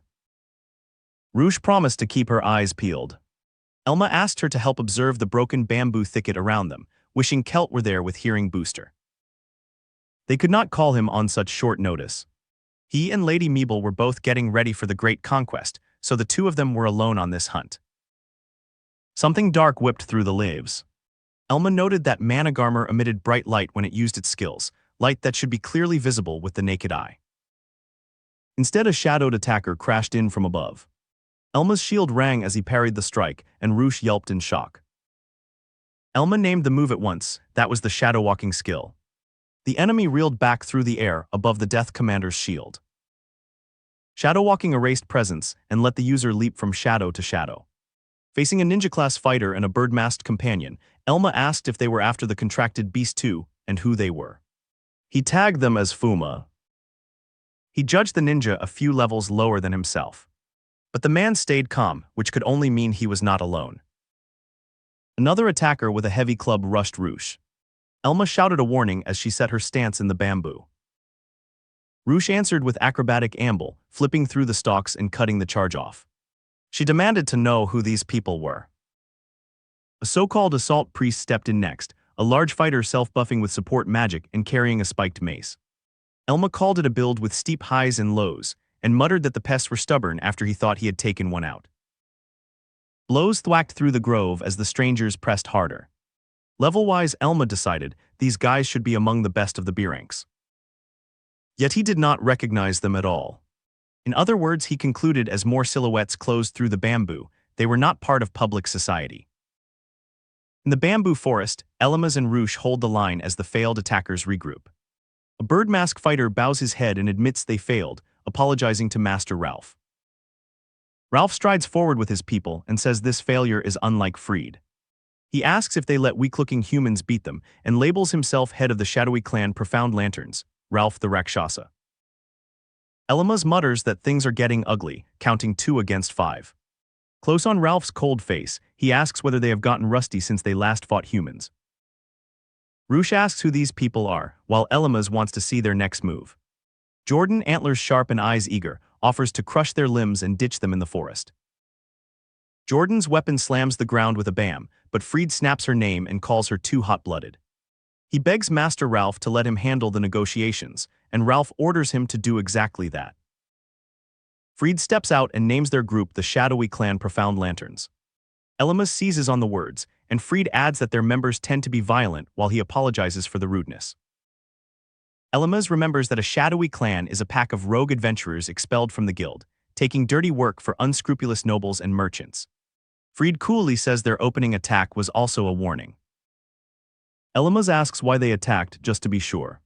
Roosh promised to keep her eyes peeled. Elma asked her to help observe the broken bamboo thicket around them, wishing Kelt were there with hearing booster. They could not call him on such short notice. He and Lady Meeble were both getting ready for the great conquest, so the two of them were alone on this hunt. Something dark whipped through the leaves. Elma noted that Managarmor emitted bright light when it used its skills, light that should be clearly visible with the naked eye. Instead, a shadowed attacker crashed in from above. Elma's shield rang as he parried the strike, and Roosh yelped in shock. Elma named the move at once. That was the shadow-walking skill. The enemy reeled back through the air above the Death Commander's shield. Shadow-walking erased presence and let the user leap from shadow to shadow. Facing a ninja-class fighter and a bird-masked companion, Elma asked if they were after the contracted beast too, and who they were. He tagged them as Fuma. He judged the ninja a few levels lower than himself. But the man stayed calm, which could only mean he was not alone. Another attacker with a heavy club rushed Roosh. Elma shouted a warning as she set her stance in the bamboo. Roosh answered with acrobatic amble, flipping through the stalks and cutting the charge off. She demanded to know who these people were. A so-called assault priest stepped in next, a large fighter self-buffing with support magic and carrying a spiked mace. Elma called it a build with steep highs and lows, and muttered that the pests were stubborn after he thought he had taken one out. Blows thwacked through the grove as the strangers pressed harder. Level-wise, Elma decided these guys should be among the best of the B ranks. Yet he did not recognize them at all. In other words, he concluded as more silhouettes closed through the bamboo, they were not part of public society. In the bamboo forest, Elmas and Roosh hold the line as the failed attackers regroup. A bird mask fighter bows his head and admits they failed, apologizing to Master Ralph. Ralph strides forward with his people and says this failure is unlike Freed. He asks if they let weak-looking humans beat them and labels himself head of the shadowy clan Profound Lanterns, Ralph the Rakshasa. Elmas mutters that things are getting ugly, counting 2 against 5. Close on Ralph's cold face, he asks whether they have gotten rusty since they last fought humans. Roosh asks who these people are, while Elmas wants to see their next move. Jordan, antlers sharp and eyes eager, offers to crush their limbs and ditch them in the forest. Jordan's weapon slams the ground with a bam, but Freed snaps her name and calls her too hot-blooded. He begs Master Ralph to let him handle the negotiations, and Ralph orders him to do exactly that. Freed steps out and names their group the shadowy clan Profound Lanterns. Elmas seizes on the words, and Freed adds that their members tend to be violent while he apologizes for the rudeness. Elmas remembers that a shadowy clan is a pack of rogue adventurers expelled from the guild, taking dirty work for unscrupulous nobles and merchants. Freed coolly says their opening attack was also a warning. Elmas asks why they attacked, just to be sure.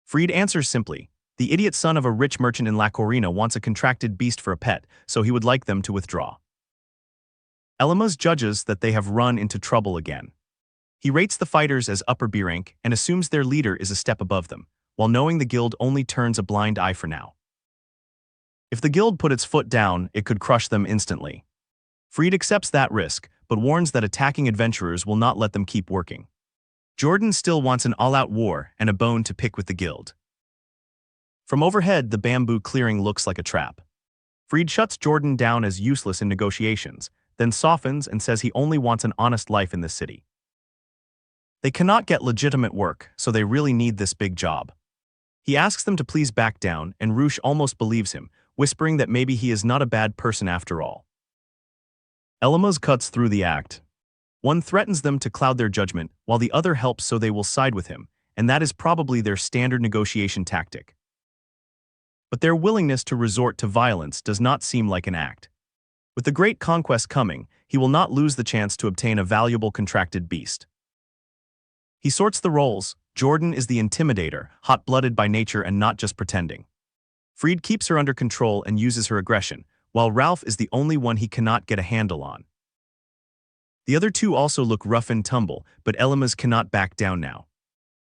Freed answers simply, the idiot son of a rich merchant in La Corina wants a contracted beast for a pet, so he would like them to withdraw. Elmas judges that they have run into trouble again. He rates the fighters as upper B rank and assumes their leader is a step above them, while knowing the guild only turns a blind eye for now. If the guild put its foot down, it could crush them instantly. Freed accepts that risk, but warns that attacking adventurers will not let them keep working. Jordan still wants an all-out war and a bone to pick with the guild. From overhead, the bamboo clearing looks like a trap. Freed shuts Jordan down as useless in negotiations, then softens and says he only wants an honest life in this city. They cannot get legitimate work, so they really need this big job. He asks them to please back down, and Roosh almost believes him, whispering that maybe he is not a bad person after all. Elmas cuts through the act. One threatens them to cloud their judgment, while the other helps so they will side with him, and that is probably their standard negotiation tactic. But their willingness to resort to violence does not seem like an act. With the great conquest coming, he will not lose the chance to obtain a valuable contracted beast. He sorts the roles. Jordan is the intimidator, hot-blooded by nature and not just pretending. Freed keeps her under control and uses her aggression, while Ralph is the only one he cannot get a handle on. The other two also look rough and tumble, but Elmas cannot back down now.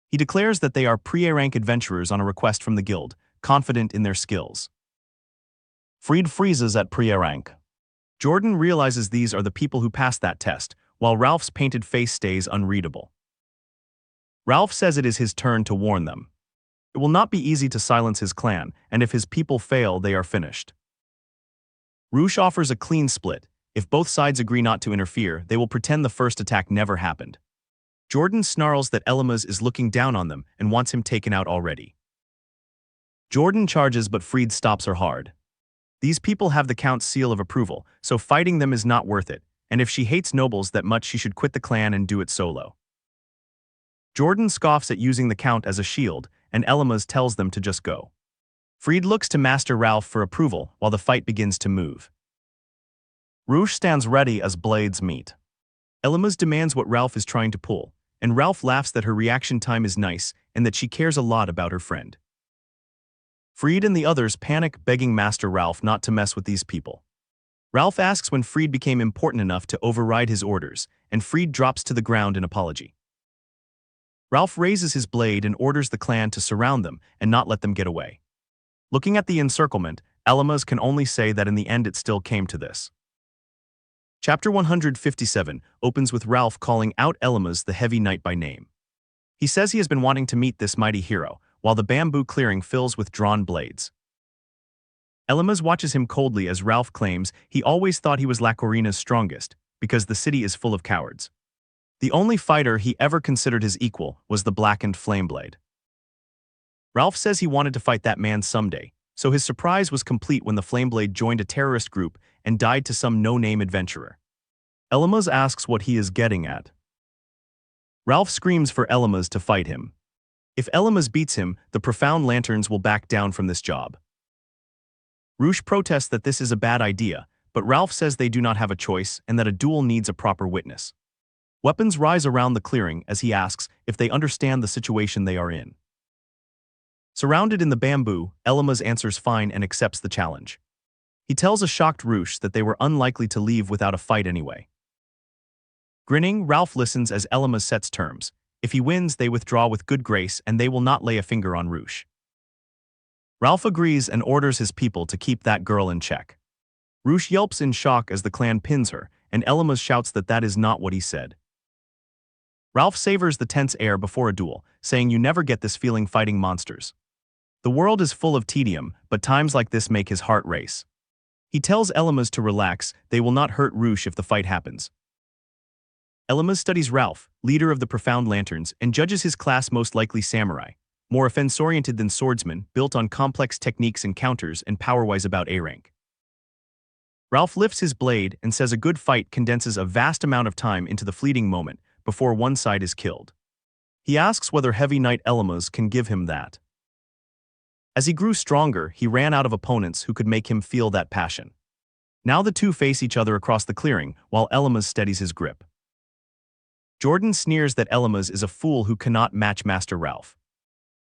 He declares that they are pre-A rank adventurers on a request from the guild, confident in their skills. Fried freezes at Priya rank. Jordan realizes these are the people who passed that test, while Ralph's painted face stays unreadable. Ralph says it is his turn to warn them. It will not be easy to silence his clan, and if his people fail, they are finished. Roosh offers a clean split. If both sides agree not to interfere, they will pretend the first attack never happened. Jordan snarls that Elma is looking down on them and wants him taken out already. Jordan charges, but Fried stops her hard. These people have the Count's seal of approval, so fighting them is not worth it, and if she hates nobles that much, she should quit the clan and do it solo. Jordan scoffs at using the Count as a shield, and Elma tells them to just go. Fried looks to Master Ralph for approval while the fight begins to move. Roosh stands ready as blades meet. Elma demands what Ralph is trying to pull, and Ralph laughs that her reaction time is nice and that she cares a lot about her friend. Fried and the others panic, begging Master Ralph not to mess with these people. Ralph asks when Fried became important enough to override his orders, and Fried drops to the ground in apology. Ralph raises his blade and orders the clan to surround them and not let them get away. Looking at the encirclement, Elma can only say that in the end it still came to this. Chapter 157 opens with Ralph calling out Elma the Heavy Knight by name. He says he has been wanting to meet this mighty hero, while the bamboo clearing fills with drawn blades. Elma watches him coldly as Ralph claims he always thought he was Lacorina's strongest, because the city is full of cowards. The only fighter he ever considered his equal was the blackened Flameblade. Ralph says he wanted to fight that man someday, so his surprise was complete when the Flameblade joined a terrorist group and died to some no-name adventurer. Elma asks what he is getting at. Ralph screams for Elma to fight him. If Elma beats him, the Profound Lanterns will back down from this job. Roosh protests that this is a bad idea, but Ralph says they do not have a choice and that a duel needs a proper witness. Weapons rise around the clearing as he asks if they understand the situation they are in. Surrounded in the bamboo, Elma answers fine and accepts the challenge. He tells a shocked Roosh that they were unlikely to leave without a fight anyway. Grinning, Ralph listens as Elma sets terms. If he wins, they withdraw with good grace and they will not lay a finger on Roosh. Ralph agrees and orders his people to keep that girl in check. Roosh yelps in shock as the clan pins her, and Elma shouts that that is not what he said. Ralph savors the tense air before a duel, saying you never get this feeling fighting monsters. The world is full of tedium, but times like this make his heart race. He tells Elma to relax, they will not hurt Roosh if the fight happens. Elma studies Ralph, leader of the Profound Lanterns, and judges his class most likely samurai, more offense-oriented than swordsman, built on complex techniques and counters and power-wise about A rank. Ralph lifts his blade and says a good fight condenses a vast amount of time into the fleeting moment before one side is killed. He asks whether Heavy Knight Elma can give him that. As he grew stronger, he ran out of opponents who could make him feel that passion. Now the two face each other across the clearing while Elma steadies his grip. Jordan sneers that Elma is a fool who cannot match Master Ralph.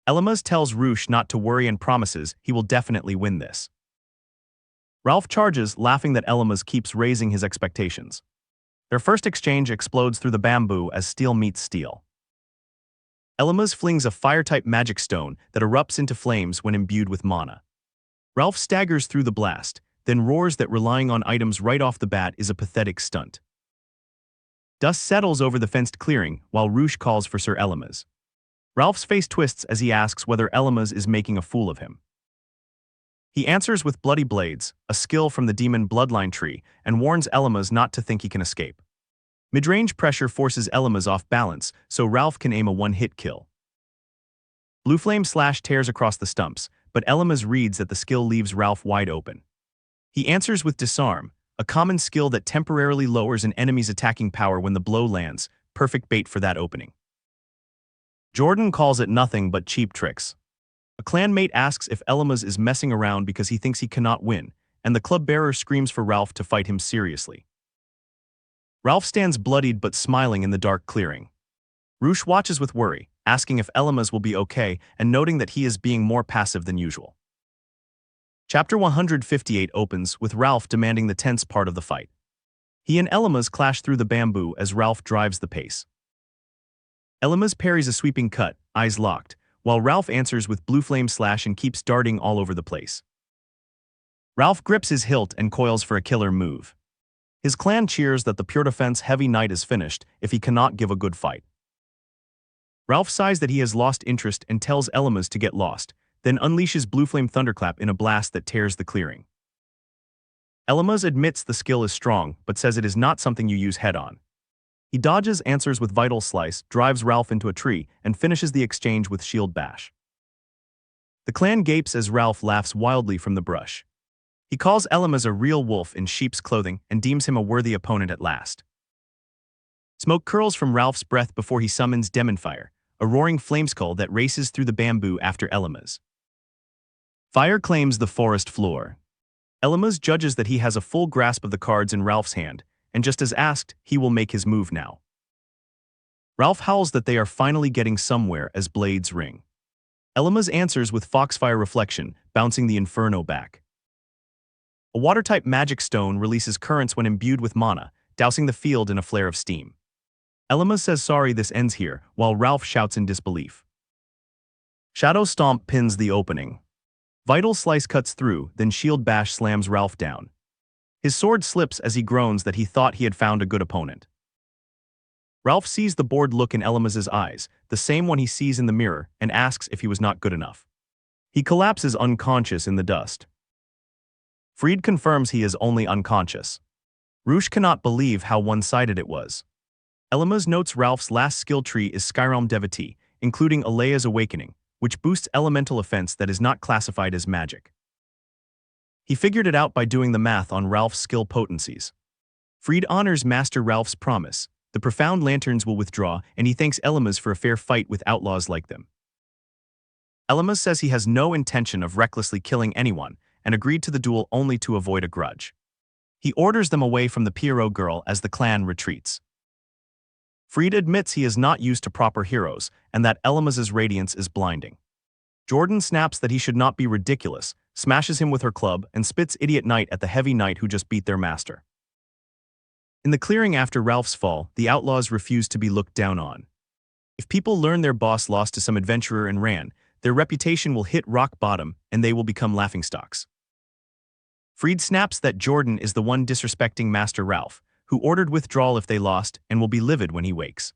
Elma tells Roosh not to worry and promises he will definitely win this. Ralph charges, laughing that Elma keeps raising his expectations. Their first exchange explodes through the bamboo as steel meets steel. Elma flings a fire-type magic stone that erupts into flames when imbued with mana. Ralph staggers through the blast, then roars that relying on items right off the bat is a pathetic stunt. Dust settles over the fenced clearing while Roosh calls for Sir Elma. Ralph's face twists as he asks whether Elma is making a fool of him. He answers with bloody blades, a skill from the demon bloodline tree, and warns Elma not to think he can escape. Mid-range pressure forces Elma off balance, so Ralph can aim a one-hit kill. Blue Flame Slash tears across the stumps, but Elma reads that the skill leaves Ralph wide open. He answers with Disarm, a common skill that temporarily lowers an enemy's attacking power when the blow lands, perfect bait for that opening. Jordan calls it nothing but cheap tricks. A clanmate asks if Elma is messing around because he thinks he cannot win, and the club bearer screams for Ralph to fight him seriously. Ralph stands bloodied but smiling in the dark clearing. Roosh watches with worry, asking if Elma will be okay and noting that he is being more passive than usual. Chapter 158 opens with Ralph demanding the tense part of the fight. He and Elma clash through the bamboo as Ralph drives the pace. Elma parries a sweeping cut, eyes locked, while Ralph answers with blue flame slash and keeps darting all over the place. Ralph grips his hilt and coils for a killer move. His clan cheers that the pure defense heavy knight is finished if he cannot give a good fight. Ralph sighs that he has lost interest and tells Elma's to get lost, then unleashes blue flame thunderclap in a blast that tears the clearing. Elma's admits the skill is strong, but says it is not something you use head-on. He dodges answers with Vital Slice, drives Ralph into a tree, and finishes the exchange with Shield Bash. The clan gapes as Ralph laughs wildly from the brush. He calls Elma's a real wolf in sheep's clothing and deems him a worthy opponent at last. Smoke curls from Ralph's breath before he summons Demon Fire, a roaring flameskull that races through the bamboo after Elma's. Fire claims the forest floor. Elma's judges that he has a full grasp of the cards in Ralph's hand, and just as asked, he will make his move now. Ralph howls that they are finally getting somewhere as blades ring. Elma's answers with Foxfire Reflection, bouncing the Inferno back. A water-type magic stone releases currents when imbued with mana, dousing the field in a flare of steam. Elma says sorry this ends here, while Ralph shouts in disbelief. Shadow Stomp pins the opening. Vital Slice cuts through, then Shield Bash slams Ralph down. His sword slips as he groans that he thought he had found a good opponent. Ralph sees the bored look in Elma's eyes, the same one he sees in the mirror, and asks if he was not good enough. He collapses unconscious in the dust. Freed confirms he is only unconscious. Roosh cannot believe how one-sided it was. Elma's notes Ralph's last skill tree is Skyrealm Devotee, including Alea's Awakening, which boosts elemental offense that is not classified as magic. He figured it out by doing the math on Ralph's skill potencies. Freed honors Master Ralph's promise. The profound lanterns will withdraw, and he thanks Elma's for a fair fight with outlaws like them. Elma says he has no intention of recklessly killing anyone, and agreed to the duel only to avoid a grudge. He orders them away from the Pierrot girl as the clan retreats. Freed admits he is not used to proper heroes, and that Elma's radiance is blinding. Jordan snaps that he should not be ridiculous, smashes him with her club, and spits Idiot Knight at the heavy knight who just beat their master. In the clearing after Ralph's fall, the outlaws refuse to be looked down on. If people learn their boss lost to some adventurer and ran, their reputation will hit rock bottom and they will become laughingstocks. Freed snaps that Jordan is the one disrespecting Master Ralph, who ordered withdrawal if they lost and will be livid when he wakes.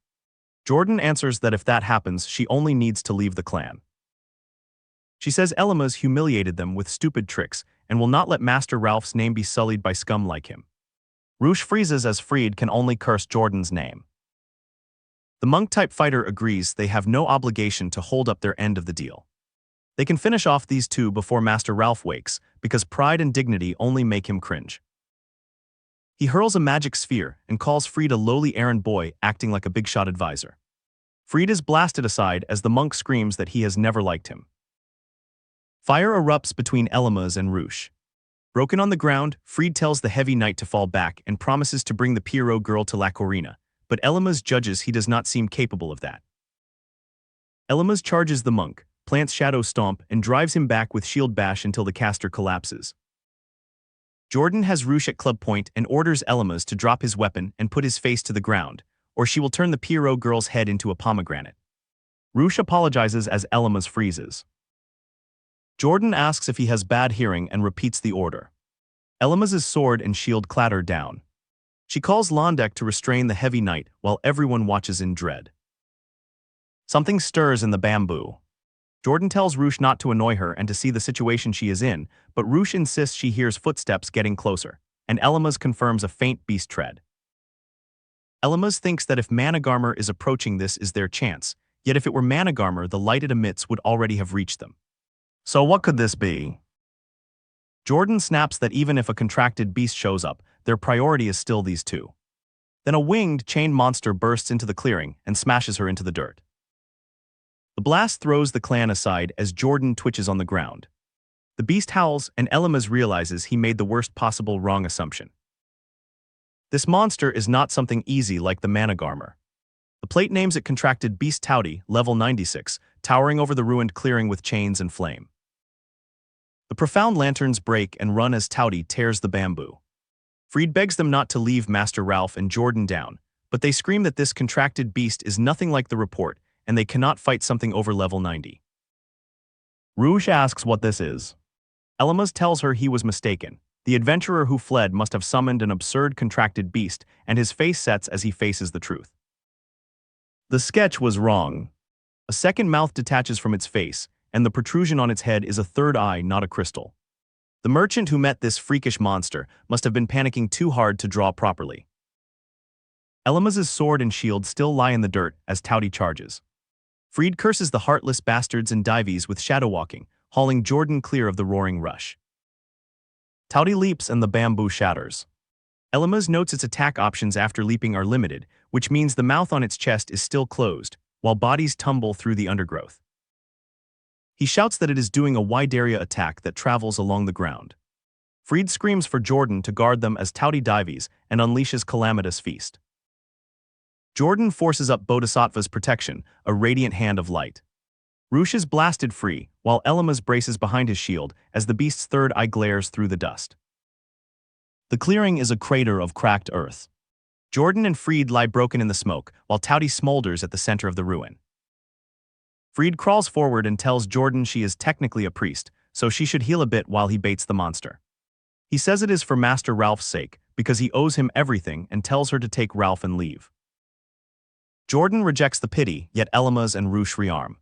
Jordan answers that if that happens, she only needs to leave the clan. She says Elma's humiliated them with stupid tricks and will not let Master Ralph's name be sullied by scum like him. Roosh freezes as Freed can only curse Jordan's name. The monk-type fighter agrees they have no obligation to hold up their end of the deal. They can finish off these two before Master Ralph wakes, because pride and dignity only make him cringe. He hurls a magic sphere and calls Freed a lowly errand boy acting like a big-shot advisor. Freed is blasted aside as the monk screams that he has never liked him. Fire erupts between Elma's and Roosh. Broken on the ground, Freed tells the heavy knight to fall back and promises to bring the Pierrot girl to La Corina, but Elma's judges he does not seem capable of that. Elma's charges the monk, plants Shadow Stomp, and drives him back with Shield Bash until the caster collapses. Jordan has Roosh at club point and orders Elma's to drop his weapon and put his face to the ground, or she will turn the Pierrot girl's head into a pomegranate. Roosh apologizes as Elma's freezes. Jordan asks if he has bad hearing and repeats the order. Elma's sword and shield clatter down. She calls Londek to restrain the heavy knight while everyone watches in dread. Something stirs in the bamboo. Jordan tells Roosh not to annoy her and to see the situation she is in, but Roosh insists she hears footsteps getting closer, and Elma's confirms a faint beast tread. Elma's thinks that if Managarmr is approaching, this is their chance, yet if it were Managarmr, the light it emits would already have reached them. So what could this be? Jordan snaps that even if a contracted beast shows up, their priority is still these two. Then a winged, chained monster bursts into the clearing and smashes her into the dirt. The blast throws the clan aside as Jordan twitches on the ground. The beast howls and Elma's realizes he made the worst possible wrong assumption. This monster is not something easy like the Managarmr. The plate names it contracted Beast Towdy, level 96, towering over the ruined clearing with chains and flame. The profound lanterns break and run as Towdy tears the bamboo. Freed begs them not to leave Master Ralph and Jordan down, but they scream that this contracted beast is nothing like the report and they cannot fight something over level 90. Rouge asks what this is. Elma tells her he was mistaken. The adventurer who fled must have summoned an absurd contracted beast, and his face sets as he faces the truth. The sketch was wrong. A second mouth detaches from its face, and the protrusion on its head is a third eye, not a crystal. The merchant who met this freakish monster must have been panicking too hard to draw properly. Elma's sword and shield still lie in the dirt as Towdy charges. Freed curses the heartless bastards and dives with shadow walking, hauling Jordan clear of the roaring rush. Towdy leaps and the bamboo shatters. Elma notes its attack options after leaping are limited, which means the mouth on its chest is still closed, while bodies tumble through the undergrowth. He shouts that it is doing a wide area attack that travels along the ground. Freed screams for Jordan to guard them as Towdy dives and unleashes Calamitous Feast. Jordan forces up Bodhisattva's protection, a radiant hand of light. Rouge is blasted free, while Elma's braces behind his shield as the beast's third eye glares through the dust. The clearing is a crater of cracked earth. Jordan and Freed lie broken in the smoke, while Towdy smolders at the center of the ruin. Freed crawls forward and tells Jordan she is technically a priest, so she should heal a bit while he baits the monster. He says it is for Master Ralph's sake, because he owes him everything, and tells her to take Ralph and leave. Jordan rejects the pity, yet Elma's and Rouge rearm.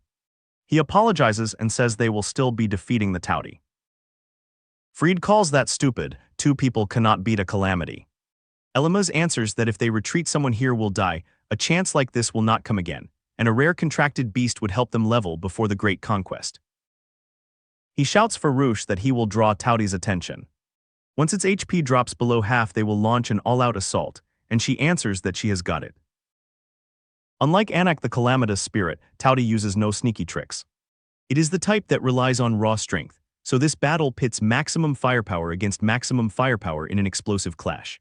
He apologizes and says they will still be defeating the Towdy. Freed calls that stupid. Two people cannot beat a calamity. Elma's answers that if they retreat, someone here will die. A chance like this will not come again, and a rare contracted beast would help them level before the great conquest. He shouts for Rouge that he will draw Towdy's attention. Once its HP drops below half, they will launch an all-out assault, and she answers that she has got it. Unlike Anak the Calamitous Spirit, Towdy uses no sneaky tricks. It is the type that relies on raw strength, so this battle pits maximum firepower against maximum firepower in an explosive clash.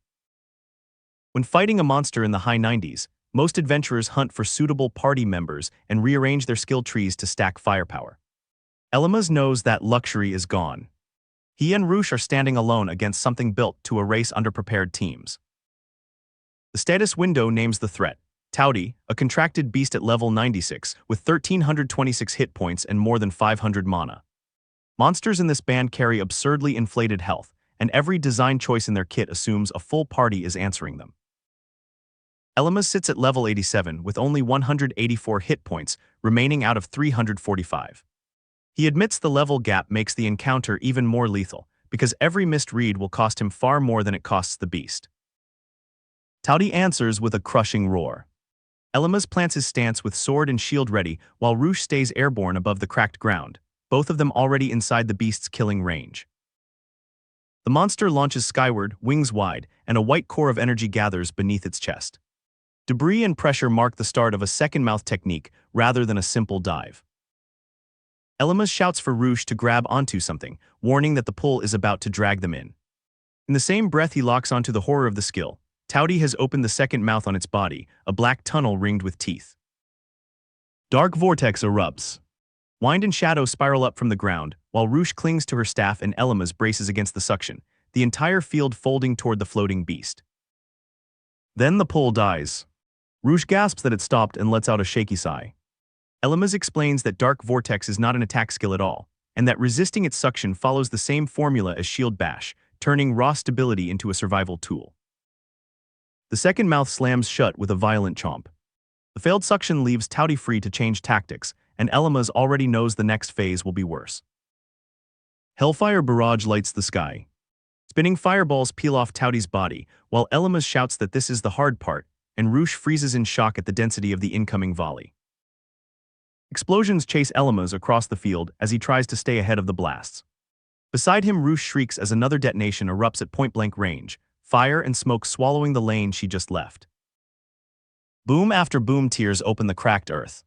When fighting a monster in the high 90s, most adventurers hunt for suitable party members and rearrange their skill trees to stack firepower. Elma knows that luxury is gone. He and Rouge are standing alone against something built to erase underprepared teams. The status window names the threat. Towdy, a contracted beast at level 96, with 1,326 hit points and more than 500 mana. Monsters in this band carry absurdly inflated health, and every design choice in their kit assumes a full party is answering them. Elma sits at level 87 with only 184 hit points, remaining out of 345. He admits the level gap makes the encounter even more lethal, because every missed read will cost him far more than it costs the beast. Towdy answers with a crushing roar. Elma plants his stance with sword and shield ready, while Rouge stays airborne above the cracked ground, both of them already inside the beast's killing range. The monster launches skyward, wings wide, and a white core of energy gathers beneath its chest. Debris and pressure mark the start of a second mouth technique rather than a simple dive. Elma shouts for Rouge to grab onto something, warning that the pull is about to drag them in. In the same breath he locks onto the horror of the skill. Towdy has opened the second mouth on its body, a black tunnel ringed with teeth. Dark vortex erupts. Wind and shadow spiral up from the ground, while Rouge clings to her staff and Elma's braces against the suction, the entire field folding toward the floating beast. Then the pull dies. Rouge gasps that it stopped and lets out a shaky sigh. Elma's explains that Dark Vortex is not an attack skill at all, and that resisting its suction follows the same formula as Shield Bash, turning raw stability into a survival tool. The second mouth slams shut with a violent chomp. The failed suction leaves Towdy free to change tactics, and Elma's already knows the next phase will be worse. Hellfire barrage lights the sky. Spinning fireballs peel off Towdy's body, while Elma shouts that this is the hard part, and Rouge freezes in shock at the density of the incoming volley. Explosions chase Elma's across the field as he tries to stay ahead of the blasts. Beside him, Rouge shrieks as another detonation erupts at point-blank range, fire and smoke swallowing the lane she just left. Boom after boom tears open the cracked earth.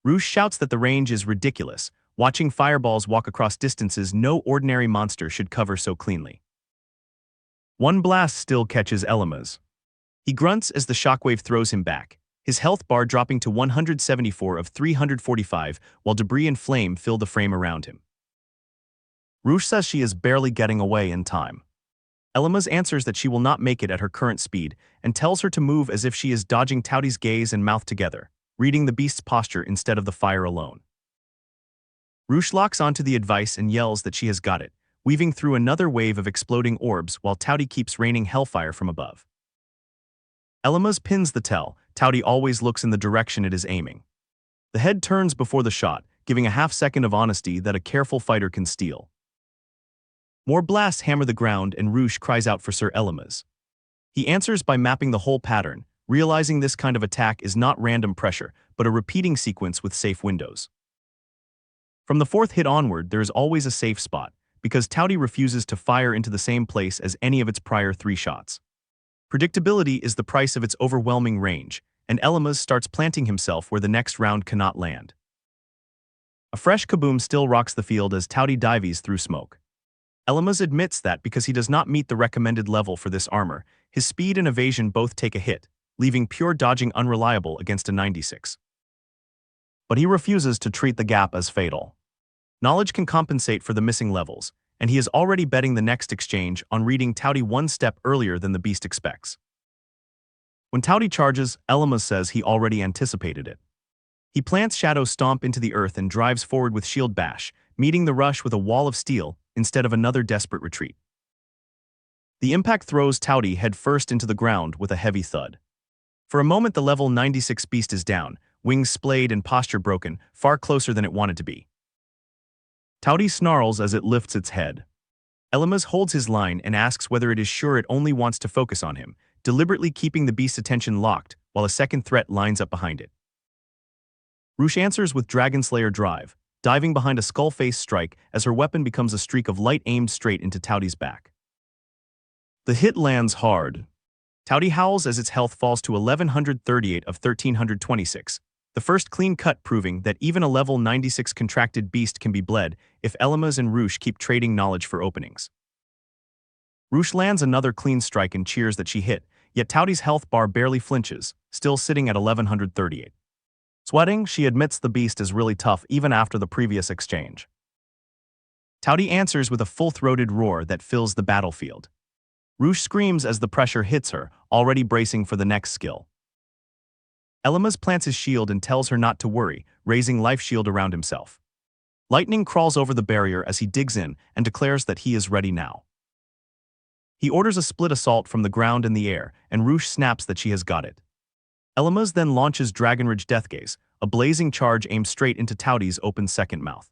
Rouge shouts that the range is ridiculous, watching fireballs walk across distances no ordinary monster should cover so cleanly. One blast still catches Elma's. He grunts as the shockwave throws him back, his health bar dropping to 174 of 345, while debris and flame fill the frame around him. Rouge says she is barely getting away in time. Elma's answers that she will not make it at her current speed, and tells her to move as if she is dodging Towdy's gaze and mouth together, reading the beast's posture instead of the fire alone. Roosh locks onto the advice and yells that she has got it, weaving through another wave of exploding orbs while Tauti keeps raining hellfire from above. Elma's pins the tell. Tauti always looks in the direction it is aiming. The head turns before the shot, giving a half-second of honesty that a careful fighter can steal. More blasts hammer the ground and Roosh cries out for Sir Elma's. He answers by mapping the whole pattern, realizing this kind of attack is not random pressure, but a repeating sequence with safe windows. From the fourth hit onward, there is always a safe spot, because Tauti refuses to fire into the same place as any of its prior 3 shots. Predictability is the price of its overwhelming range, and Elma's starts planting himself where the next round cannot land. A fresh kaboom still rocks the field as Tauti dives through smoke. Elma's admits that because he does not meet the recommended level for this armor, his speed and evasion both take a hit, leaving pure dodging unreliable against a 96. But he refuses to treat the gap as fatal. Knowledge can compensate for the missing levels, and he is already betting the next exchange on reading Tauti one step earlier than the beast expects. When Tauti charges, Elma says he already anticipated it. He plants Shadow Stomp into the earth and drives forward with Shield Bash, meeting the rush with a wall of steel instead of another desperate retreat. The impact throws Tauti headfirst into the ground with a heavy thud. For a moment the level 96 beast is down, wings splayed and posture broken, far closer than it wanted to be. Tauti snarls as it lifts its head. Elma's holds his line and asks whether it is sure it only wants to focus on him, deliberately keeping the beast's attention locked while a second threat lines up behind it. Roosh answers with Dragon Slayer Drive, diving behind a skull-face strike as her weapon becomes a streak of light aimed straight into Tauti's back. The hit lands hard. Tauti howls as its health falls to 1138 of 1326, the first clean cut proving that even a level 96 contracted beast can be bled if Elma's and Roosh keep trading knowledge for openings. Roosh lands another clean strike and cheers that she hit, yet Tauti's health bar barely flinches, still sitting at 1138. Sweating, she admits the beast is really tough even after the previous exchange. Tauti answers with a full-throated roar that fills the battlefield. Roosh screams as the pressure hits her, already bracing for the next skill. Elma's plants his shield and tells her not to worry, raising life shield around himself. Lightning crawls over the barrier as he digs in and declares that he is ready now. He orders a split assault from the ground and the air, and Roosh snaps that she has got it. Elma's then launches Dragonridge Deathgaze, a blazing charge aimed straight into Tauti's open second mouth.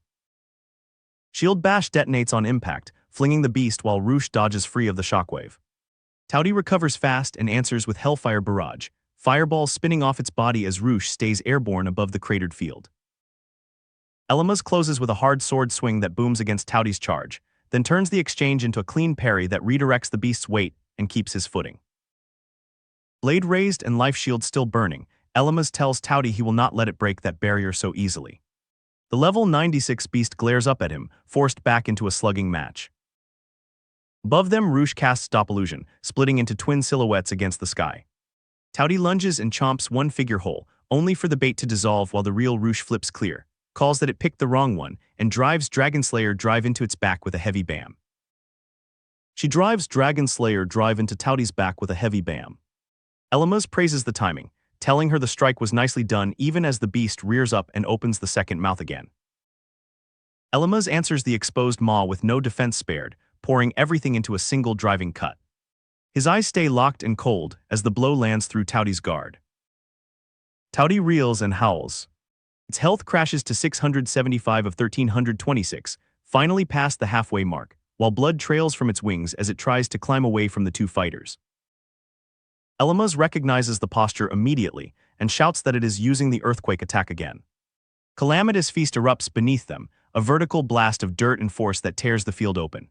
Shield Bash detonates on impact, flinging the beast while Roosh dodges free of the shockwave. Tauti recovers fast and answers with Hellfire Barrage, fireballs spinning off its body as Roosh stays airborne above the cratered field. Elma's closes with a hard sword swing that booms against Tauti's charge, then turns the exchange into a clean parry that redirects the beast's weight and keeps his footing. Blade raised and life shield still burning, Elma's tells Tauti he will not let it break that barrier so easily. The level 96 beast glares up at him, forced back into a slugging match. Above them, Roosh casts Stop Illusion, splitting into twin silhouettes against the sky. Tauti lunges and chomps one figure whole, only for the bait to dissolve while the real Roosh flips clear, calls that it picked the wrong one, and drives Dragon Slayer Drive into its back with a heavy bam. She drives Dragon Slayer Drive into Tauti's back with a heavy bam. Elma's praises the timing, telling her the strike was nicely done even as the beast rears up and opens the second mouth again. Elma's answers the exposed maw with no defense spared, pouring everything into a single driving cut. His eyes stay locked and cold as the blow lands through Tauti's guard. Tauti reels and howls. Its health crashes to 675 of 1326, finally past the halfway mark, while blood trails from its wings as it tries to climb away from the two fighters. Elma's recognizes the posture immediately and shouts that it is using the earthquake attack again. Calamitous Feast erupts beneath them, a vertical blast of dirt and force that tears the field open.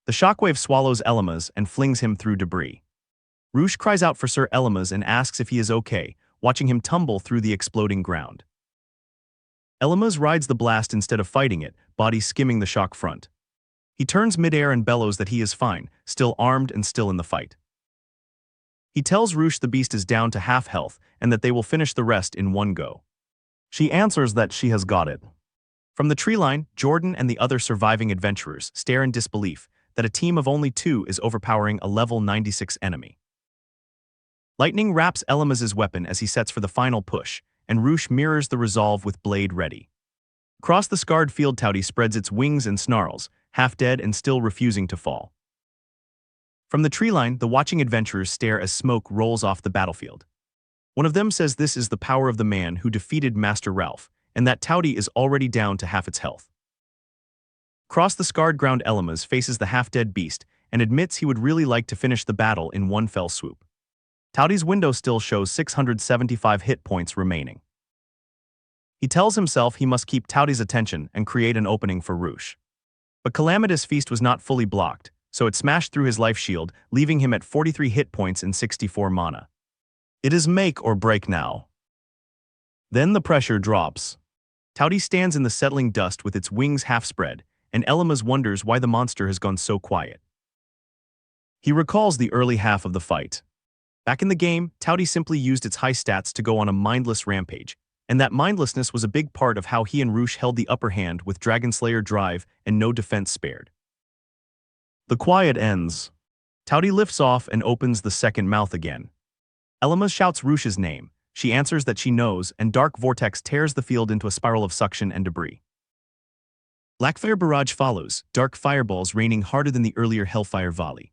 The shockwave swallows Elma's and flings him through debris. Roosh cries out for Sir Elma's and asks if he is okay, watching him tumble through the exploding ground. Elma's rides the blast instead of fighting it, body skimming the shock front. He turns midair and bellows that he is fine, still armed and still in the fight. He tells Roosh the beast is down to half health and that they will finish the rest in one go. She answers that she has got it. From the tree line, Jordan and the other surviving adventurers stare in disbelief that a team of only 2 is overpowering a level 96 enemy. Lightning wraps Elma's weapon as he sets for the final push, and Roosh mirrors the resolve with blade ready. Across the scarred field, Towdy spreads its wings and snarls, half dead and still refusing to fall. From the tree line, the watching adventurers stare as smoke rolls off the battlefield. One of them says this is the power of the man who defeated Master Ralph, and that Towdy is already down to half its health. Across the scarred ground, Elma faces the half-dead beast and admits he would really like to finish the battle in one fell swoop. Towdy's window still shows 675 hit points remaining. He tells himself he must keep Towdy's attention and create an opening for Roosh. But Calamitous Feast was not fully blocked, so it smashed through his life shield, leaving him at 43 hit points and 64 mana. It is make or break now. Then the pressure drops. Towdy stands in the settling dust with its wings half spread, and Elma wonders why the monster has gone so quiet. He recalls the early half of the fight. Back in the game, Towdy simply used its high stats to go on a mindless rampage, and that mindlessness was a big part of how he and Roosh held the upper hand with Dragonslayer drive and no defense spared. The quiet ends. Towdy lifts off and opens the second mouth again. Elma shouts Roosh's name. She answers that she knows, and Dark Vortex tears the field into a spiral of suction and debris. Blackfire Barrage follows, dark fireballs raining harder than the earlier Hellfire Volley.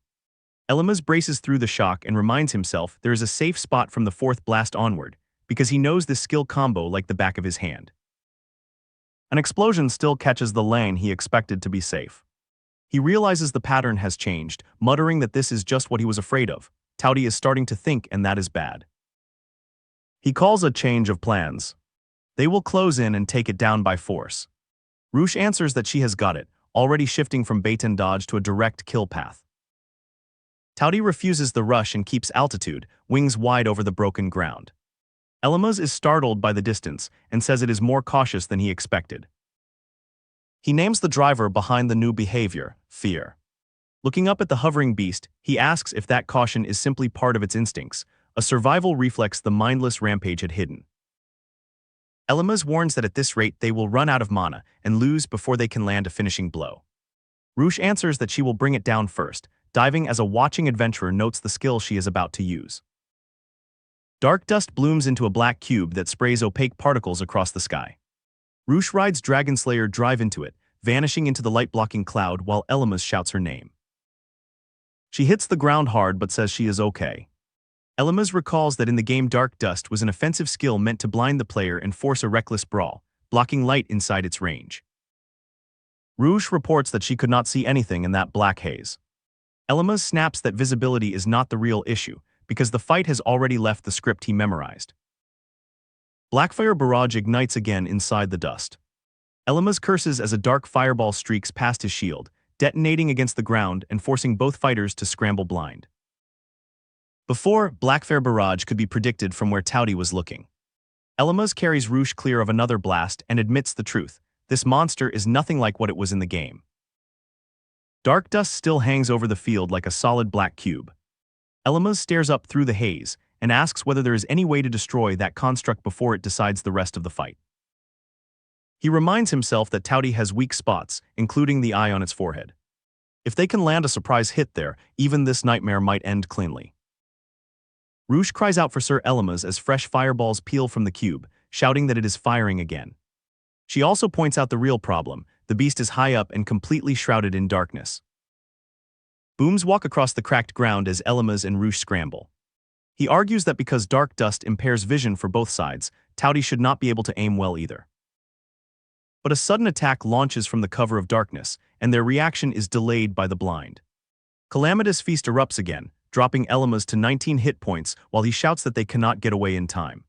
Elma braces through the shock and reminds himself there is a safe spot from the fourth blast onward, because he knows this skill combo like the back of his hand. An explosion still catches the lane he expected to be safe. He realizes the pattern has changed, muttering that this is just what he was afraid of. Towdy is starting to think, and that is bad. He calls a change of plans. They will close in and take it down by force. Roosh answers that she has got it, already shifting from bait and dodge to a direct kill path. Towdy refuses the rush and keeps altitude, wings wide over the broken ground. Elma is startled by the distance and says it is more cautious than he expected. He names the driver behind the new behavior, Fear. Looking up at the hovering beast, he asks if that caution is simply part of its instincts, a survival reflex the mindless rampage had hidden. Elma warns that at this rate they will run out of mana and lose before they can land a finishing blow. Roosh answers that she will bring it down first, diving as a watching adventurer notes the skill she is about to use. Dark dust blooms into a black cube that sprays opaque particles across the sky. Roosh rides Dragonslayer drive into it, vanishing into the light-blocking cloud while Elma shouts her name. She hits the ground hard but says she is okay. Elma recalls that in the game Dark Dust was an offensive skill meant to blind the player and force a reckless brawl, blocking light inside its range. Roosh reports that she could not see anything in that black haze. Elma snaps that visibility is not the real issue, because the fight has already left the script he memorized. Blackfire Barrage ignites again inside the dust. Elma curses as a dark fireball streaks past his shield, detonating against the ground and forcing both fighters to scramble blind. Before, Blackfire Barrage could be predicted from where Towdy was looking. Elma carries Roosh clear of another blast and admits the truth. This monster is nothing like what it was in the game. Dark dust still hangs over the field like a solid black cube. Elma stares up through the haze and asks whether there is any way to destroy that construct before it decides the rest of the fight. He reminds himself that Towdy has weak spots, including the eye on its forehead. If they can land a surprise hit there, even this nightmare might end cleanly. Roosh cries out for Sir Elma's as fresh fireballs peel from the cube, shouting that it is firing again. She also points out the real problem: the beast is high up and completely shrouded in darkness. Booms walk across the cracked ground as Elma's and Roosh scramble. He argues that because dark dust impairs vision for both sides, Towdy should not be able to aim well either. But a sudden attack launches from the cover of darkness, and their reaction is delayed by the blind. Calamitous Feast erupts again, dropping Elma's to 19 hit points while he shouts that they cannot get away in time.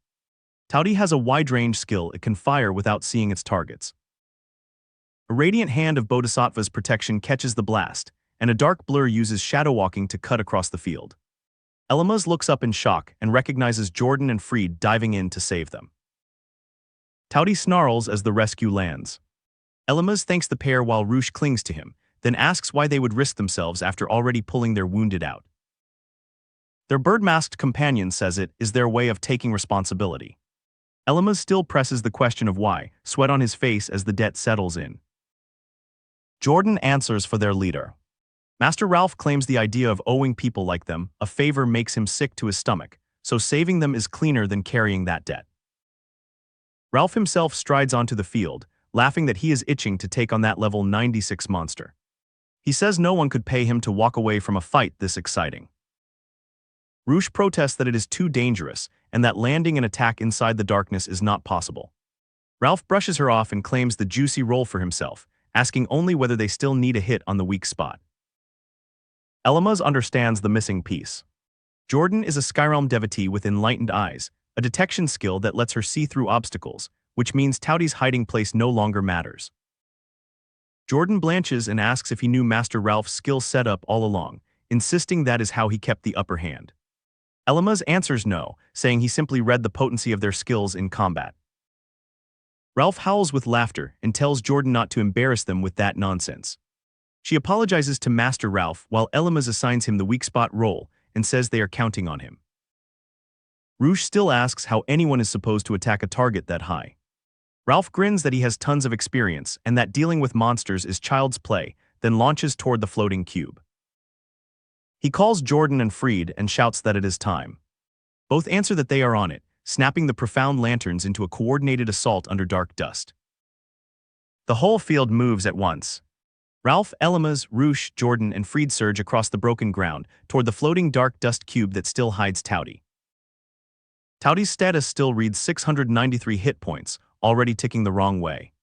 Towdy has a wide-range skill it can fire without seeing its targets. A radiant hand of Bodhisattva's protection catches the blast, and a dark blur uses shadow walking to cut across the field. Elma looks up in shock and recognizes Jordan and Freed diving in to save them. Towdy snarls as the rescue lands. Elma thanks the pair while Roosh clings to him, then asks why they would risk themselves after already pulling their wounded out. Their bird-masked companion says it is their way of taking responsibility. Elma still presses the question of why, sweat on his face as the debt settles in. Jordan answers for their leader. Master Ralph claims the idea of owing people like them a favor makes him sick to his stomach, so saving them is cleaner than carrying that debt. Ralph himself strides onto the field, laughing that he is itching to take on that level 96 monster. He says no one could pay him to walk away from a fight this exciting. Roosh protests that it is too dangerous, and that landing an attack inside the darkness is not possible. Ralph brushes her off and claims the juicy role for himself, asking only whether they still need a hit on the weak spot. Elma understands the missing piece. Jordan is a Skyrealm devotee with enlightened eyes, a detection skill that lets her see through obstacles, which means Towdy's hiding place no longer matters. Jordan blanches and asks if he knew Master Ralph's skill setup all along, insisting that is how he kept the upper hand. Elma answers no, saying he simply read the potency of their skills in combat. Ralph howls with laughter and tells Jordan not to embarrass them with that nonsense. She apologizes to Master Ralph while Elma assigns him the weak spot role and says they are counting on him. Roosh still asks how anyone is supposed to attack a target that high. Ralph grins that he has tons of experience and that dealing with monsters is child's play, then launches toward the floating cube. He calls Jordan and Freed and shouts that it is time. Both answer that they are on it, snapping the profound lanterns into a coordinated assault under dark dust. The whole field moves at once. Ralph, Elma, Roosh, Jordan, and Freed surge across the broken ground toward the floating dark dust cube that still hides Towdy. Towdy's status still reads 693 hit points, already ticking the wrong way.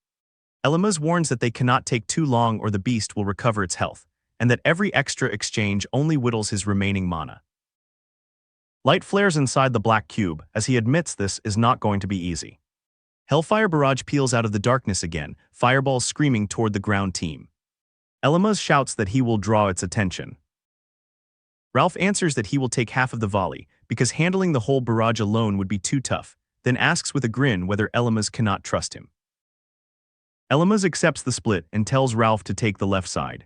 Elma warns that they cannot take too long or the beast will recover its health, and that every extra exchange only whittles his remaining mana. Light flares inside the black cube as he admits this is not going to be easy. Hellfire barrage peels out of the darkness again, fireballs screaming toward the ground team. Elma shouts that he will draw its attention. Ralph answers that he will take half of the volley, because handling the whole barrage alone would be too tough, then asks with a grin whether Elma cannot trust him. Elma accepts the split and tells Ralph to take the left side.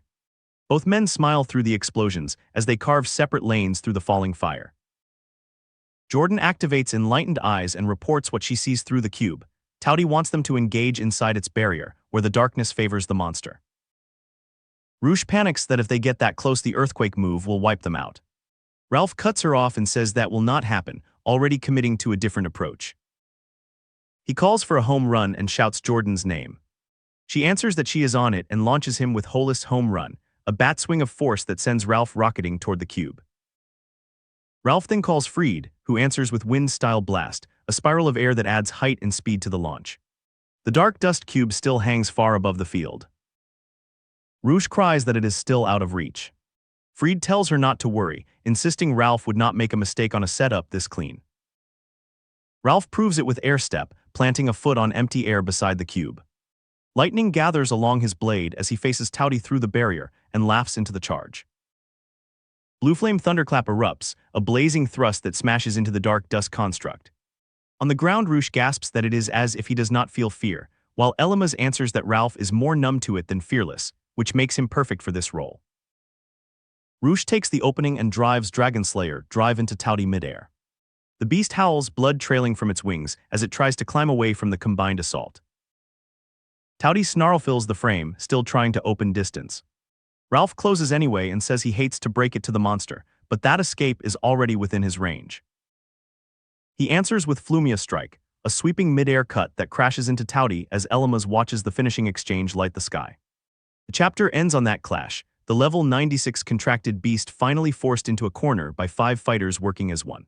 Both men smile through the explosions as they carve separate lanes through the falling fire. Jordan activates enlightened eyes and reports what she sees through the cube. Towdy wants them to engage inside its barrier, where the darkness favors the monster. Roosh panics that if they get that close the earthquake move will wipe them out. Ralph cuts her off and says that will not happen, already committing to a different approach. He calls for a home run and shouts Jordan's name. She answers that she is on it and launches him with Hollis home run, a bat swing of force that sends Ralph rocketing toward the cube. Ralph then calls Freed, who answers with wind-style blast, a spiral of air that adds height and speed to the launch. The dark dust cube still hangs far above the field. Roosh cries that it is still out of reach. Freed tells her not to worry, insisting Ralph would not make a mistake on a setup this clean. Ralph proves it with air step, planting a foot on empty air beside the cube. Lightning gathers along his blade as he faces Towdy through the barrier and laughs into the charge. Blue Flame Thunderclap erupts, a blazing thrust that smashes into the dark dust construct. On the ground, Roosh gasps that it is as if he does not feel fear, while Elma answers that Ralph is more numb to it than fearless, which makes him perfect for this role. Roosh takes the opening and drives Dragonslayer drive into Towdy midair. The beast howls, blood trailing from its wings, as it tries to climb away from the combined assault. Towdy snarl fills the frame, still trying to open distance. Ralph closes anyway and says he hates to break it to the monster, but that escape is already within his range. He answers with Flumia Strike, a sweeping mid-air cut that crashes into Towdy as Elma watches the finishing exchange light the sky. The chapter ends on that clash, the level 96 contracted beast finally forced into a corner by 5 fighters working as one.